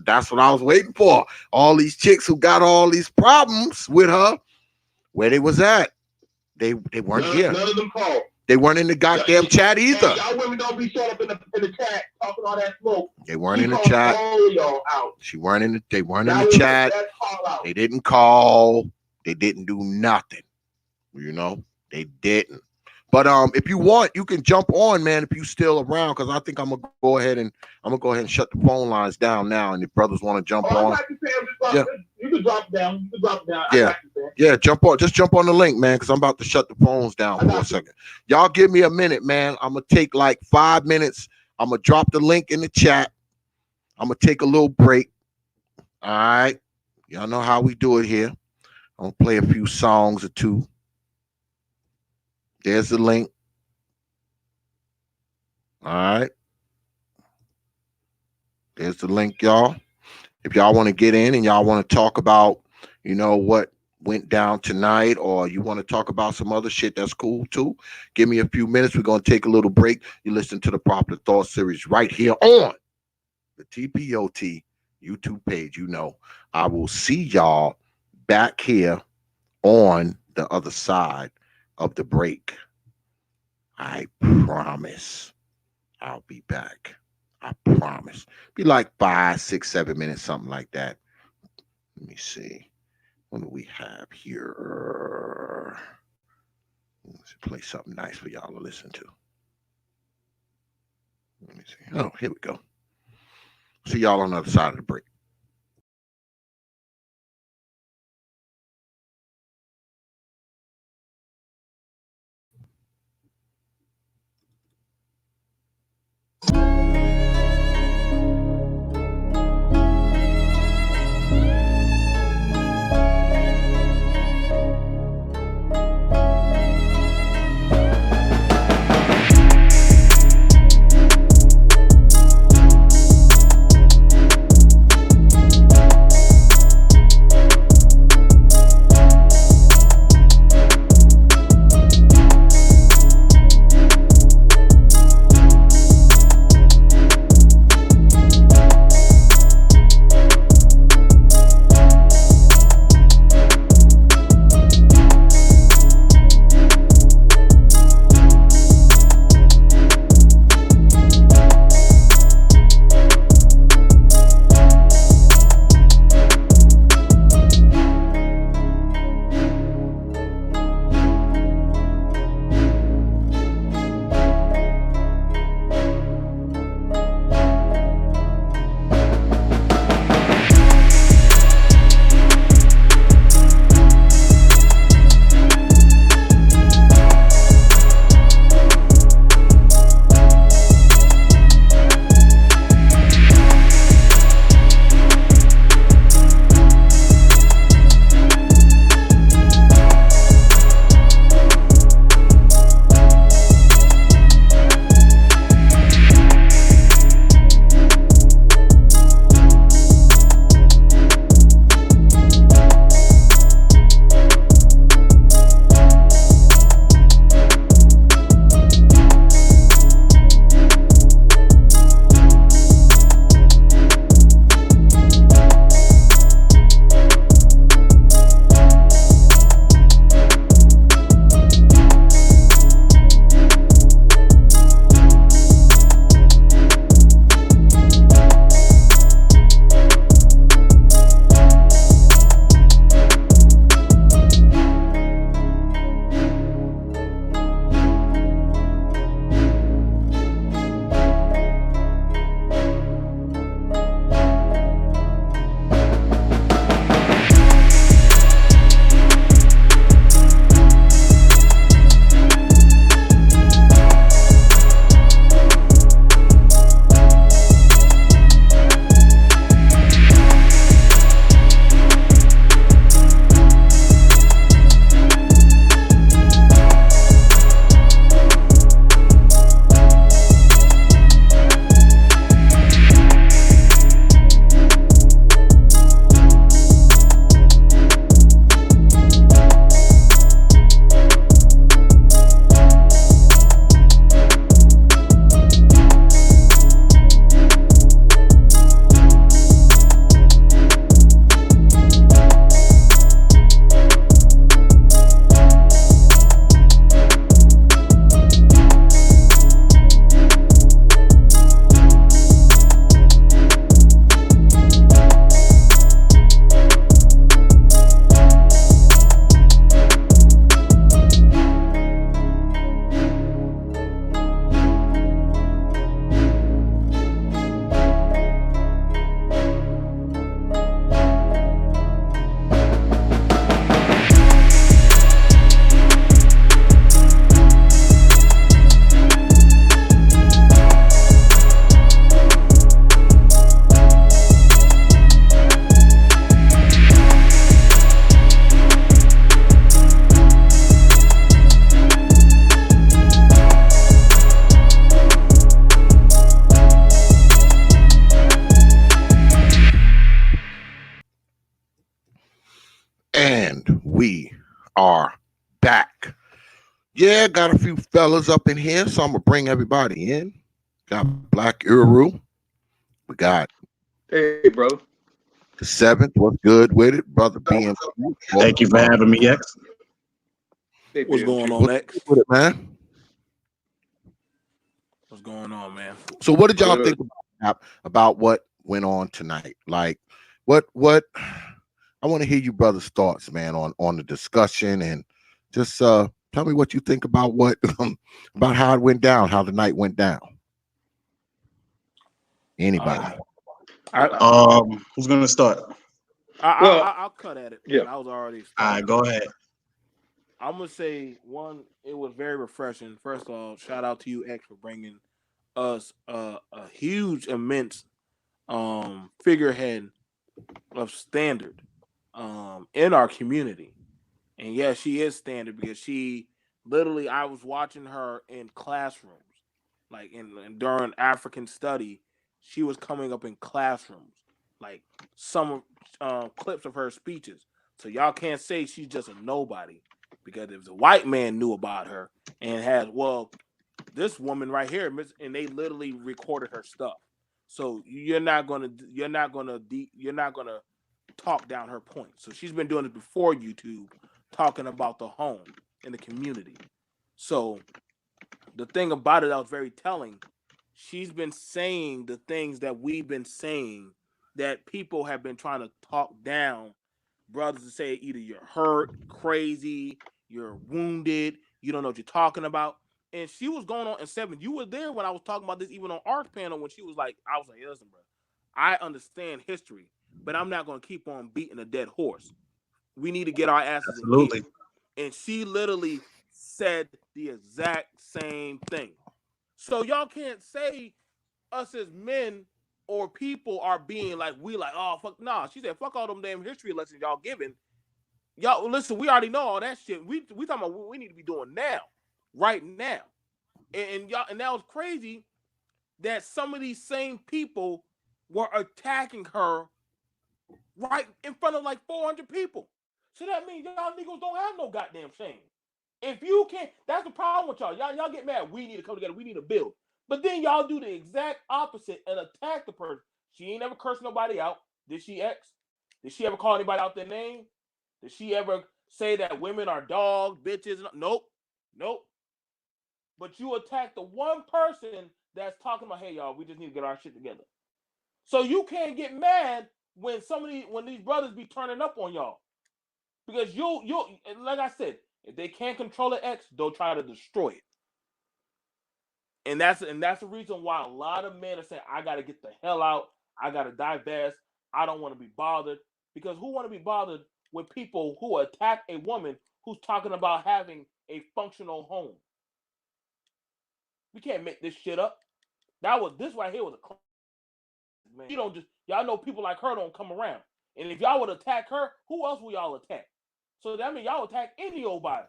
that's what I was waiting for. All these chicks who got all these problems with her, where they was at. They weren't here. None of them called. They weren't in the goddamn chat either. Y'all women don't be showing up in the chat talking all that smoke. They weren't in the chat. All y'all out. They weren't in the chat. They didn't call. They didn't do nothing. They didn't. But if you want, you can jump on, man, if you still around, because I think I'm gonna go ahead and shut the phone lines down now. And if brothers want to jump on, you can drop it down. Yeah, jump on. Just jump on the link, man, because I'm about to shut the phones down for a second. Y'all give me a minute, man. I'm gonna take like 5 minutes. I'm gonna drop the link in the chat. I'm gonna take a little break. All right, y'all know how we do it here. I'm gonna play a few songs or two. There's the link. All right. There's the link, y'all. If y'all want to get in and y'all want to talk about, what went down tonight, or you want to talk about some other shit, that's cool too. Give me a few minutes. We're going to take a little break. You listen to the Popular Thought series right here on the T.P.O.T. YouTube page. I will see y'all back here on the other side of the break. I promise I'll be back. I promise. Be like 5, 6, 7 minutes, something like that. Let me see. What do we have here? Let's play something nice for y'all to listen to. Let me see. Oh, here we go. See y'all on the other side of the break. are back. Yeah, got a few fellas up in here, so I'm gonna bring everybody in. Got Black Uru. We got Hey, bro. the seventh. What's good with it, brother? Being Thank you for having me, X. Hey, What's going on, what's X? good with it, man? What's going on, man? So, what did y'all think about what went on tonight? Like, what? I want to hear you brothers' thoughts, man, on the discussion, and just tell me what you think about what about how it went down, how the night went down. Anybody? Who's gonna start? I'll cut at it. Yeah, I was already. All right, go ahead. I'm gonna say one. It was very refreshing. First of all, shout out to you, X, for bringing us a huge, immense figurehead of standard in our community. And yeah, she is standard because she literally, I was watching her in classrooms, like in during African study, she was coming up in classrooms, like some clips of her speeches. So y'all can't say she's just a nobody because if the white man knew about her and has, well, this woman right here, and they literally recorded her stuff. So you're not gonna talk down her point. So she's been doing it before YouTube, talking about the home and the community. So the thing about it that was very telling, she's been saying the things that we've been saying that people have been trying to talk down brothers to say either you're hurt, crazy, you're wounded, you don't know what you're talking about. And she was going on, and Seven, you were there when I was talking about this, even on our panel, when she was like, I was like, listen, bro, I understand history, but I'm not going to keep on beating a dead horse. We need to get our asses in gear. And she literally said the exact same thing. So y'all can't say us as men or people are being like, we like, oh, fuck, nah. She said, fuck all them damn history lessons y'all giving. Y'all, listen, we already know all that shit. We talking about what we need to be doing now, right now. And y'all, and that was crazy that some of these same people were attacking her right in front of like 400 people. So that means y'all niggas don't have no goddamn shame. If you can't, that's the problem with y'all. Y'all get mad. We need to come together. We need to build. But then y'all do the exact opposite and attack the person. She ain't never cursed nobody out. Did she, X? Did she ever call anybody out their name? Did she ever say that women are dogs, bitches? Nope. Nope. But you attack the one person that's talking about, hey, y'all, we just need to get our shit together. So you can't get mad when when these brothers be turning up on y'all. Because you'll like I said, if they can't control the X, they'll try to destroy it. And that's the reason why a lot of men are saying, I gotta get the hell out, I gotta divest, I don't want to be bothered. Because who want to be bothered with people who attack a woman who's talking about having a functional home? We can't make this shit up. This right here was a class, man. You don't just, y'all know people like her don't come around. And if y'all would attack her, who else will y'all attack? So that means y'all attack any old body.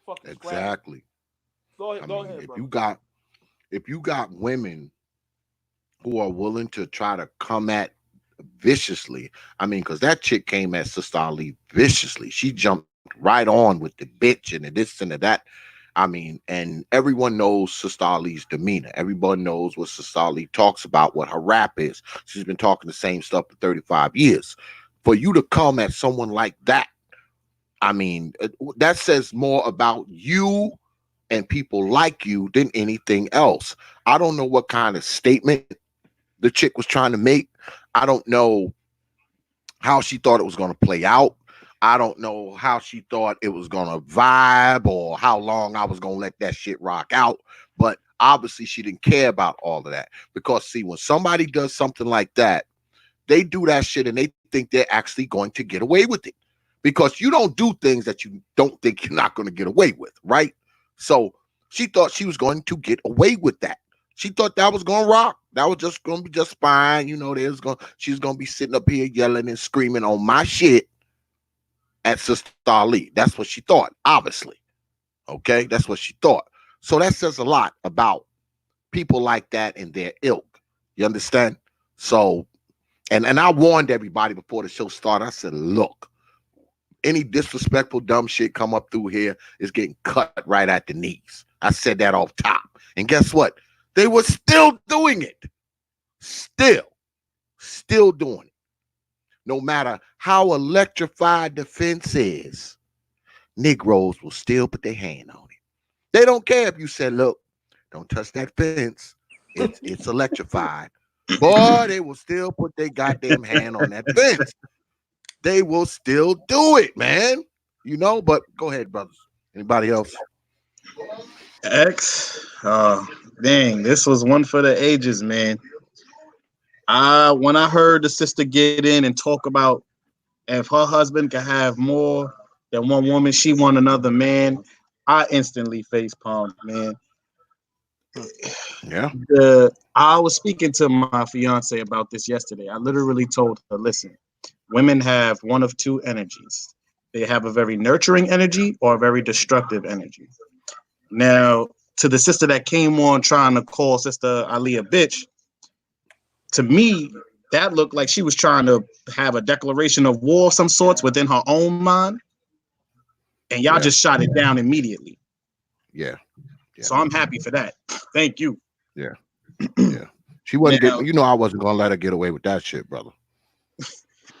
Fucking exactly. Go ahead, if bro. If you got women who are willing to try to come at viciously, because that chick came at Sister Ali viciously. She jumped right on with the bitch and the this and the that. And everyone knows Sister Ali's demeanor. Everybody knows what Sister Ali talks about, what her rap is. She's been talking the same stuff for 35 years. For you to come at someone like that, that says more about you and people like you than anything else. I don't know what kind of statement the chick was trying to make. I don't know how she thought it was going to play out. I don't know how she thought it was going to vibe or how long I was going to let that shit rock out. But obviously she didn't care about all of that. Because see, when somebody does something like that, they do that shit and they think they're actually going to get away with it. Because you don't do things that you don't think you're not going to get away with, right? So she thought she was going to get away with that. She thought that was going to rock. That was just going to be just fine. She's going to be sitting up here yelling and screaming on my shit at Sister Ali. That's what she thought, obviously. Okay? That's what she thought. So that says a lot about people like that and their ilk. You understand? So, and I warned everybody before the show started. I said, look, any disrespectful dumb shit come up through here is getting cut right at the knees. I said that off top. And guess what? They were still doing it. Still doing it. No matter how electrified the fence is, Negroes will still put their hand on it. They don't care if you said, look, don't touch that fence. It's electrified. Boy, they will still put their goddamn hand on that fence. They will still do it, man. You know, but go ahead, brothers. Anybody else? X, dang, this was one for the ages, man. When I heard the sister get in and talk about if her husband could have more than one woman, she want another man, I instantly face palmed, man. Yeah. I was speaking to my fiance about this yesterday. I literally told her, listen, women have one of two energies. They have a very nurturing energy or a very destructive energy. Now, to the sister that came on trying to call Sister Ali a bitch, to me, that looked like she was trying to have a declaration of war of some sorts within her own mind. And y'all just shot it down immediately. Yeah. So I'm happy for that. Thank you. Yeah. Yeah. She wasn't getting, you know, I wasn't going to let her get away with that shit, brother.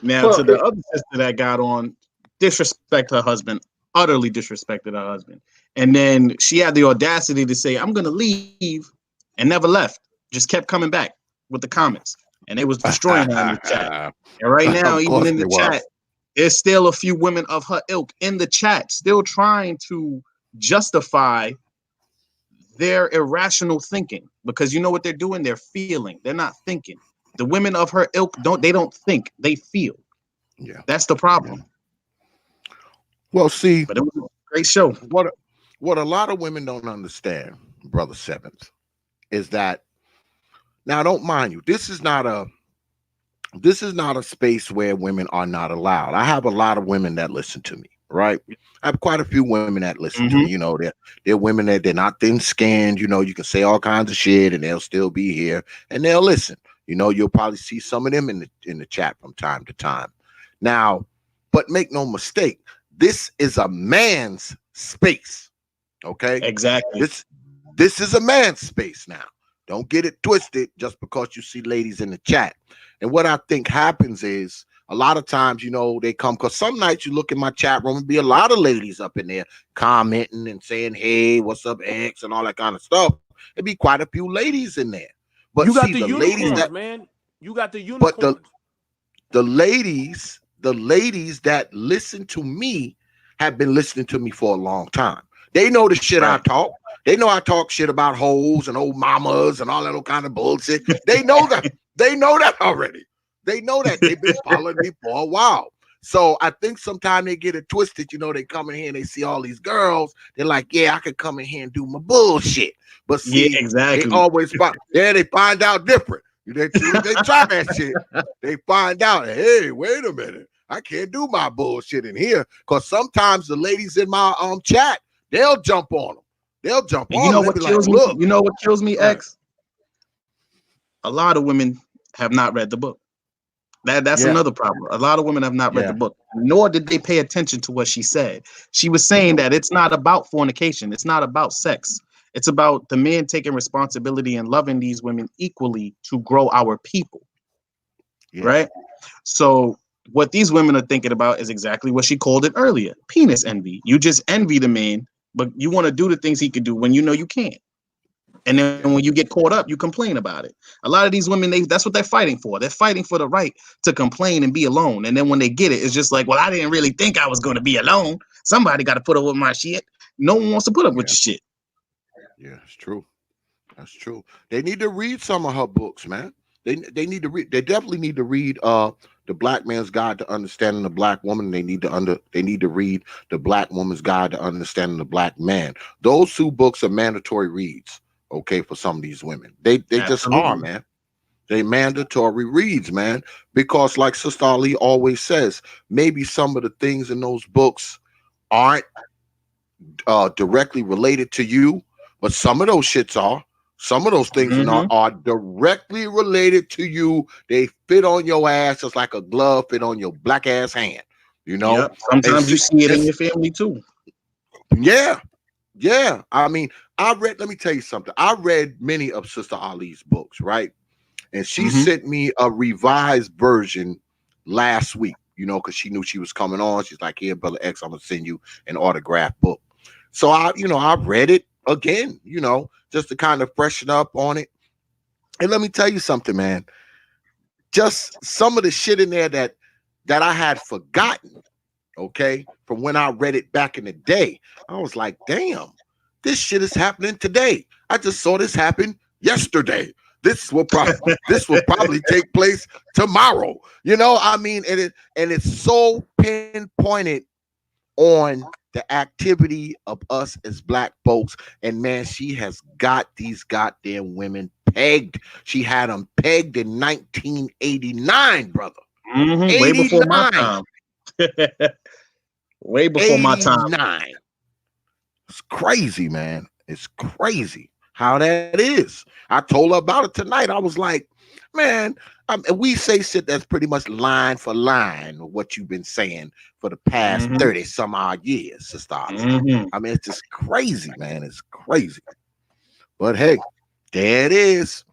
Now, to the other sister that got on, disrespect her husband, utterly disrespected her husband. And then she had the audacity to say, I'm going to leave, and never left. Just kept coming back with the comments. And they was destroying her in the chat. And right now, even in the chat, there's still a few women of her ilk in the chat, still trying to justify their irrational thinking. Because you know what they're doing? They're feeling. They're not thinking. The women of her ilk don't think, they feel. Yeah. That's the problem. Well, see, but it was a great show. What a lot of women don't understand, Brother Sevens, is that now don't mind you, this is not a space where women are not allowed. I have a lot of women that listen to me, right? I have quite a few women that listen to me. You know, they're women that they're not thin-skinned. You know, you can say all kinds of shit and they'll still be here and they'll listen. You know, you'll probably see some of them in the chat from time to time. Now, but make no mistake, this is a man's space. Okay? Exactly. This is a man's space now. Don't get it twisted just because you see ladies in the chat. And what I think happens is a lot of times, you know, they come because some nights you look in my chat room and be a lot of ladies up in there commenting and saying, hey, what's up, X, and all that kind of stuff. There'd be quite a few ladies in there. But you got see, the ladies unicorns, that, man. You got the unicorns. But the ladies that listen to me have been listening to me for a long time. They know the shit I talk. They know I talk shit about hoes and old mamas and all that kind of bullshit. They know that. They know that already. They know that. They've been following me for a while. So I think sometimes they get it twisted. You know, they come in here and they see all these girls. They're like, yeah, I could come in here and do my bullshit. But see, exactly. They always they find out different. They try that shit. They find out, hey, wait a minute. I can't do my bullshit in here. Because sometimes the ladies in my chat, they'll jump on them. They'll jump on them. You know what kills me? You know what kills me, X? A lot of women have not read the book. That's another problem. A lot of women have not read the book, nor did they pay attention to what she said. She was saying that it's not about fornication. It's not about sex. It's about the men taking responsibility and loving these women equally to grow our people. Right? So what these women are thinking about is exactly what she called it earlier. Penis envy. You just envy the man, but you want to do the things he could do when you know you can't. And then when you get caught up, you complain about it. A lot of these women, that's what they're fighting for. They're fighting for the right to complain and be alone. And then when they get it, it's just like, well, I didn't really think I was going to be alone. Somebody got to put up with my shit. No one wants to put up with your shit. Yeah, it's true. That's true. They need to read some of her books, man. They need to read. They definitely need to read The Black Man's Guide to Understanding the Black Woman. They need to read The Black Woman's Guide to Understanding the Black Man. Those two books are mandatory reads. Okay, for some of these women, they just are, man. They mandatory reads, man, because like Sister Ali always says, maybe some of the things in those books aren't directly related to you, but some of those shits are. Some of those things are directly related to you. They fit on your ass just like a glove fit on your black ass hand. You know, yep. Sometimes you see it in your family too. Yeah. Yeah. I mean, let me tell you something. I read many of Sister Ali's books, right? And she sent me a revised version last week, you know, because she knew she was coming on. She's like, here, Brother X, I'm going to send you an autographed book. So I read it again, you know, just to kind of freshen up on it. And let me tell you something, man. Just some of the shit in there that I had forgotten, okay, from when I read it back in the day. I was like, damn, this shit is happening today. I just saw this happen yesterday. This will probably take place tomorrow. You know, I mean, and it's so pinpointed on the activity of us as black folks. And man, she has got these goddamn women pegged. She had them pegged in 1989, brother. Way before my time. Way before my time. It's crazy, man. It's crazy how that is. I told her about it tonight. I was like, man, we say shit that's pretty much line for line what you've been saying for the past 30 some odd years, Sister Ali. I mean, it's just crazy, man. It's crazy. But hey, there it is.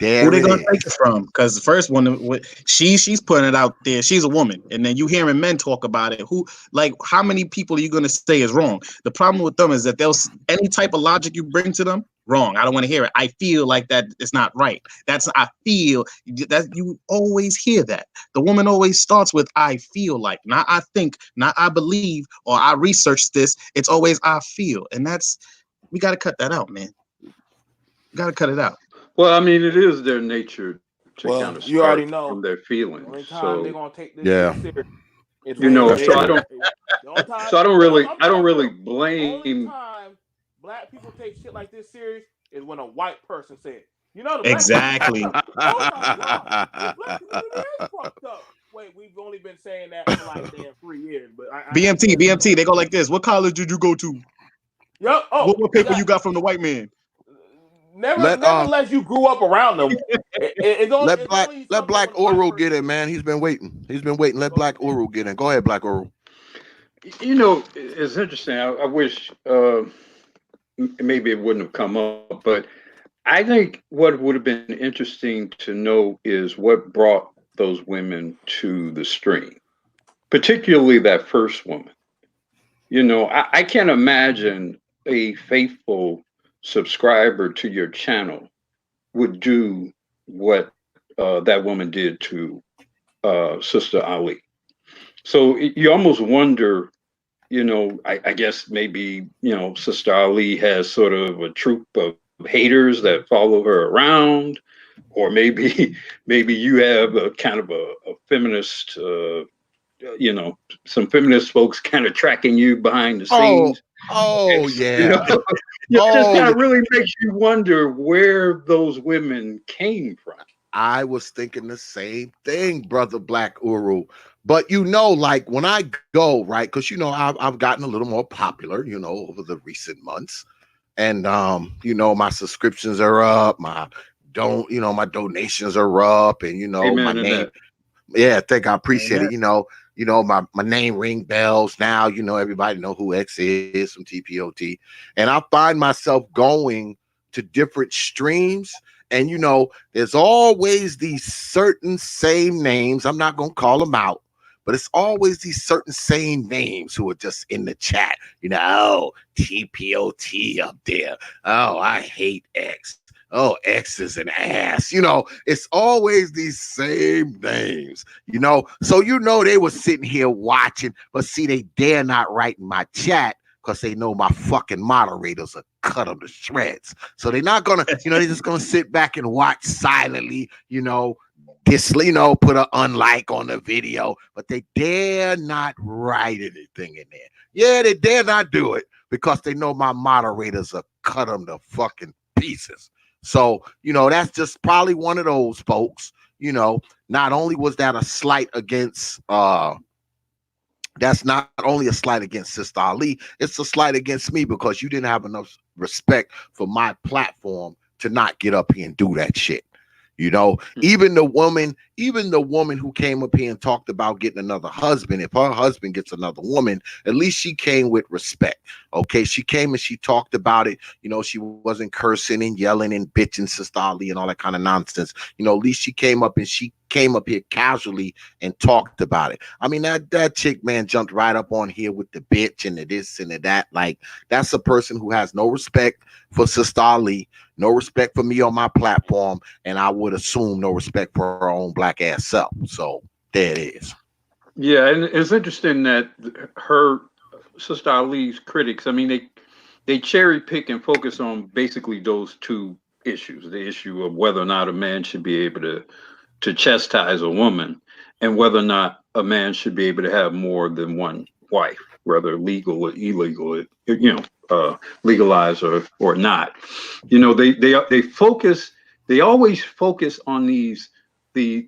Who they gonna take it from? Because the first one, she's putting it out there. She's a woman, and then you hearing men talk about it. Who, like, how many people are you gonna say is wrong? The problem with them is that they'll any type of logic you bring to them, wrong. I don't want to hear it. I feel like that it's not right. I feel that you always hear that. The woman always starts with I feel like, not I think, not I believe, or I researched this. It's always I feel, and we got to cut that out, man. Got to cut it out. Well, I mean, it is their nature to kind of you already start know from their feelings. The only time So they're gonna take this serious. You know, so I don't really blame. Only time black people take shit like this serious is when a white person says, you know, the exactly. Black oh my God, the black community is fucked up. Wait, we've only been saying that for like 3 years, but BMT, they go like this. What college did you go to? Yep. Oh, what paper you got from the white man? Never unless you grew up around them. Let Black Uru get in, man. He's been waiting. Let Black Uru get in. Go ahead, Black Uru. You know, it's interesting. I wish maybe it wouldn't have come up, but I think what would have been interesting to know is what brought those women to the stream, particularly that first woman. You know, I can't imagine a faithful subscriber to your channel would do what that woman did to Sister Ali. So you almost wonder, you know, I guess maybe, you know, Sister Ali has sort of a troop of haters that follow her around, or maybe you have a kind of a feminist, you know, some feminist folks kind of tracking you behind the scenes. Oh yeah. You know, it just kind of really makes you wonder where those women came from. I was thinking the same thing, brother Black Uru. But you know, like when I go, right, because you know, I've gotten a little more popular, you know, over the recent months. And you know, my subscriptions are up, my donations are up, and you know, Amen my name. Yeah, I think I appreciate it. You know, my name ring bells now. You know, everybody know who X is from T.P.O.T. And I find myself going to different streams, and you know, there's always these certain same names. I'm not gonna call them out, but it's always these certain same names who are just in the chat. You know, oh, T.P.O.T. up there. Oh, I hate X. Oh, X is an ass. You know, it's always these same names, you know. So, you know, they were sitting here watching, but see, they dare not write in my chat because they know my fucking moderators are cut them to shreds. So they're not gonna, you know, they're just gonna sit back and watch silently, you know, put an unlike on the video, but they dare not write anything in there. Yeah, they dare not do it because they know my moderators are cut them to fucking pieces. So, you know, that's just probably one of those folks, you know. Not only was that a slight against that's not only a slight against Sister Ali, it's a slight against me because you didn't have enough respect for my platform to not get up here and do that shit. You know, even the woman who came up here and talked about getting another husband, if her husband gets another woman, at least she came with respect. Okay, she came and she talked about it. You know, she wasn't cursing and yelling and bitching Sister Ali and all that kind of nonsense. You know, at least she came up here casually and talked about it. I mean, that chick, man, jumped right up on here with the bitch and the this and the that. Like, that's a person who has no respect for Sister Ali, no respect for me on my platform, and I would assume no respect for her own black ass self. So there it is. Yeah, and it's interesting that her Sister Ali's critics, I mean, they cherry pick and focus on basically those two issues: the issue of whether or not a man should be able to chastise a woman, and whether or not a man should be able to have more than one wife, whether legal or illegal, legalized or not. You know, they always focus on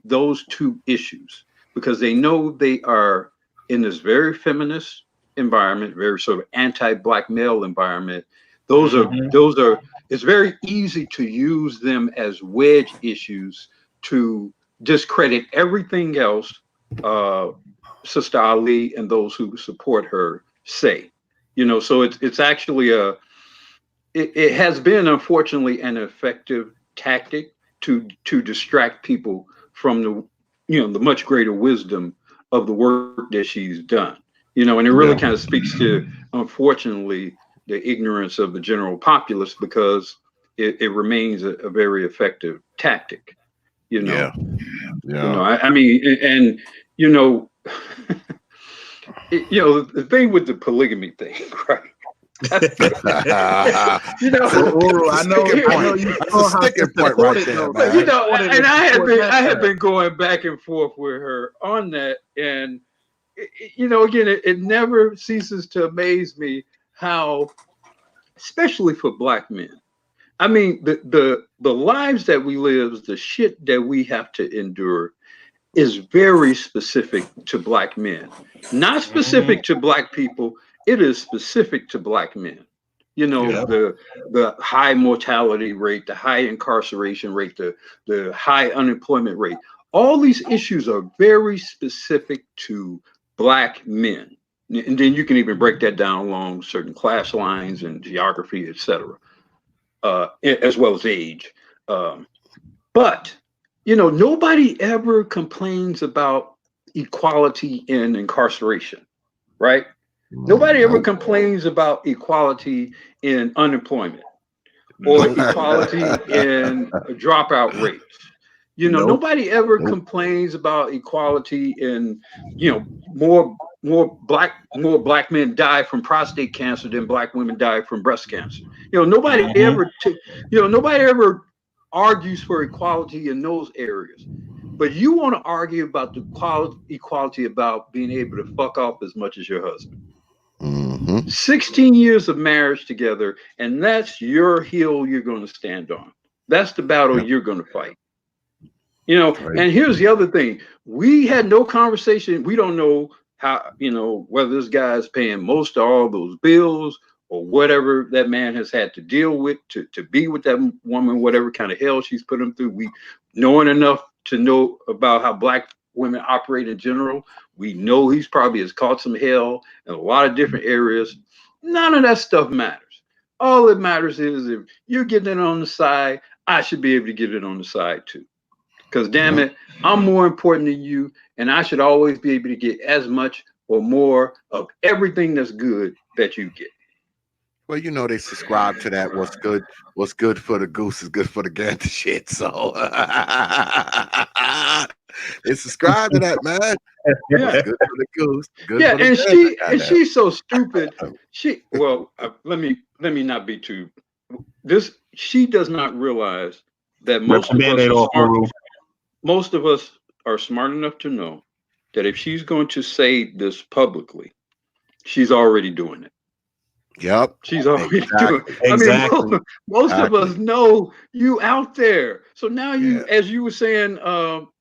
those two issues because they know they are in this very feminist environment, very sort of anti-black male environment. Those are it's very easy to use them as wedge issues to discredit everything else Sister Ali and those who support her say. You know, so it's actually it has been, unfortunately, an effective tactic to distract people from the much greater wisdom of the work that she's done. You know, and it really kind of speaks to, unfortunately, the ignorance of the general populace, because it remains a very effective tactic. You know, I mean, and you know, the thing with the polygamy thing, right? You know, I know you saw how sticking point right there, man. You know, and I have been going back and forth with her on that, and you know, again, it never ceases to amaze me how, especially for black men, I mean, the lives that we live, the shit that we have to endure is very specific to black men, not specific to black people. It is specific to black men. You know, the high mortality rate, the high incarceration rate, the high unemployment rate. All these issues are very specific to black men. And then you can even break that down along certain class lines and geography, etc., as well as age. But you know, nobody ever complains about equality in incarceration, right? Nobody ever complains about equality in unemployment or equality in dropout rates. You know, nobody ever complains about equality in, you know, more black men die from prostate cancer than black women die from breast cancer. You know, nobody ever argues for equality in those areas. But you want to argue about the equality about being able to fuck off as much as your husband. 16 years of marriage together, and that's your hill you're going to stand on. That's the battle you're going to fight. You know, and here's the other thing. We had no conversation. We don't know how, you know, whether this guy's paying most of all those bills or whatever that man has had to deal with to be with that woman, whatever kind of hell she's put him through. We knowing enough to know about how black women operate in general. We know he's probably has caught some hell in a lot of different areas. None of that stuff matters. All that matters is if you're getting it on the side, I should be able to get it on the side too. Because damn it, I'm more important than you, and I should always be able to get as much or more of everything that's good that you get. Well, you know, they subscribe to that. What's good for the goose is good for the gander shit. So they subscribe to that, man. Yeah. What's good for the goose. Good Yeah, for the and she's so stupid. Let me not be too. She does not realize that most of us are smart enough to know that if she's going to say this publicly, she's already doing it. Yep. She's already doing it. I mean, most of us know you out there. So now as you were saying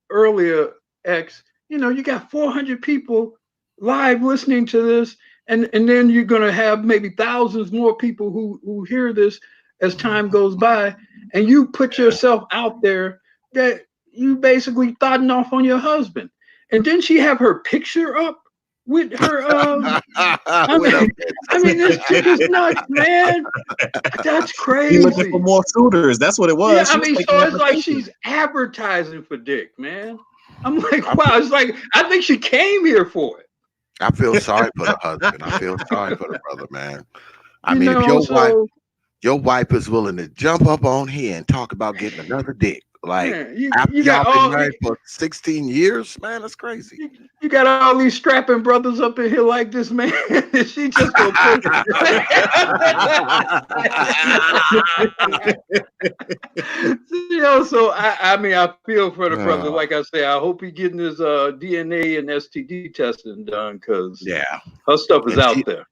earlier, X, you know, you got 400 people live listening to this, and then you're going to have maybe thousands more people who hear this as time goes by, and you put yourself out there that you basically thotting off on your husband. And didn't she have her picture up with her I mean this chick is nuts, man. That's crazy. She looking for more suitors. That's what it was. Yeah, She I was mean, taking so it's like applications. she's advertising for dick, man. I'm like, wow, it's like I think she came here for it. I feel sorry for the husband. I feel sorry for the brother, man. I You mean, if know, your wife is willing to jump up on here and talk about getting another dick, like yeah, after you got y'all been all married for 16 years, man, that's crazy. you got all these strapping brothers up in here like this, man. She just gonna put you know, so I mean I feel for the brother. Like I say, I hope he getting his DNA and STD testing done because yeah, her stuff is out there.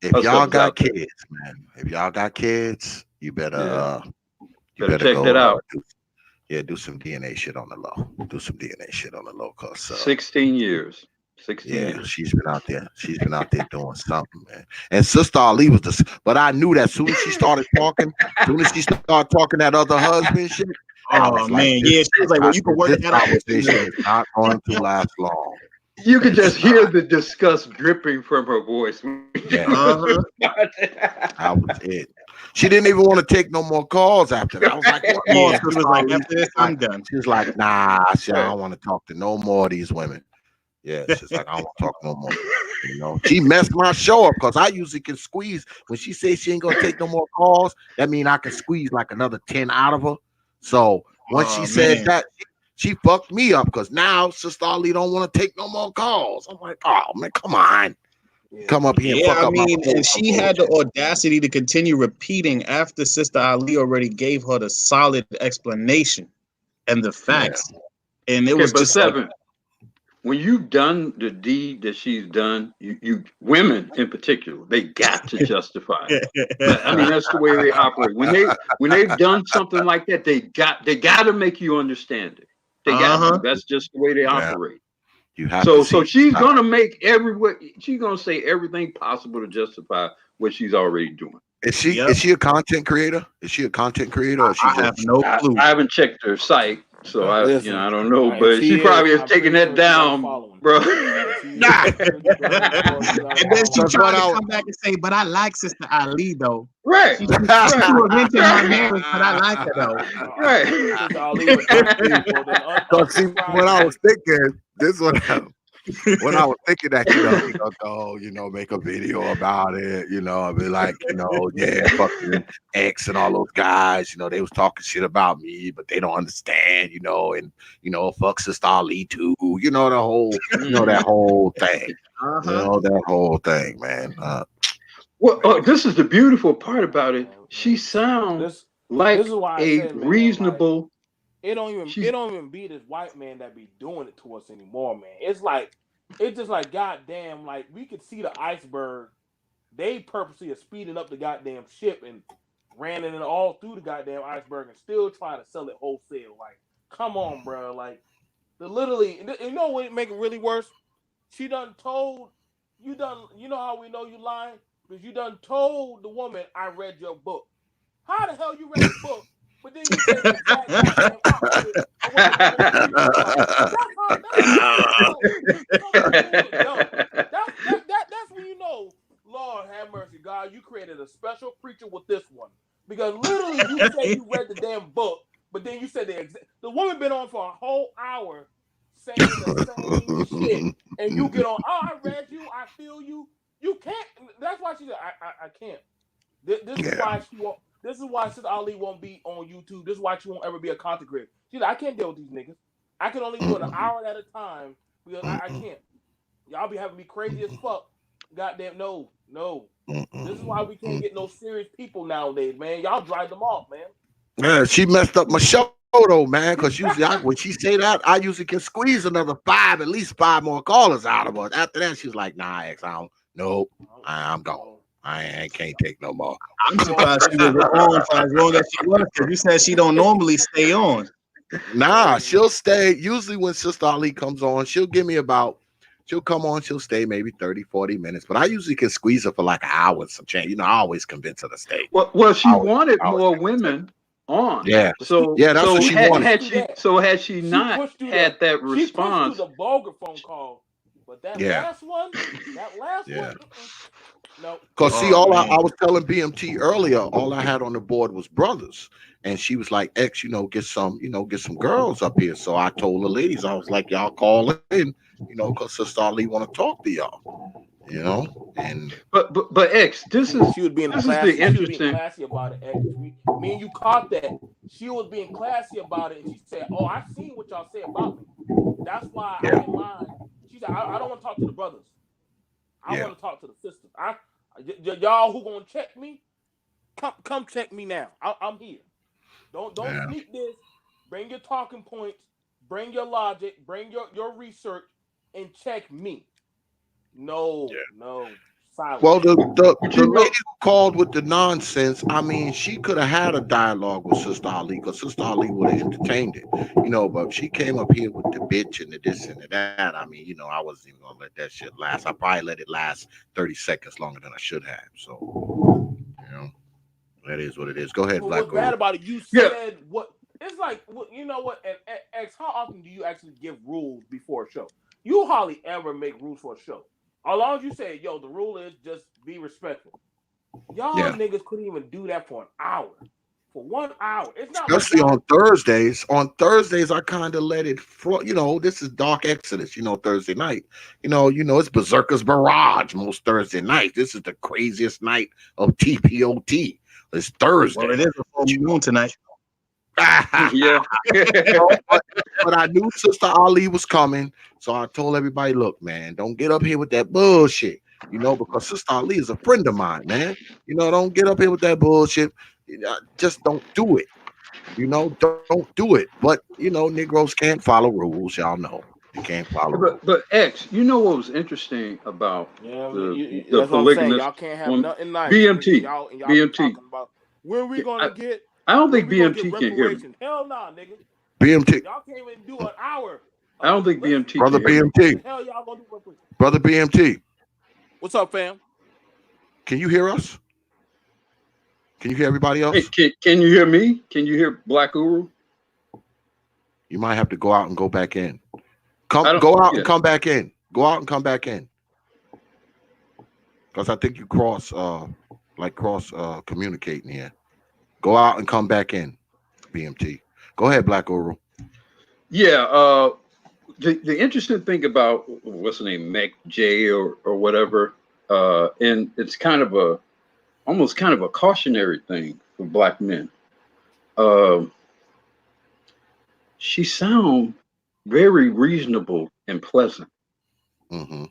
If y'all got kids, man, if y'all got kids, you better you better check go, that out. Do some DNA shit on the low. Do some DNA shit on the low, cause 16 years. 16 years. She's been out there. She's been out there doing something, man. And Sister Ali was but I knew that as soon as she started talking, that other husband shit. Oh man, yeah, she was like, "Well, you can work this that out." conversation is not going to last long. You could just hear the disgust dripping from her voice. Yeah, that was it. She didn't even want to take no more calls after that. I was like, "What more?" She was like, "After this, I'm done." She was like, "Nah, I don't want to talk to no more of these women." Yeah, she's like, "I don't want to talk no more." You know, she messed my show up because I usually can squeeze. When she says she ain't gonna take no more calls, that means I can squeeze like another 10 out of her. So once she said that, she fucked me up because now Sister Ali don't want to take no more calls. I'm like, oh man, come on. Come up here and fuck up my and she had the audacity to continue repeating after Sister Ali already gave her the solid explanation and the facts. And it was just Seven. When you've done the deed that she's done, you women in particular, they got to justify it. I mean, that's the way they operate. When they've done something like that, they got to make you understand it. They got to. That's just the way they operate. You have so she's gonna make she's gonna say everything possible to justify what she's already doing. Is she a content creator? Is she a content creator? Or I have no clue. I haven't checked her site, so I don't know. But she probably is taking that down, bro. Nah. And then she tried to come back and say, "But I like Sister Ali though." Right. She was mentioning my marriage, but I like her though. Right. Because see, when I was thinking, when I was thinking that, we gonna go, make a video about it, I'd be like, yeah, fucking X and all those guys, they was talking shit about me, but they don't understand, and fuck Sister Ali too, the whole, that whole thing, that whole thing, man. Well, this is the beautiful part about it. She sounds like a reasonable. It don't even be this white man that be doing it to us anymore, man. It's just like goddamn, like we could see the iceberg. They purposely are speeding up the goddamn ship and ran it all through the goddamn iceberg and still trying to sell it wholesale. Like, come on, bro. Like, what make it really worse? She done told you know how we know you lying? Because you done told the woman, I read your book. How the hell you read the book? But then you said the exact goddamn opposite of that's when you know, Lord have mercy, God, you created a special creature with this one. Because literally you say you read the damn book, but then you said the woman been on for a whole hour saying the same shit. And you get on, I read you, I feel you. You can't. That's why she said, I can't. This is why she won't. This is why Sister Ali won't be on YouTube. This is why she won't ever be a content creator. She's like, I can't deal with these niggas. I can only do it an hour at a time because I can't. Y'all be having me crazy as fuck. Goddamn, no. This is why we can't get no serious people nowadays, man. Y'all drive them off, man. Yeah, she messed up my show though, man. Because usually, when she say that, I usually can squeeze at least 5 more callers out of her. After that, she's like, Nah, X, nope, I'm gone. I can't take no more. I'm surprised she was on for as long as she was, because you said she don't normally stay on. Nah, she'll stay. Usually when Sister Ali comes on, she'll come on, she'll stay maybe 30, 40 minutes. But I usually can squeeze her for like an hour and some change. I always convince her to stay. Well, she wanted more women on. Yeah. So that's what she wanted. Had she not had that response, she pushed through the vulgar phone call, but that Yeah. last one, no. Cause see, I was telling BMT earlier, all I had on the board was brothers, and she was like, "X, get some girls up here." So I told the ladies, I was like, "Y'all call in, cause Sister Ali want to talk to y'all, And but X, she was being classy. She was being classy about it. X, me and you caught that. She was being classy about it, and she said, "Oh, I seen what y'all say about me. That's why I didn't mind." She said, "I don't want to talk to the brothers. I want to talk to the sisters. Y'all who gonna check me, come check me now. I'm here. Don't sneak this. Bring your talking points. Bring your logic. Bring your research and check me." No. Silence. Well, the lady who called with the nonsense, I mean, she could have had a dialogue with Sister Ali, because Sister Ali would have entertained it, but she came up here with the bitch and the this and the that. I mean, I wasn't even gonna let that shit last. I probably let it last 30 seconds longer than I should have. So, that is what it is. Go ahead, Black. What's bad about it? You said what? It's like, you know what? And X, how often do you actually give rules before a show? You hardly ever make rules for a show. As long as you say, "Yo, the rule is just be respectful." Y'all niggas couldn't even do that for an hour. For 1 hour. It's not especially on Thursdays. On Thursdays, I kind of let it flow. This is Dark Exodus, Thursday night. It's Berserker's Barrage most Thursday nights. This is the craziest night of T.P.O.T. It's Thursday. Well, it is a full moon tonight. Yeah. but I knew Sister Ali was coming, so I told everybody, "Look, man, don't get up here with that bullshit, because Sister Ali is a friend of mine, man. Don't get up here with that bullshit. Just don't do it. Don't do it." But Negroes can't follow rules, y'all know. They can't follow rules. But X, what was interesting about the polygamous? Y'all can't have nothing nice. BMT, Y'all BMT. Talking about when we gonna get. I don't think BMT can hear me. Hell nah, nigga. BMT. Y'all can't even do an hour. I don't think BMT. Brother BMT. What the hell y'all gonna do? Brother BMT. What's up, fam? Can you hear us? Can you hear everybody else? Hey, can you hear me? Can you hear Black Uru? You might have to go out and go back in. Go out and come back in. Go out and come back in. Because I think you cross communicating here. Go out and come back in, BMT. Go ahead, Black Uru. Yeah. The interesting thing about what's the name, Meg J or whatever, and it's almost kind of a cautionary thing for Black men. She sounds very reasonable and pleasant. Mm-hmm.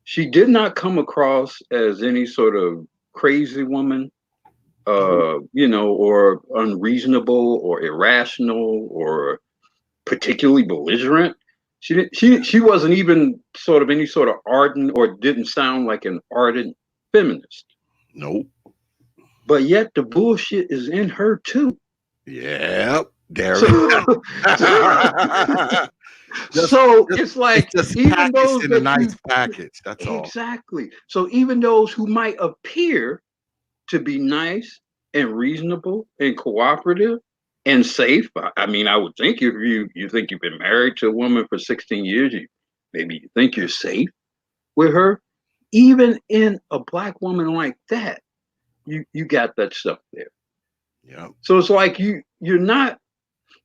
She did not come across as any sort of crazy woman, or unreasonable or irrational or particularly belligerent. She wasn't even sort of any sort of ardent, or didn't sound like an ardent feminist. Nope. But yet the bullshit is in her too. Yep. There So it's like, just even those in a nice package. That's all. Exactly. So even those who might appear to be nice and reasonable and cooperative and safe. I mean, I would think if you think you've been married to a woman for 16 years, maybe you think you're safe with her. Even in a Black woman like that, you got that stuff there. Yeah. So it's like you're not,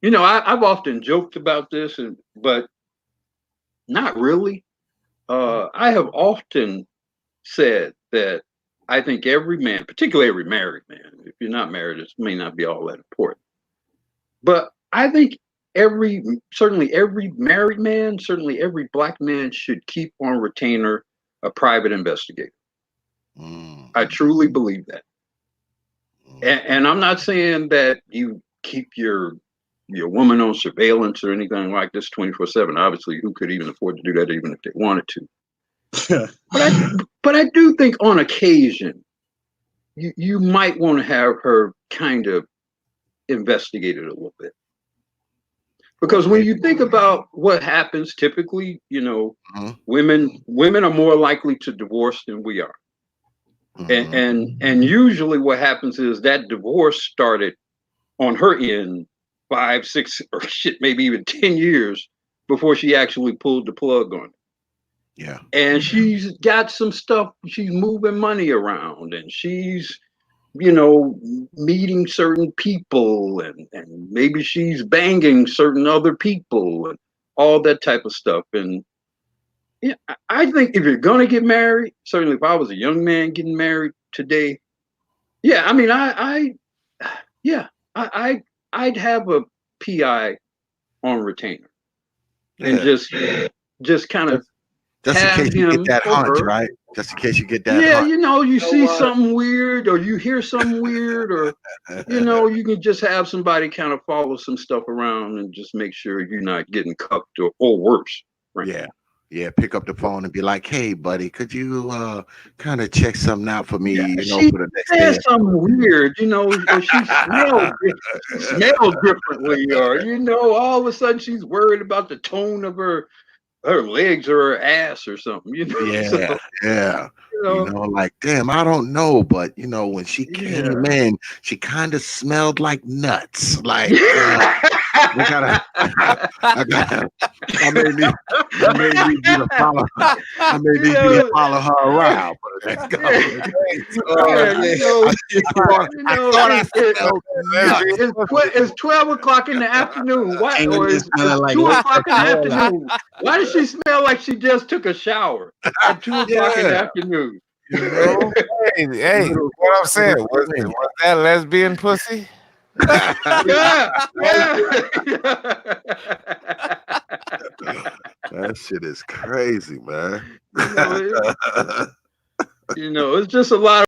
I've often joked about this, but not really. I have often said that I think every man, particularly every married man, if you're not married, it may not be all that important. But I think certainly every married man, certainly every Black man should keep on retainer a private investigator. I truly believe that. And I'm not saying that you keep your woman on surveillance or anything like this 24/7. Obviously, who could even afford to do that even if they wanted to? But I do think on occasion, you might want to have her kind of investigated a little bit. Because when you think about what happens typically, women are more likely to divorce than we are. And usually what happens is that divorce started on her end 5, 6, or shit, maybe even 10 years before she actually pulled the plug on it. Yeah. And she's got some stuff. She's moving money around, and she's, you know, meeting certain people, and maybe she's banging certain other people and all that type of stuff. And yeah, I think if you're gonna get married, certainly if I was a young man getting married today, yeah, I mean, I'd have a PI on retainer, and just kind of just in have case you get him that or hunch, her. right? Just in case you get that Yeah, hunch. you know, you see something weird, or you hear something weird, or you know, you can just have somebody kind of follow some stuff around and just make sure you're not getting cucked or worse. Right? Yeah. Yeah, pick up the phone and be like, "Hey, buddy, could you kind of check something out for me, you know, She for the next said day?" something weird, you know, or she smelled differently, or you know, all of a sudden she's worried about the tone of her legs or her ass or something, you know. Yeah, So, yeah. you You know, know, like, damn, I don't know, but you know, when she came yeah. in, she kind of smelled like nuts. Like, I may need you to follow her. I may need you to follow her around for the next couple of days. I thought I smelled nuts. It's 12 o'clock in the afternoon. Why, Ain't or it it's smelling like 2 liquor o'clock in the cola? afternoon. Why does she smell like she just took a shower at 2 o'clock in the Yeah. afternoon? You know? Hey, what I'm saying, was that lesbian pussy? Yeah. That shit is crazy, man. You know, it's just a lot of.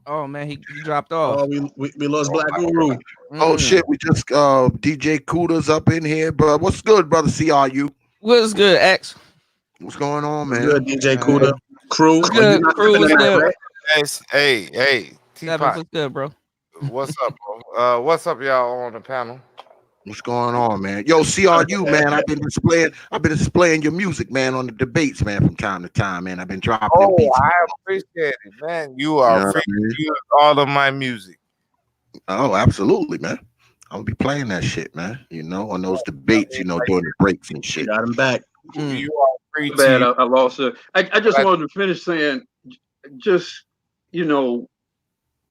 Oh man, he dropped off. Oh, we lost Black Guru. Oh shit, we just DJ Kuda's up in here, bro. What's good, brother? CRU? What's good, X? What's going on, man? Good, DJ Kuda. Crew. What's good, crew? What's good? Hey, T.P.O.T. What's good, bro? What's up, bro? What's up, y'all on the panel? What's going on, man? Yo, CRU, man. I've been displaying your music, man, on the debates, man, from time to time, man. I've been dropping them beats. I appreciate it, man. You are free to use all of my music. Oh, absolutely, man. I'll be playing that shit, man. You know, on those debates, you know, during the breaks and shit. Got him back. You are free Bad, to. I lost it. I just wanted to finish saying, just you know,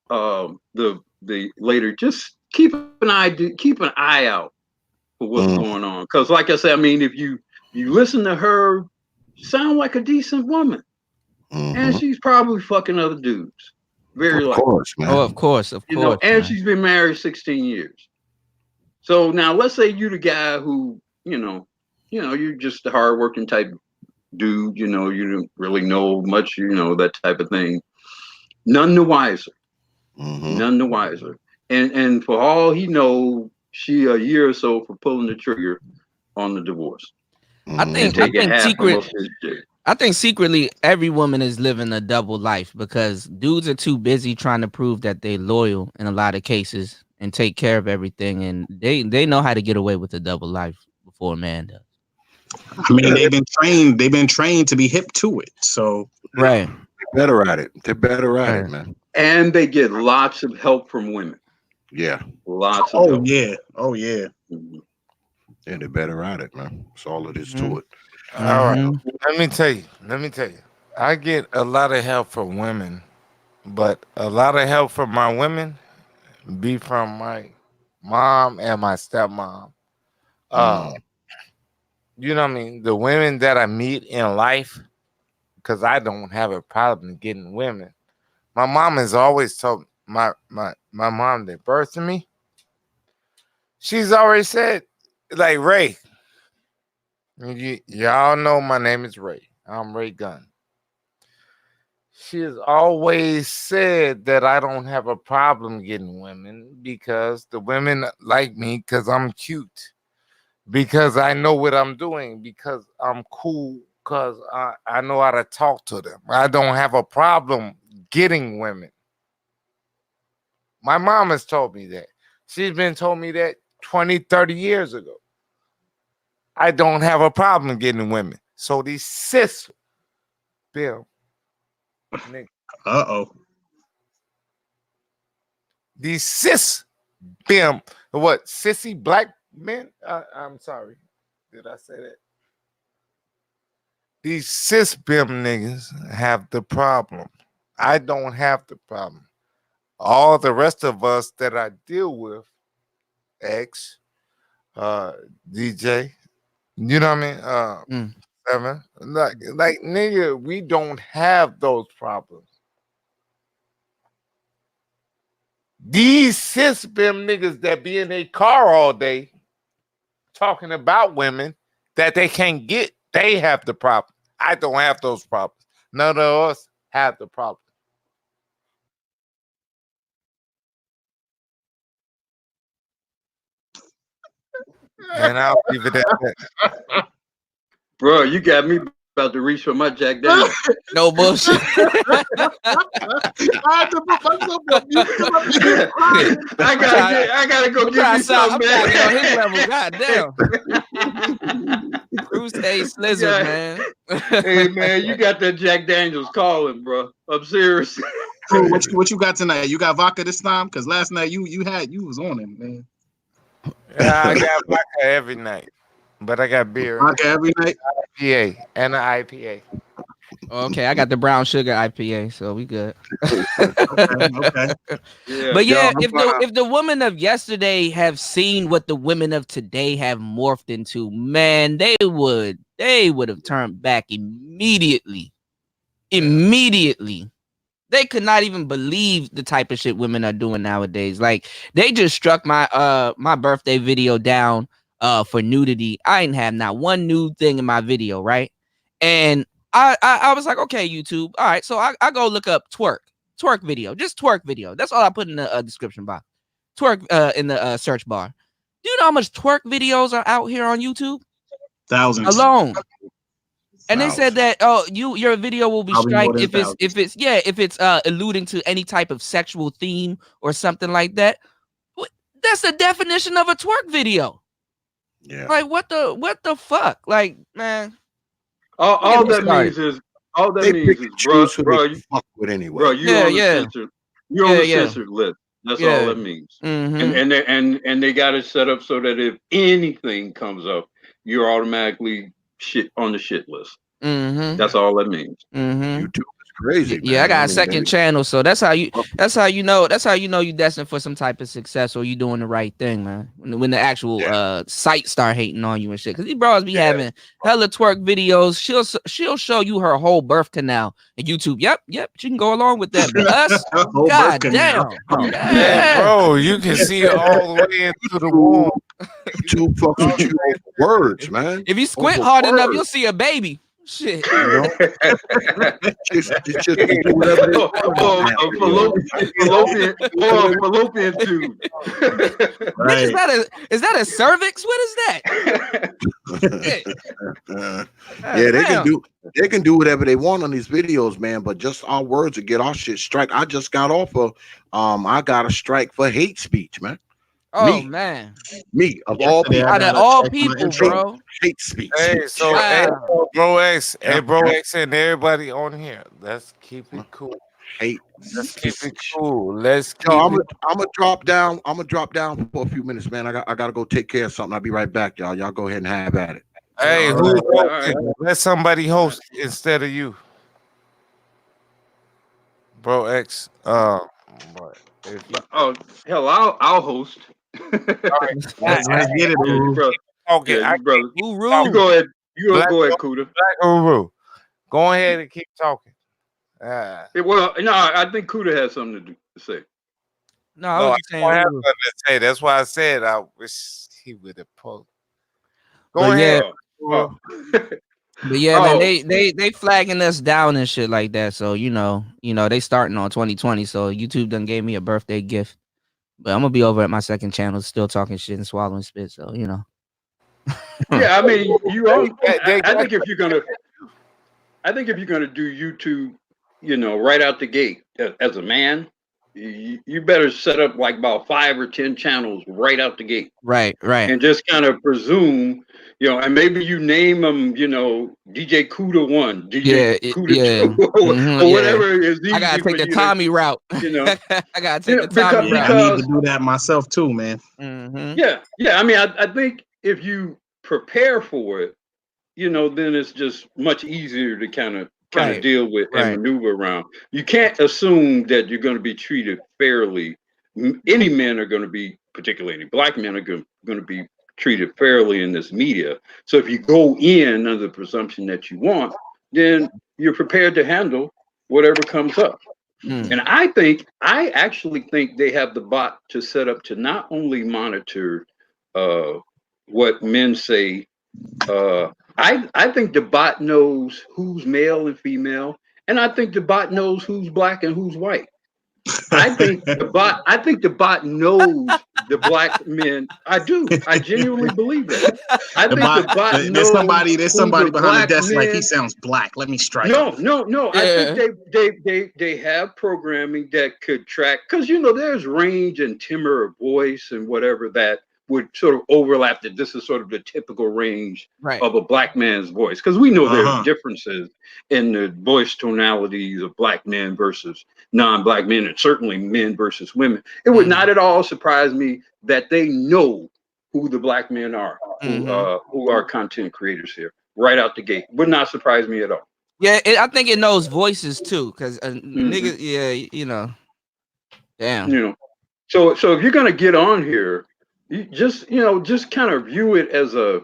the later, just keep an eye out for what's going on. Because, like I said, I mean, if you listen to her, sound like a decent woman, and she's probably fucking other dudes. Very likely. Of course, man. Oh, of course, You know, and man. she's been married 16 years. So now, let's say you're the guy who, you know, you're just a hardworking type dude. You know, you don't really know much. You know, that type of thing. None the wiser. None the wiser. And for all he know, she a year or so for pulling the trigger on the divorce. I think secretly every woman is living a double life because dudes are too busy trying to prove that they're loyal in a lot of cases and take care of everything, and they know how to get away with a double life before a man does. I mean, they've been trained to be hip to it. So right. They're better at it. They're better at it, man. And they get lots of help from women. Yeah. Lots of help. Yeah. Oh yeah. Yeah, they're better at it, man. That's all it is to it. All right. Let me tell you. I get a lot of help from women, but a lot of help from my women be from my mom and my stepmom. You know what I mean? The women that I meet in life, because I don't have a problem getting women. My mom has always told my mom that birthed me. She's always said, like, Ray, y'all know my name is Ray. I'm Ray Gunn. She has always said that I don't have a problem getting women because the women like me because I'm cute, because I know what I'm doing, because I'm cool, because I know how to talk to them. I don't have a problem getting women. My mom has told me that. She's been told me that 20, 30 years ago. I don't have a problem getting women. So these cis, Bill. Uh-oh. These cis bim, what sissy black men? I'm sorry, did I say that? These cis bim niggas have the problem. I don't have the problem. All the rest of us that I deal with, X, DJ, you know what I mean? Seven, like nigga, we don't have those problems. These cis bim niggas that be in a car all day talking about women that they can't get, they have the problem. I don't have those problems. None of us have the problem. And I'll leave it at that. Bro, you got me about to reach for my Jack Daniels. No bullshit. I gotta go get me some, man. I'm trying to get on his level. Goddamn. Cruz Ace Slizzard, man. Hey man, you got that Jack Daniels calling, bro. I'm serious. Crew, what you got tonight? You got vodka this time? Because last night you was on it, man. Yeah, I got vodka every night, but I got beer. Vodka every night. IPA and an IPA. Okay, I got the brown sugar IPA, so we good. Okay. But yeah, if the women of yesterday have seen what the women of today have morphed into, man, they would have turned back immediately. Immediately. They could not even believe the type of shit women are doing nowadays. Like, they just struck my my birthday video down for nudity. I didn't have not one nude thing in my video, right? And I was like, okay, YouTube. All right, so I go look up twerk video, just twerk video. That's all I put in the description box. Twerk in the search bar. Do you know how much twerk videos are out here on YouTube? Thousands alone. And they said that your video will be strike if it's alluding to any type of sexual theme or something like that. That's the definition of a twerk video. Yeah. Like what the fuck? Like, man. All that means is bro, fuck with anyway. Bro, you on the censored, you're on the censored list. That's all that means. Mm-hmm. And they got it set up so that if anything comes up, you're automatically shit on the shit list. Mm-hmm. That's all that means. Mm-hmm. YouTube is crazy. Yeah, I got a second channel, so that's how you know you destined for some type of success, or you doing the right thing, man. When the actual site start hating on you and shit, because these bros be having hella twerk videos. She'll show you her whole birth canal, and YouTube, yep, she can go along with that. But us, god damn, bro, you can see it all the way into the womb. YouTube fucks with you over words, man. If you squint hard enough, you'll see a baby. Shit. Fallopian tube. Right. Is that a cervix? What is that? Yeah, they can do whatever they want on these videos, man. But just our words will get our shit strike. I just got off of I got a strike for hate speech, man. Oh man, me of all people, out of all people, bro. Hate speech. Hey, so bro X, and everybody on here, let's keep it cool. Let's keep it cool. Let's keep I'm gonna drop down. I'm gonna drop down for a few minutes, man. I gotta go take care of something. I'll be right back, y'all. Y'all go ahead and have at it. Hey, let somebody host instead of you, bro X. Oh hell, I'll host. All right, let's get it, bro. Okay, brother. You go ahead. You go ahead, Kuda. Go ahead and keep talking. Well, no, I think Kuda has something to say. No, I was saying I have something to say. That's why I said I wish he would have posted. Go ahead. But yeah, man, they flagging us down and shit like that. So you know, they starting on 2020. So YouTube done gave me a birthday gift. But I'm gonna be over at my second channel, still talking shit and swallowing spit. So you know. Yeah, I mean, I think if you're gonna do YouTube, right out the gate as a man, you better set up like about 5 or 10 channels right out the gate. Right. And just kind of presume, and maybe you name them, DJ Cuda 1, DJ Cuda 2, or whatever is easy. I gotta take the Tommy route. I gotta take the Tommy route. I need to do that myself too, man. Yeah. I mean, I think if you prepare for it, then it's just much easier to kind of deal with and maneuver around. You can't assume that you're going to be treated fairly. Any men are going to be, particularly any black men, are going to be treated fairly in this media. So if you go in under the presumption that you want, then you're prepared to handle whatever comes up. And I actually think they have the bot to set up to not only monitor what men say. I think the bot knows who's male and female, and I think the bot knows who's black and who's white. I think the bot knows the black men. I do. I genuinely believe that. I think the bot knows. There's somebody behind the desk like he sounds black. Let me strike. No. I think they have programming that could track, because there's range and timbre of voice and whatever that would sort of overlap, that this is sort of the typical range of a black man's voice. Because we know there's differences in the voice tonalities of black men versus non-black men, and certainly men versus women. It would not at all surprise me that they know who the black men are, who are content creators here, right out the gate. Would not surprise me at all. Yeah, I think it knows voices too, because niggas, damn. So if you're gonna get on here, you just kind of view it as a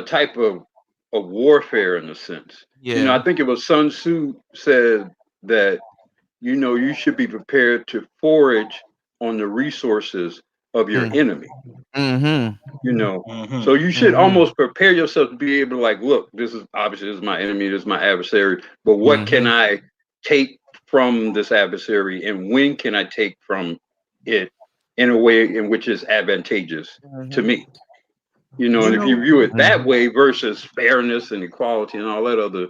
type of warfare in a sense. I think it was Sun Tzu said that you should be prepared to forage on the resources of your enemy. So you should almost prepare yourself to be able to, like, look, this is my enemy, this is my adversary, but what can I take from this adversary, and when can I take from it in a way in which is advantageous to me? And if you view it that way versus fairness and equality and all that other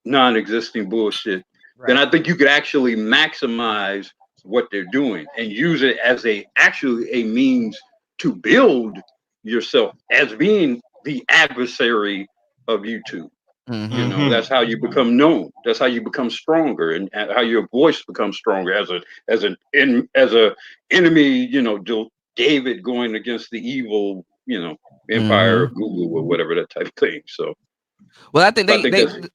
non-existing bullshit, then I think you could actually maximize what they're doing and use it as actually a means to build yourself as being the adversary of YouTube. That's how you become known. That's how you become stronger, and how your voice becomes stronger as an enemy. David going against the evil, empire of Google or whatever, that type of thing. So, well, I think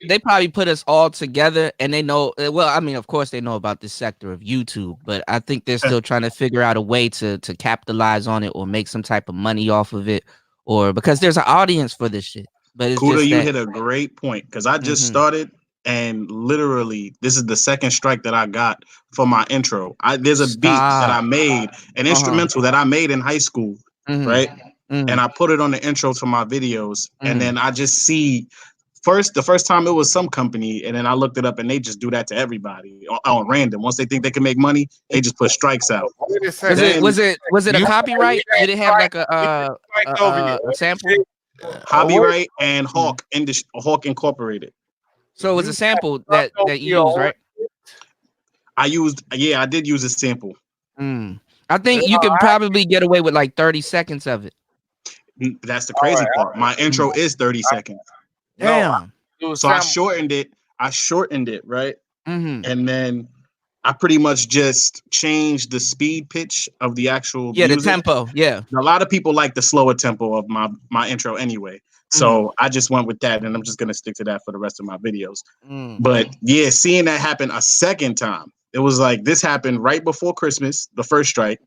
they probably put us all together, and they know. Well, I mean, of course, they know about this sector of YouTube, but I think they're still trying to figure out a way to capitalize on it or make some type of money off of it, or because there's an audience for this shit. But it's Kuda, just you hit a great point, because I just started, and literally this is the second strike that I got for my intro. There's a beat that I made, an instrumental that I made in high school, right? And I put it on the intro to my videos, and then I just see the first time it was some company, and then I looked it up, and they just do that to everybody on random. Once they think they can make money, they just put strikes out. Was it a copyright? Did it have like a sample? Copyright and Hawk Incorporated. So it was a sample that you used, right? I did use a sample. I think you can probably get away with like 30 seconds of it. That's the crazy part. My intro is 30 seconds. Damn. So I shortened it, right? And then I pretty much just changed the speed pitch of the actual music. The tempo. Yeah. A lot of people like the slower tempo of my intro anyway. So I just went with that, and I'm just gonna stick to that for the rest of my videos. But yeah, seeing that happen a second time, it was like this happened right before Christmas, the first strike.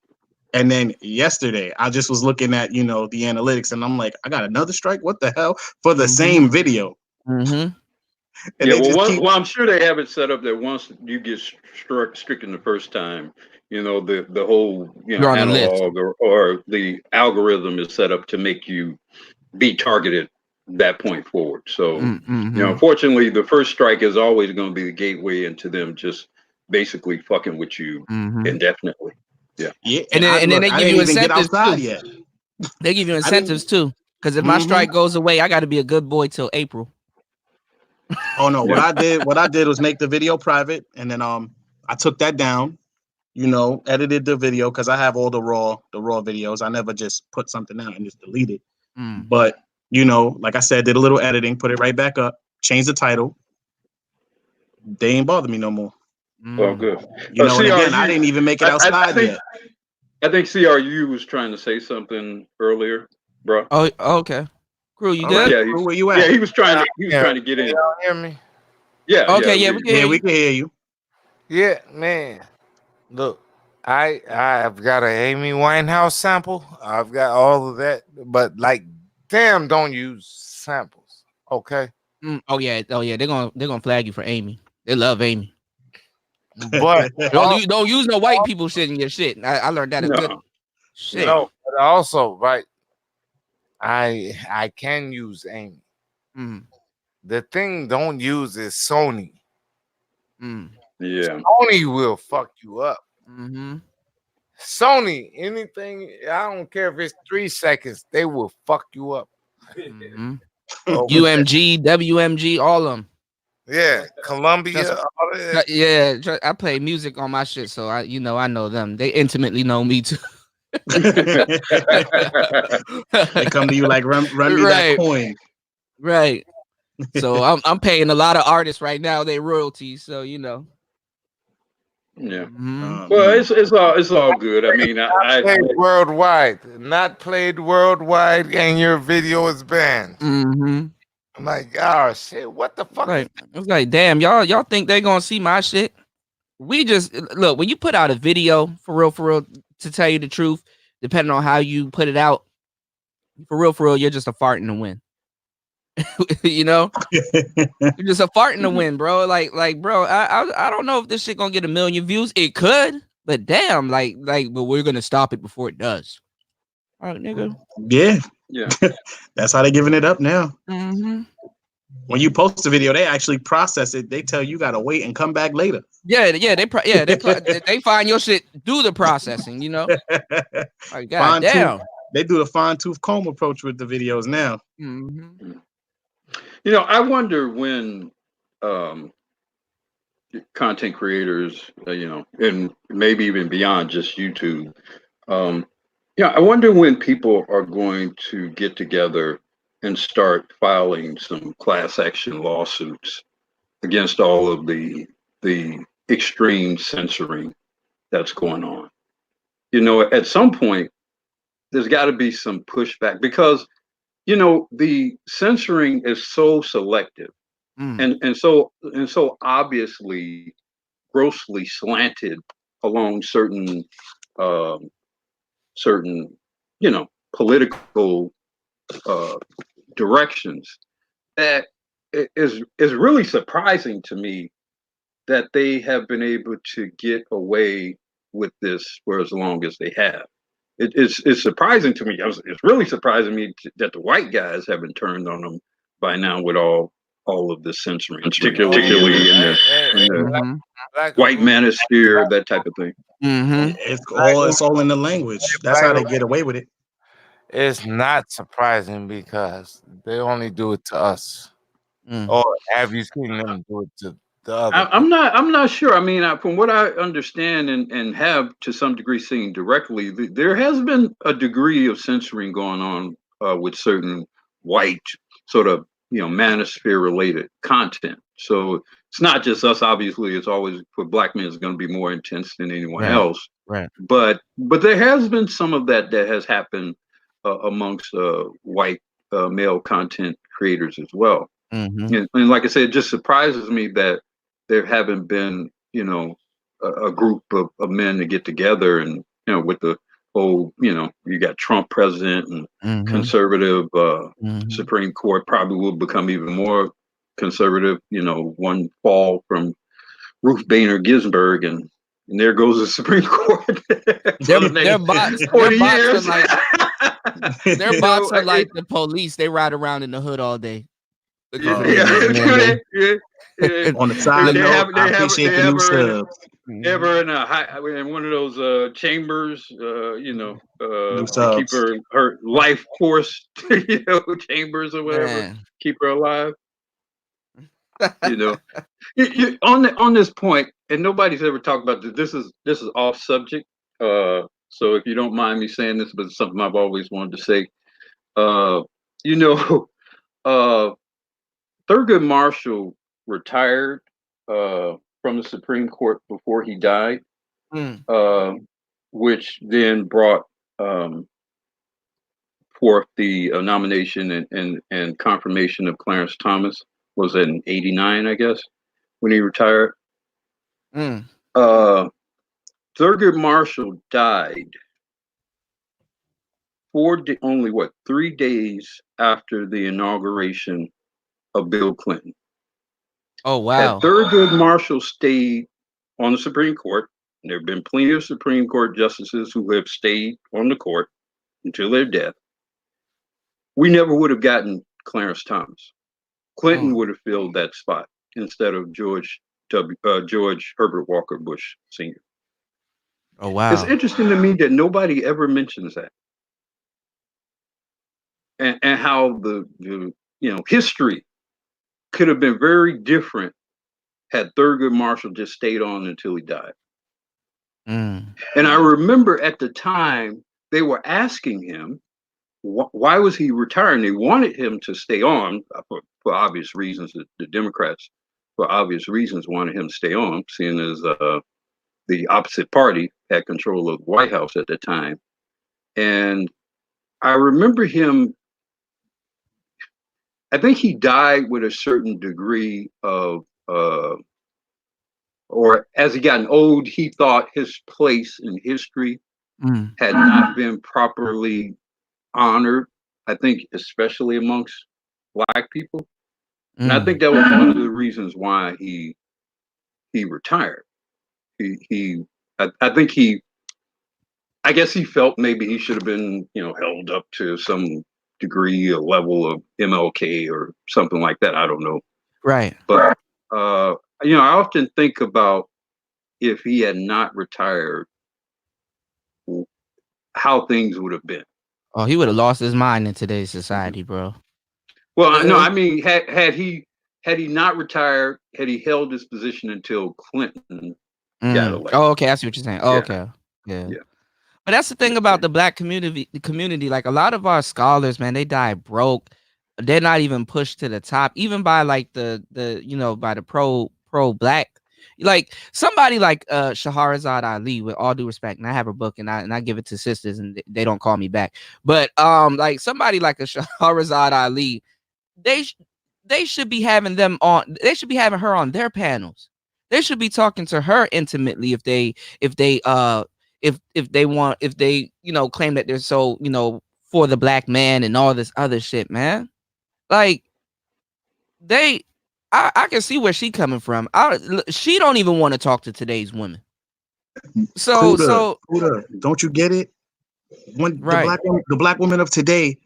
And then yesterday, I just was looking at, the analytics, and I'm like, I got another strike? What the hell? For the same video. I'm sure they have it set up that once you get stricken the first time, the whole analog or the algorithm is set up to make you be targeted that point forward. So, unfortunately, the first strike is always going to be the gateway into them just basically fucking with you indefinitely. Yeah. And then they give you incentives too. They give you incentives too. Because if my strike goes away, I got to be a good boy till April. Oh no! What I did was make the video private, and then I took that down, edited the video because I have all the raw videos. I never just put something out and just delete it. But like I said, did a little editing, put it right back up, changed the title. They ain't bother me no more. Oh, good. And again, I didn't even make it outside yet. I think CRU was trying to say something earlier, bro. Oh, okay. Crew, you All good? right, Crew, where you at? Yeah, he was trying to get in. Y'all hear me? Yeah. Okay, yeah, we can hear you. We can hear you. Yeah, man. Look, I've got a Amy Winehouse sample. I've got all of that, but damn, don't use samples. Okay. Oh yeah. They're gonna flag you for Amy. They love Amy. But don't use no white people shit in your shit. I learned that a good shit. No, but also, right, I can use Amy. The thing don't use is Sony. Yeah. Sony will fuck you up. Sony, anything, I don't care if it's 3 seconds, they will fuck you up. UMG, WMG, all of them. Yeah, Columbia. Yeah, I play music on my shit, so I know them. They intimately know me too. They come to you like run me that coin. Right. So I'm paying a lot of artists right now, they royalties, so Yeah. Oh, Well, it's all good. I mean, I played worldwide, not played worldwide, and your video is banned. I'm like, oh shit, what the fuck? Right. It's like, damn, y'all think they gonna see my shit? We just look, when you put out a video, for real, to tell you the truth, depending on how you put it out, for real, you're just a fart in the wind. You're just a fart in the wind, bro. Like, bro, I don't know if this shit gonna get 1 million views. It could, but damn, but we're gonna stop it before it does. All right, nigga. Yeah. That's how they giving it up now. When you post a video, they actually process it. They tell you gotta wait and come back later. They find your shit, do the processing. Like, God damn. They do the fine-tooth comb approach with the videos now. I wonder when content creators, and maybe even beyond just YouTube, I wonder when people are going to get together and start filing some class action lawsuits against all of the extreme censoring that's going on. At some point, there's got to be some pushback because the censoring is so selective and so obviously grossly slanted along certain political directions that is really surprising to me that they have been able to get away with this for as long as they have. It's surprising to me. It's really surprising me that the white guys haven't turned on them by now with all of the censoring, particularly in the white manosphere, that type of thing. It's all in the language. That's how they get away with it. It's not surprising because they only do it to us. Or have you seen them do it to the other? I'm not sure. I mean, from what I understand and have to some degree seen directly, there has been a degree of censoring going on with certain white sort of manosphere related content. So it's not just us. Obviously, it's always for black men. It's going to be more intense than anyone else. Right. But there has been some of that has happened amongst white male content creators as well. And like I said, it just surprises me that there haven't been, a group of men to get together and, with the whole, you got Trump president and conservative Supreme Court probably will become even more conservative, one fall from Ruth Bader Ginsburg and there goes the Supreme Court. Their bots are like the police. They ride around in the hood all day. On the side note, I appreciate the new subs. Ever in one of those chambers, to keep her life force, chambers or whatever, keep her alive. You know, on this point, and nobody's ever talked about this. This is off subject. So if you don't mind me saying this, but it's something I've always wanted to say. You know, Thurgood Marshall retired from the Supreme Court before he died, which then brought forth the nomination and confirmation of Clarence Thomas. Was in '89, I guess, when he retired. Thurgood Marshall died only 3 days after the inauguration of Bill Clinton. Oh wow! Had Thurgood Marshall stayed on the Supreme Court, and there have been plenty of Supreme Court justices who have stayed on the court until their death, we never would have gotten Clarence Thomas. Clinton would have filled that spot instead of George Herbert Walker Bush Sr. Oh wow! It's interesting to me that nobody ever mentions that, and how the history could have been very different had Thurgood Marshall just stayed on until he died. And I remember at the time they were asking him why was he retiring. They wanted him to stay on for obvious reasons. The Democrats, for obvious reasons, wanted him to stay on, seeing as the opposite party had control of the White House at the time. And I remember him, I think he died with a certain degree of, or as he gotten old, he thought his place in history had not been properly honored, I think, especially amongst Black people. And I think that was one of the reasons why he retired. I guess he felt maybe he should have been, held up to some degree, a level of MLK or something like that. I don't know. Right. But, I often think about if he had not retired, how things would have been. Oh, he would have lost his mind in today's society, bro. Well, no, I mean, had he not retired, had he held his position until Clinton got elected. Oh, okay, I see what you're saying. Oh, Yeah. okay, yeah. But that's the thing about the Black community. Like a lot of our scholars, man, they die broke. They're not even pushed to the top, even by like the by the pro Black. Like somebody like Shahrazad Ali, with all due respect, and I have her book, and I give it to sisters, and they don't call me back. But like somebody like a Shahrazad Ali, they should be having them on. They should be having her on their panels. They should be talking to her intimately if they claim that they're so for the Black man and all this other shit, man. Like I can see where she coming from. She don't even want to talk to today's women. So Kuda, don't you get it? When the black women of today,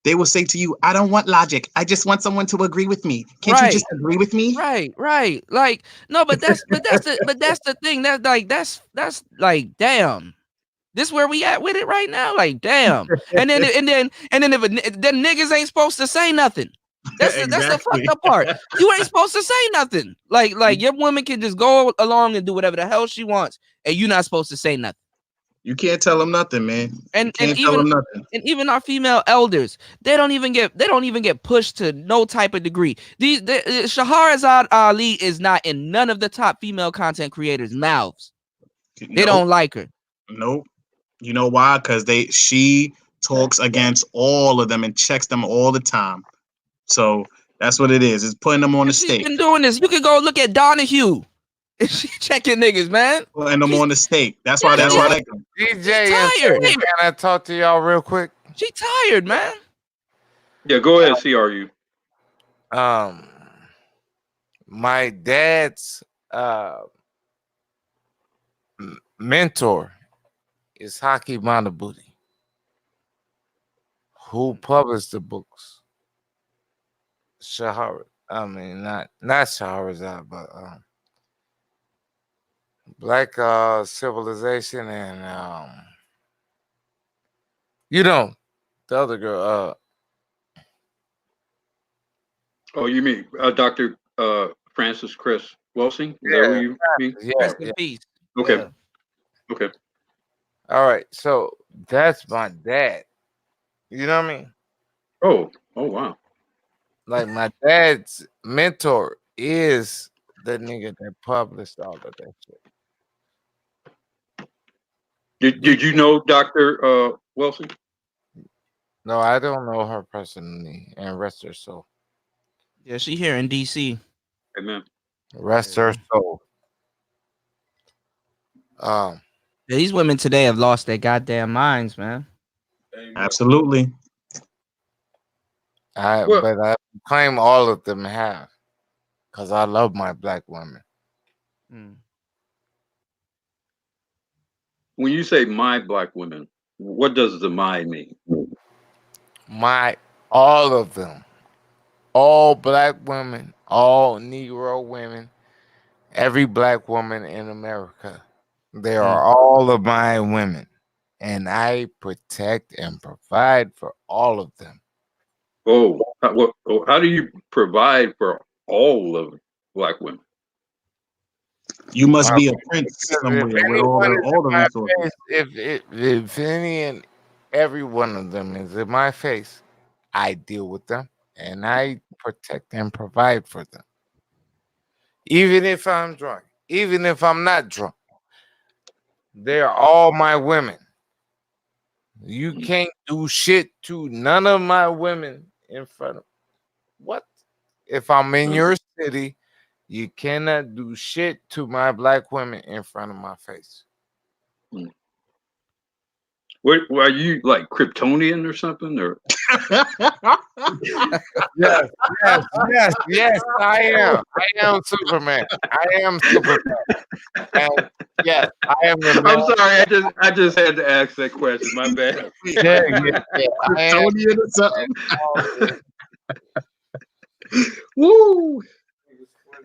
they will say to you, "I don't want logic. I just want someone to agree with me. Can't you just agree with me?" Right. Like no, but that's the thing. That's like damn. This where we at with it right now? Like damn. And then then niggas ain't supposed to say nothing. That's the fucked up part. You ain't supposed to say nothing. Like your woman can just go along and do whatever the hell she wants, and you're not supposed to say nothing. You can't tell them nothing, man. And even our female elders, they don't even get pushed to no type of degree. Shahrazad Ali is not in none of the top female content creators' mouths. They don't like her. Nope. You know why? Because she talks against all of them and checks them all the time. So that's what it is. It's putting them on the stake. She's been doing this. You can go look at Donahue. She checking niggas, man. Putting them on the stake. That's why. DJ, can I talk to y'all real quick? She tired, man. Yeah, go ahead, CRU. My dad's mentor is Haki Manabuti, who published the books. Not Shahrazad, but Black Civilization and the other girl. Oh, you mean Dr. Francis Chris Welsing? Is that who you mean? Yeah, Rest in peace. Okay. Yeah. Okay. All right, so that's my dad. You know what I mean? Oh wow. Like my dad's mentor is the nigga that published all of that shit. Did you know Dr. Welsing? No, I don't know her personally, and rest her soul. Yeah, she here in DC. Amen. Rest her soul. Yeah, these women today have lost their goddamn minds, man. Absolutely. But I claim all of them have, because I love my black women. When you say my black women, what does the my mean? All of them, all black women, all Negro women, every black woman in America, they are all of my women, and I protect and provide for all of them. How do you provide for all of black women? You must be a prince somewhere with all the resources. If any and every one of them is in my face, I deal with them and I protect and provide for them. Even if I'm drunk, even if I'm not drunk, they're all my women. You can't do shit to none of my women in front of what? If I'm in your city, you cannot do shit to my black women in front of my face. What are you, like Kryptonian or something? Or yes, I am. I am Superman. I am Superman. And yes, I am the man. I'm sorry, I just had to ask that question. My bad. Yeah. I am. Kryptonian or something. Woo!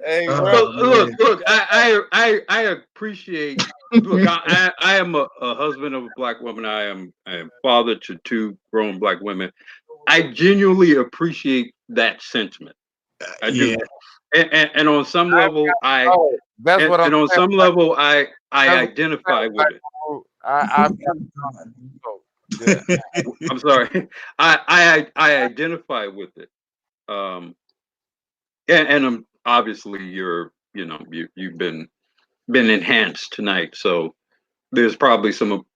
Hey, look. I appreciate. Look, I am a husband of a black woman. I am father to 2 grown black women. I genuinely appreciate that sentiment. I do. And on some level, on some level, I identify with it. I'm sorry. I identify with it. And I'm obviously you've been enhanced tonight, so there's probably some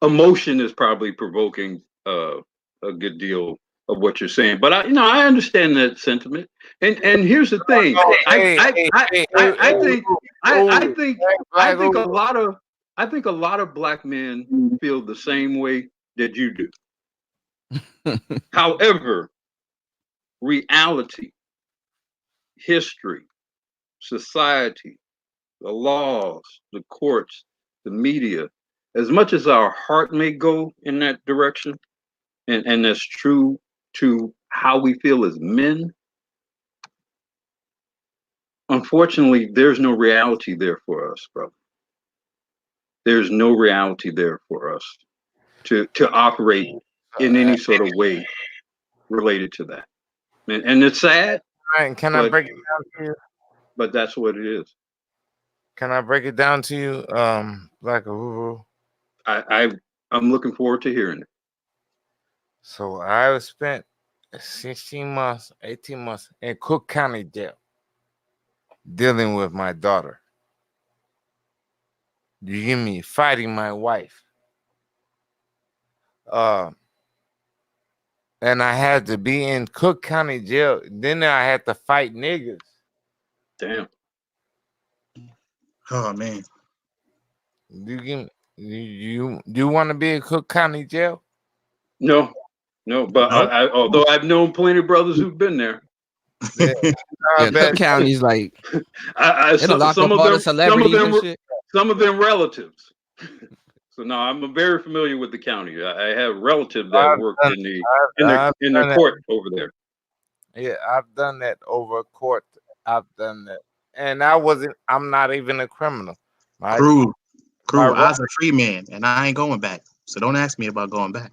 emotion is probably provoking a good deal of what you're saying. But I understand that sentiment. And here's the thing. I think a lot of black men feel the same way that you do. However, reality, history, society, the laws, the courts, the media, as much as our heart may go in that direction, and that's true to how we feel as men, unfortunately, there's no reality there for us, brother. There's no reality there for us to operate in any sort of way related to that. And it's sad. Can I break it down to you? But that's what it is. Can I break it down to you, Black Uhuru? I'm looking forward to hearing it. So I spent 16 months, 18 months in Cook County jail dealing with my daughter. You hear me? Fighting my wife. And I had to be in Cook County jail. Then I had to fight niggas. Damn. Oh man. You want to be in Cook County jail? No, but although I've known plenty of brothers who've been there. Cook County's like some of them relatives. So no, I'm very familiar with the county. I have relatives that work in the court over there. Yeah, I've done that over a court. I've done that, and I'm not even a criminal. Crew, I was a free man, and I ain't going back. So don't ask me about going back.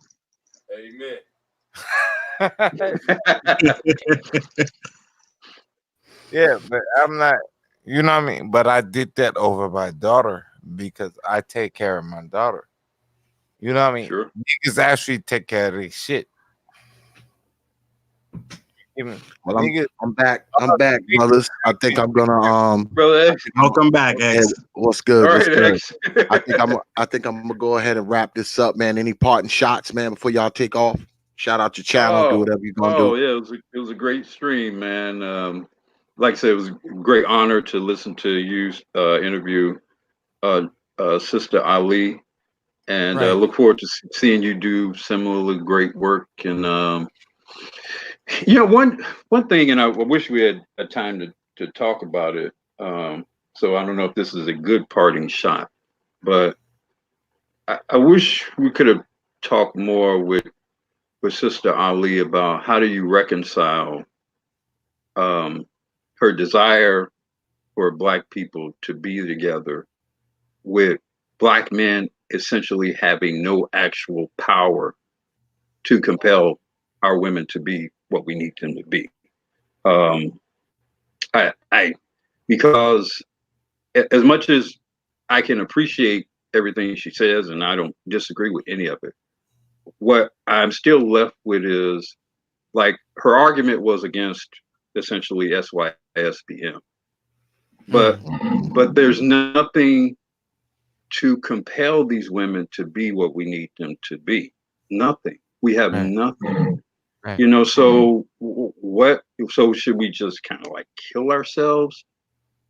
Amen. Yeah, but I'm not. You know what I mean? But I did that over my daughter because I take care of my daughter. You know what I mean? Sure. Niggas actually take care of their shit. Even Well, niggas, I'm back, brothers. I think I'm gonna Brother X. Welcome back, Hey, X. what's good? All What's right, good? X. I think I'm gonna go ahead and wrap this up, man. Any parting shots, man, before y'all take off? Shout out your channel, do whatever you're gonna do. Yeah, it was a great stream, man. Like I said, it was a great honor to listen to you interview Sister Ali, and Right. look forward to seeing you do similarly great work. And you know, one thing, and I wish we had a time to talk about it. So I don't know if this is a good parting shot, but I wish we could have talked more with Sister Ali about how do you reconcile her desire for Black people to be together with Black men essentially having no actual power to compel our women to be what we need them to be. I because as much as I can appreciate everything she says, and I don't disagree with any of it, what I'm still left with is like her argument was against essentially SYSBM, but there's nothing to compel these women to be what we need them to be. Nothing. We have nothing. Right. You know, so what? So should we just kind of like kill ourselves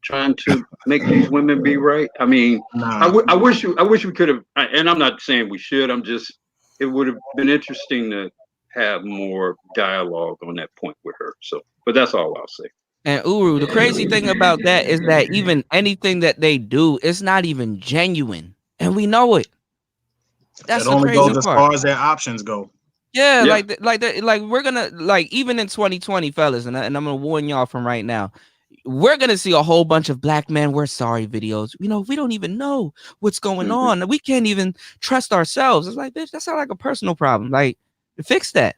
trying to make these women be right? I mean, I wish we could have. And I'm not saying we should. I'm just. It would have been interesting to have more dialogue on that point with her. So, but that's all I'll say. And Uru, the crazy thing about that is that even anything that they do, it's not even genuine, and we know it. That's It the only crazy goes as part. far as their options go. Yeah, like we're gonna like even in 2020, fellas, and I'm gonna warn y'all from right now. We're gonna see a whole bunch of Black men we're sorry videos. You know, we don't even know what's going on. We can't even trust ourselves. It's like, bitch, that sounds like a personal problem. Like, fix that.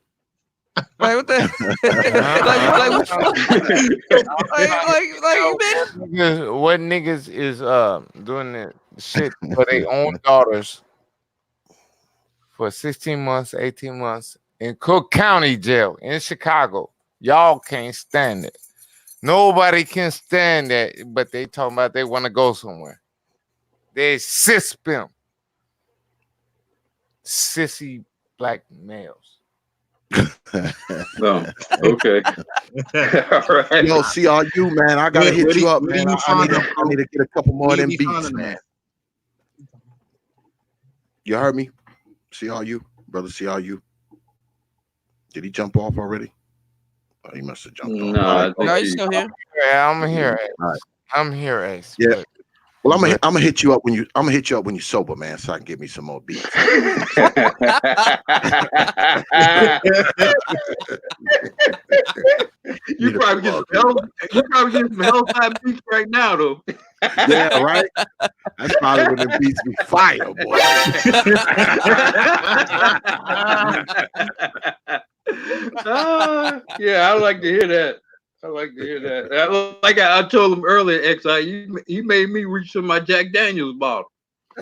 Like what the what niggas is doing the shit for their own daughters for 16 months, 18 months in Cook County jail in Chicago. Y'all can't stand it. Nobody can stand that, but they talking about they want to go somewhere. They cis pimp. Sissy Black males. No. Okay. All right. Yo, CRU, man, I gotta hit you up, man. I need to get a couple more of them beats, man. You heard me? CRU, brother CRU. Did he jump off already? Oh, he must have jumped off. No, no, he's still here. Yeah, I'm here. All right. I'm here, Ace. Yeah. Well, I'm gonna hit you up when you're sober, man, so I can get me some more beats. You probably get some hellside beats right now, though. Yeah, right. That's probably when the beats be fire, boy. Yeah, I like to hear that. I like to hear that. Like I told him earlier, XI, you made me reach for my Jack Daniels bottle.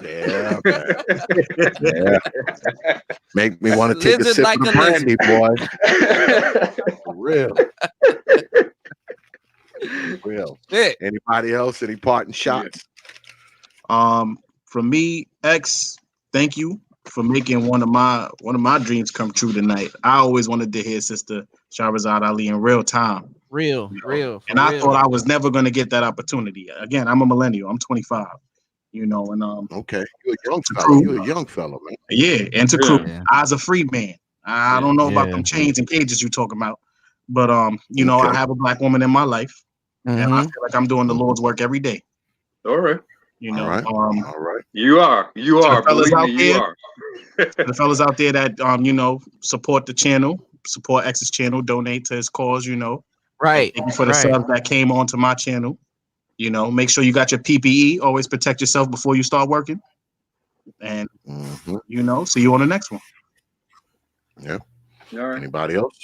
Yeah, man. Yeah. Make me want to take a sip of the brandy, boy. For real. For real. Anybody else? Any parting shots? From me, X, thank you for making one of my dreams come true tonight. I always wanted to hear Sister Shahrazad Ali in real time. Real. And I thought I was never going to get that opportunity. Again, I'm a millennial. I'm 25. You know, and okay, you're a young fella. You're a young fella, man. Yeah, and to crew, I was a free man. I don't know about them chains and cages you talking about, but you know, I have a Black woman in my life, and I feel like I'm doing the Lord's work every day. All right. You know, all right. You are. The fellas Believe out me, there, you are. the fellas out there that you know, support the channel, support X's channel, donate to his cause. You know, right. Thank you for the subs that came onto my channel. You know, make sure you got your PPE. Always protect yourself before you start working. And you know, see you on the next one. Yeah. All right. Anybody else?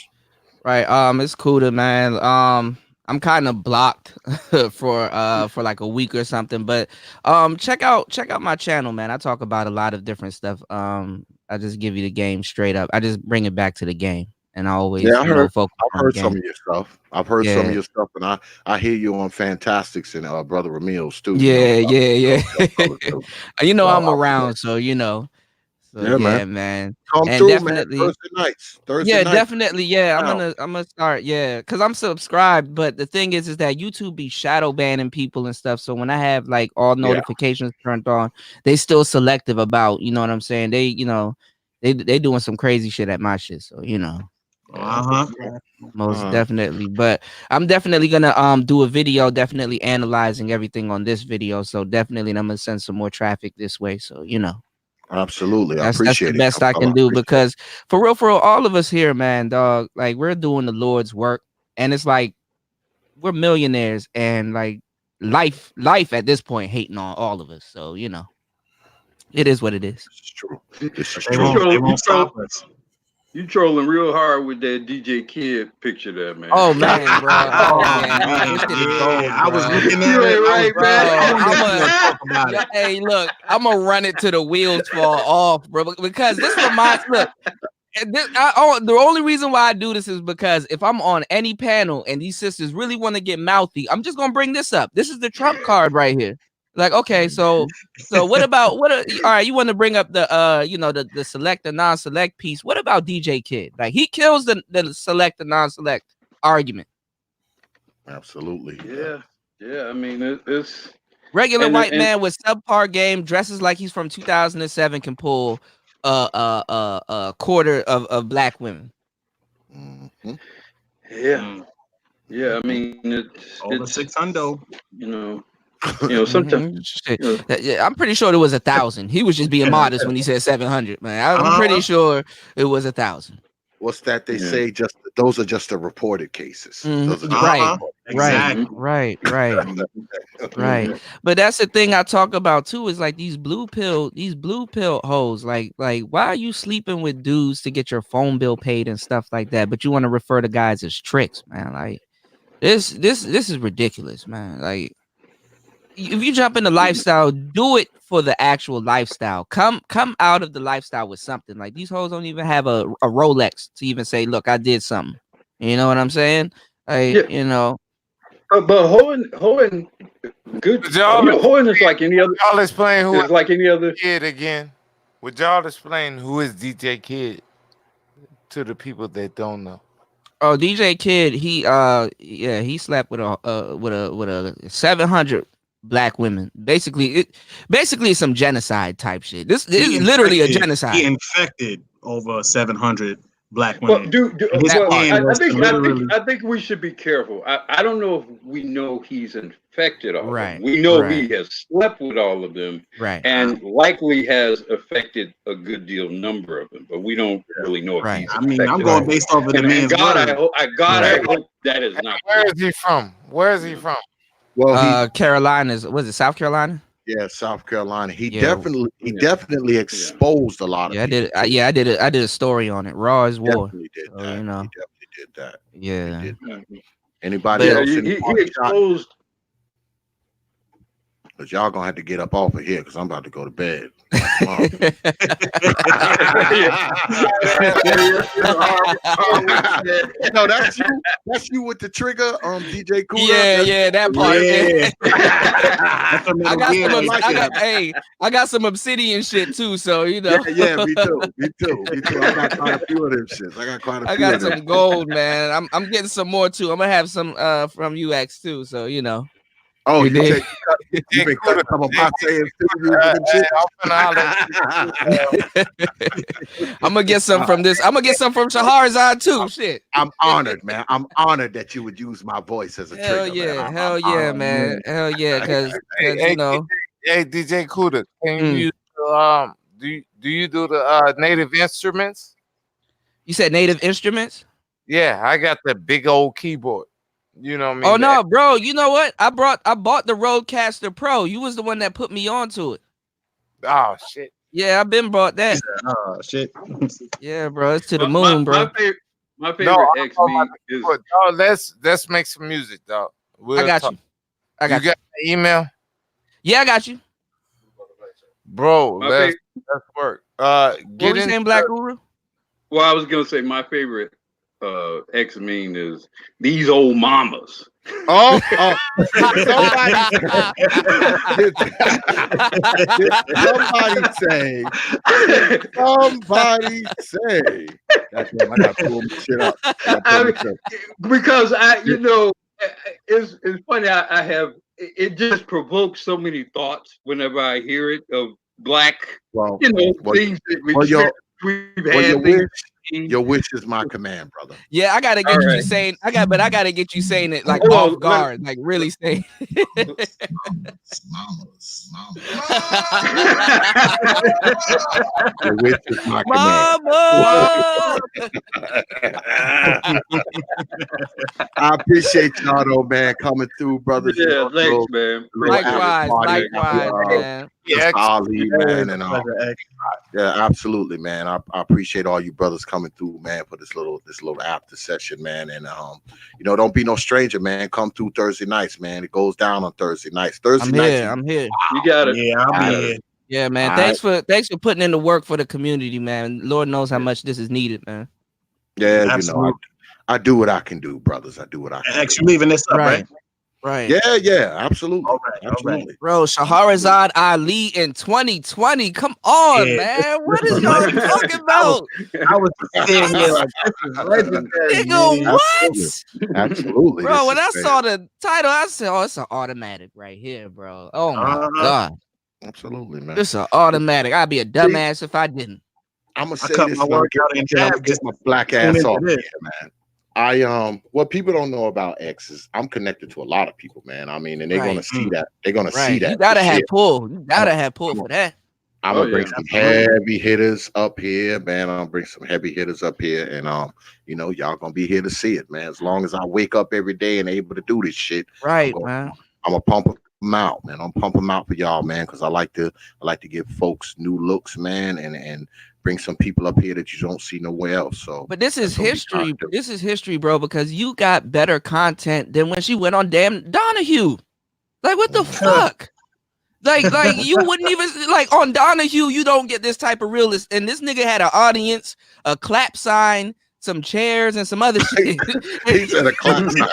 Right. It's cool to man. I'm kind of blocked for like a week or something. But check out my channel, man. I talk about a lot of different stuff. I just give you the game straight up. I just bring it back to the game, and I always focus I've on the heard game. some of your stuff. I've heard some of your stuff, and I hear you on Fantastics and Brother Ramil's too. Yeah. So I'm around, so So yeah, man. come And through, definitely man. Thursday nights. definitely. Yeah, I'm gonna start. Yeah, because I'm subscribed. But the thing is that YouTube be shadow banning people and stuff. So when I have like all notifications turned on, they still selective about. You know what I'm saying? They they doing some crazy shit at my shit. So most definitely. But I'm definitely gonna do a video, definitely analyzing everything on this video. So definitely, and I'm gonna send some more traffic this way. So Absolutely, I that's appreciate the it. best I can do, because for real, all of us here, man, dog, like we're doing the Lord's work, and it's like we're millionaires, and like life at this point hating on all of us. So it is what it is. It's true. This is They true. won't stop us. You trolling real hard with that DJ Kid picture there, man. Oh man, bro. Oh man, this shit is gold, bro. I was looking at You it. ain't right, man. Hey, look, I'm gonna run it to the wheels fall off, bro, because this reminds. Look, the only reason why I do this is because if I'm on any panel and these sisters really want to get mouthy, I'm just gonna bring this up. This is the Trump card right here. Like, okay, so what about all right, you want to bring up the the select the non-select piece. What about DJ Kid? Like, he kills the select the non-select argument. Absolutely. Yeah. I mean, it's regular white man with subpar game, dresses like he's from 2007, can pull a quarter of black women. Yeah. I mean, over 600. Sometimes. I'm pretty sure it was 1,000. He was just being modest when he said 700. Man, I'm pretty sure it was 1,000. What's that they say? Just those are just the reported cases. Those are just right. But that's the thing I talk about too, is like these blue pill hoes. Like why are you sleeping with dudes to get your phone bill paid and stuff like that? But you want to refer to guys as tricks, man. Like this is ridiculous, man. Like, if you jump in the lifestyle, do it for the actual lifestyle. Come out of the lifestyle with something. Like, these hoes don't even have a Rolex to even say, look, I did something. You know what I'm saying? Like, But hoeing good. Hoeing is like any other. Y'all explain who is like any other Kid again. Would y'all explain who is DJ Kid to the people that don't know? Oh, DJ Kid, he slept with a 700 black women. Basically it's some genocide type shit. This is literally a genocide. He infected over 700 black women. I think we should be careful. I don't know if we know he's infected all of them. We know he has slept with all of them, and likely has affected a good deal number of them, but we don't really know if he's infected. I'm going based off of the man's God, word. I hope that is not. Where is he from? Well, Carolinas. Was it South Carolina? Yeah, South Carolina. He definitely exposed a lot of people. I did a story on it. Raw as war. Definitely did that. So, He definitely did that. Yeah. He did that. Anybody else? He exposed. But y'all gonna have to get up off of here because I'm about to go to bed. No, that's you. That's you with the trigger, DJ Cool. Yeah, that part. I got some obsidian shit too, so Yeah, me too. I got quite a few of them shits. I got some gold, man. I'm getting some more too. I'm gonna have some from UX too, so Oh, you've been cutting some of my sayings too. I'm gonna get some from this. I'm gonna get some from Shahrazad too. Shit. I'm honored, man. I'm honored that you would use my voice as a trigger. Hell yeah, man. Hell yeah, because Hey, DJ Kuda, can you do you do the native instruments? You said native instruments? Yeah, I got the big old keyboard. You know what I mean? Oh no, bro. You know what? I bought the Rodecaster Pro. You was the one that put me onto it. Oh shit. Yeah, I've been bought that. Oh shit. Yeah, bro. It's to the moon, bro. My favorite I'm X talking meme about the is. book. Dog, let's make some music, dog. I got Talk. you. I got you. Got the email? Yeah, I got you. Bro, My let's work. What Get we in. saying, Black Guru? Well, I was gonna say my favorite X meme is these old mamas. Oh, somebody, did somebody say? Somebody say? Goddamn, I gotta pull my shit up. Because it's funny. I have it just provokes so many thoughts whenever I hear it of black, things that we've had. Your wish is my command, brother. Yeah, I gotta get you saying. I gotta get you saying it like off guard, like really saying. Mamas. Your wish is my Mama. I appreciate y'all though, man, coming through, brothers. Yeah, thanks, man. Likewise, man. Yeah, Ali, man, and yeah, absolutely, man. I appreciate all you brothers coming through, man, for this little after session, man. And don't be no stranger, man. Come through Thursday nights, man. It goes down on Thursday nights. Thursday nights. I'm here. You got it. Yeah, I'll be here. Yeah, man. Thanks for putting in the work for the community, man. Lord knows how much this is needed, man. Yeah, I do what I can do, brothers. I do what I can. X, you leaving this up, right? Right. Yeah, absolutely. All right. Bro, Shahrazad Ali in 2020. Come on, man. What is y'all talking about? I was saying here like this is legendary. Nigga, what? Absolutely. Bro, when I saw the title, I said, oh, it's an automatic right here, bro. Oh my God. Absolutely, man. It's an automatic. I'd be a dumbass if I didn't. I'm gonna say this. I'm gonna get my black ass off here, man. What people don't know about X is I'm connected to a lot of people, man. I mean, and they're gonna see that. They're gonna see that. You gotta have pull. You gotta have pull for that. I'm gonna bring some heavy hitters up here, man. I'm gonna bring some heavy hitters up here, and y'all gonna be here to see it, man. As long as I wake up every day and able to do this shit, right, man. I'm gonna pump them out, man. I'm pump them out for y'all, man, because I like to give folks new looks, man, and bring some people up here that you don't see nowhere else. So, but this is history. This is history, bro, because you got better content than when she went on damn Donahue. Like, what the fuck? Like you wouldn't even like on Donahue. You don't get this type of realist. And this nigga had an audience, a clap sign, some chairs, and some other shit. He said a clap sign.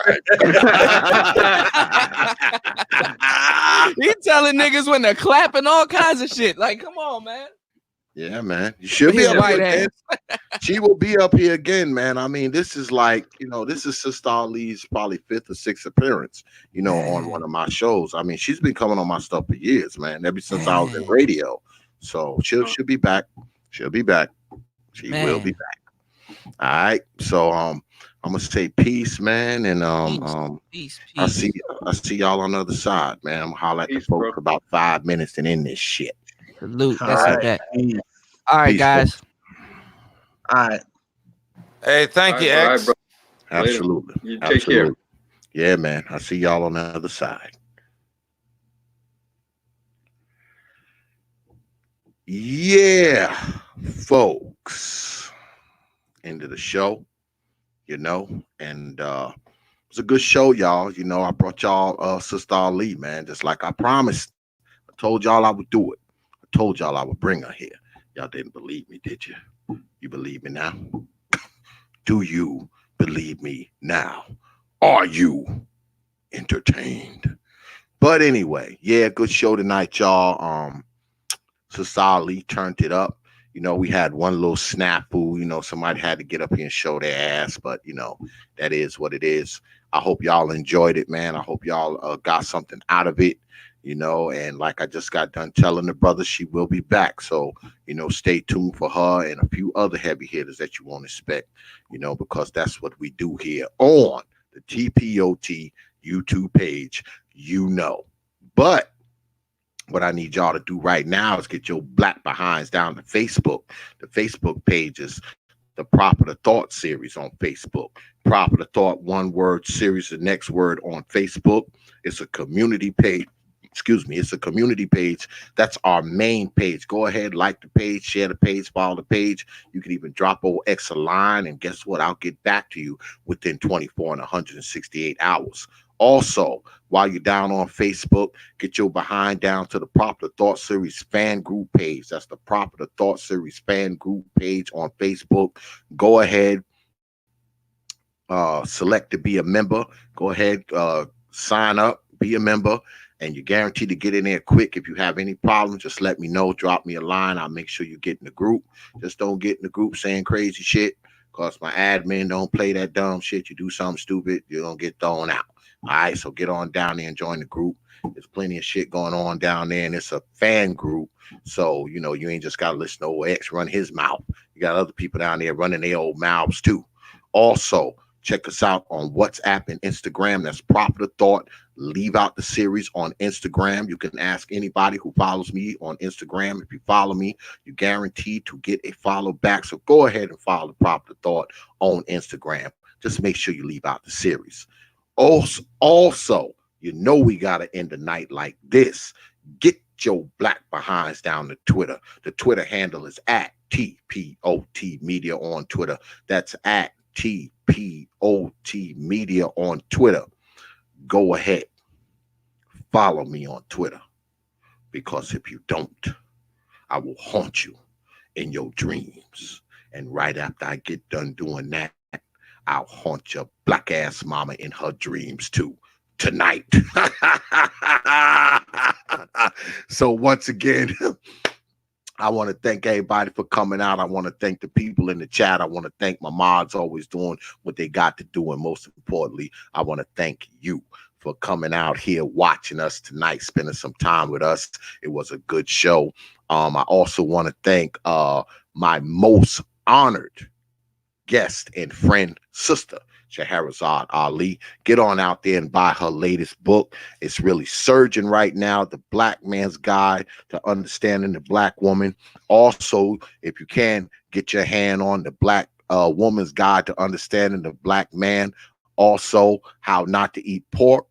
He telling niggas when they're clapping all kinds of shit. Like, come on, man. Yeah, man. You should be up here again. She will be up here again, man. I mean, this is like, this is Sister Ali's probably 5th or 6th appearance, on one of my shows. I mean, she's been coming on my stuff for years, man, ever since I was in radio. So she'll be back. She'll be back. She will be back. All right. So I'm gonna say peace, man, and peace. I see y'all on the other side, man. I'm gonna holler at the folks about 5 minutes and in this shit. Salute. That's that. All right, guys. All right. Hey, thank you, X. Right, absolutely. You take care. Yeah, man. I see y'all on the other side. Yeah, folks. End of the show, and it was a good show, y'all. I brought y'all Sister Ali, man, just like I promised. I told y'all I would do it. I told y'all I would bring her here. Y'all didn't believe me, did you? You believe me now? Do you believe me now? Are you entertained? But anyway, yeah, good show tonight, y'all. Sister Ali turned it up. We had one little snafu. Somebody had to get up here and show their ass, but that is what it is. I hope y'all enjoyed it, man. I hope y'all got something out of it. And like I just got done telling the brothers, she will be back. So, stay tuned for her and a few other heavy hitters that you won't expect, because that's what we do here on the T.P.O.T. YouTube page, But what I need y'all to do right now is get your black behinds down to Facebook. The Facebook page is the Proper the Thought series on Facebook. Proper the Thought, one word series, the next word on Facebook. It's a community page excuse me, it's a community page. That's our main page. Go ahead, like the page, share the page, follow the page. You can even drop D.X.L a line, and guess what? I'll get back to you within 24 and 168 hours. Also, while you're down on Facebook, get your behind down to the Proper Thought Series fan group page. That's the Proper Thought Series fan group page on Facebook. Go ahead, select to be a member. Go ahead, sign up, be a member, and you're guaranteed to get in there quick. If you have any problems, just let me know. Drop me a line. I'll make sure you get in the group. Just don't get in the group saying crazy shit, because my admin don't play that dumb shit. You do something stupid, you're going to get thrown out. All right, so get on down there and join the group. There's plenty of shit going on down there, and it's a fan group. So, you know, you ain't just got to listen to X run his mouth. You got other people down there running their old mouths too. Also, check us out on WhatsApp and Instagram. That's Proper Thought. Leave out the series on Instagram. You can ask anybody who follows me on Instagram. If you follow me, you're guaranteed to get a follow back. So go ahead and follow the Proper Thought on Instagram. Just make sure you leave out the series. Also, you know we got to end the night like this. Get your black behinds down to Twitter. The Twitter handle is at T.P.O.T Media on Twitter. That's at T.P.O.T Media on Twitter. Go ahead, follow me on Twitter, because if you don't, I will haunt you in your dreams. And right after I get done doing that, I'll haunt your black ass mama in her dreams too tonight. So once again, I want to thank everybody for coming out. I want to thank the people in the chat. I want to thank my mods always doing what they got to do. And most importantly, I want to thank you for coming out here, watching us tonight, spending some time with us. It was a good show. I also want to thank my most honored guest and friend, sister, Shahrazad Ali. Get on out there and buy her latest book. It's really surging right now, The Black Man's Guide to Understanding the Black Woman. Also, if you can, get your hand on The Black Woman's Guide to Understanding the Black Man. Also, How Not to Eat Pork,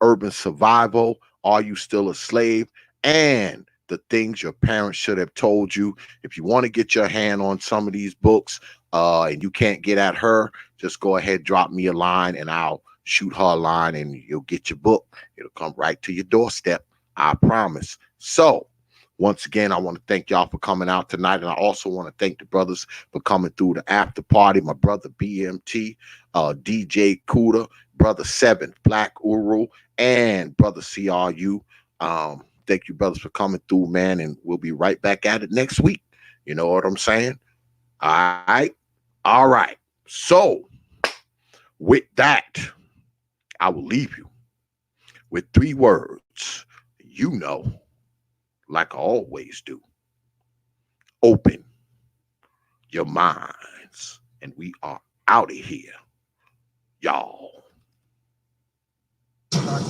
Urban Survival, Are You Still a Slave? And The Things Your Parents Should Have Told You. If you want to get your hand on some of these books, and you can't get at her, just go ahead, drop me a line, and I'll shoot her a line, and you'll get your book. It'll come right to your doorstep, I promise. So, once again, I want to thank y'all for coming out tonight, and I also want to thank the brothers for coming through the after party. My brother BMT, DJ Kuda, brother Seven, Black Uru, and brother CRU. Thank you, brothers, for coming through, man, and we'll be right back at it next week. You know what I'm saying? All right. So, with that, I will leave you with 3 words. You know, like I always do. Open your minds, and we are out of here, y'all. Dark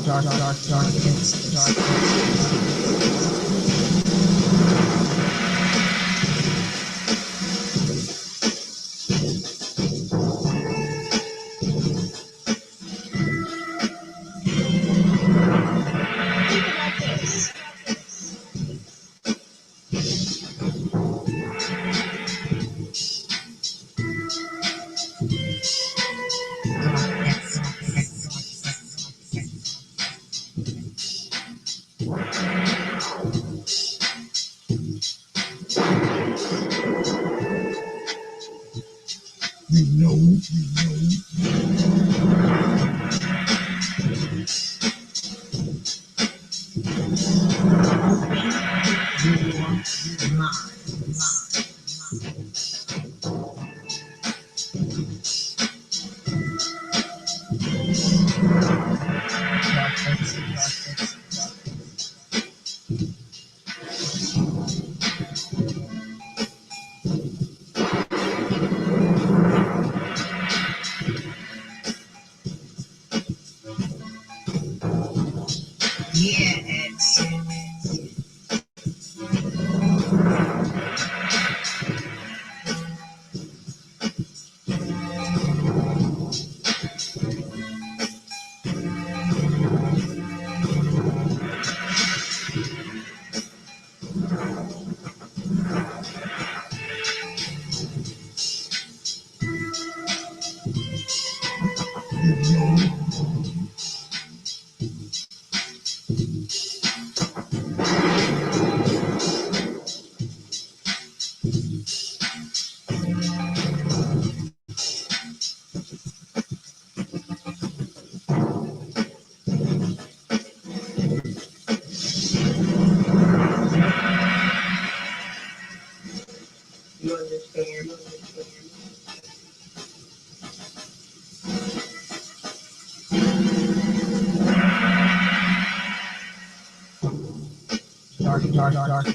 You understand?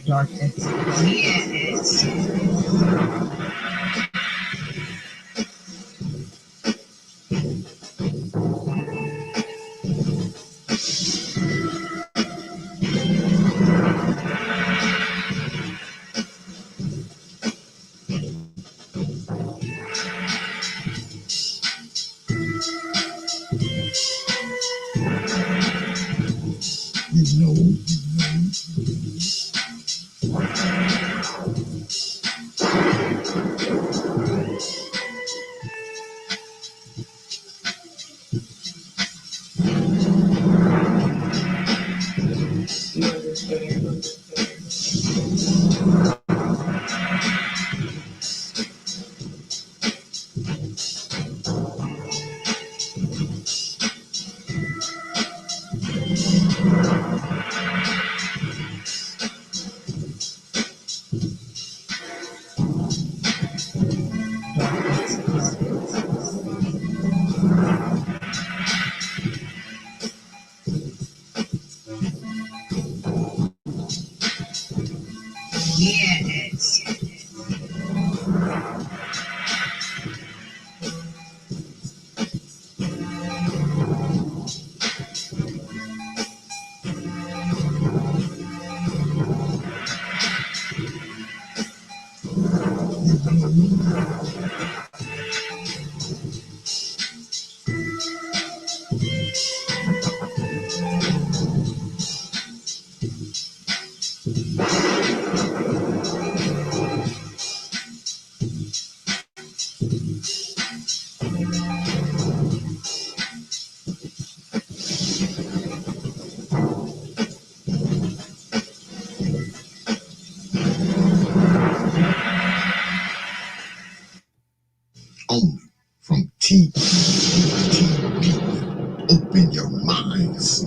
Dark X. Yes. Yes. Only from T.P.O.T. Open your minds.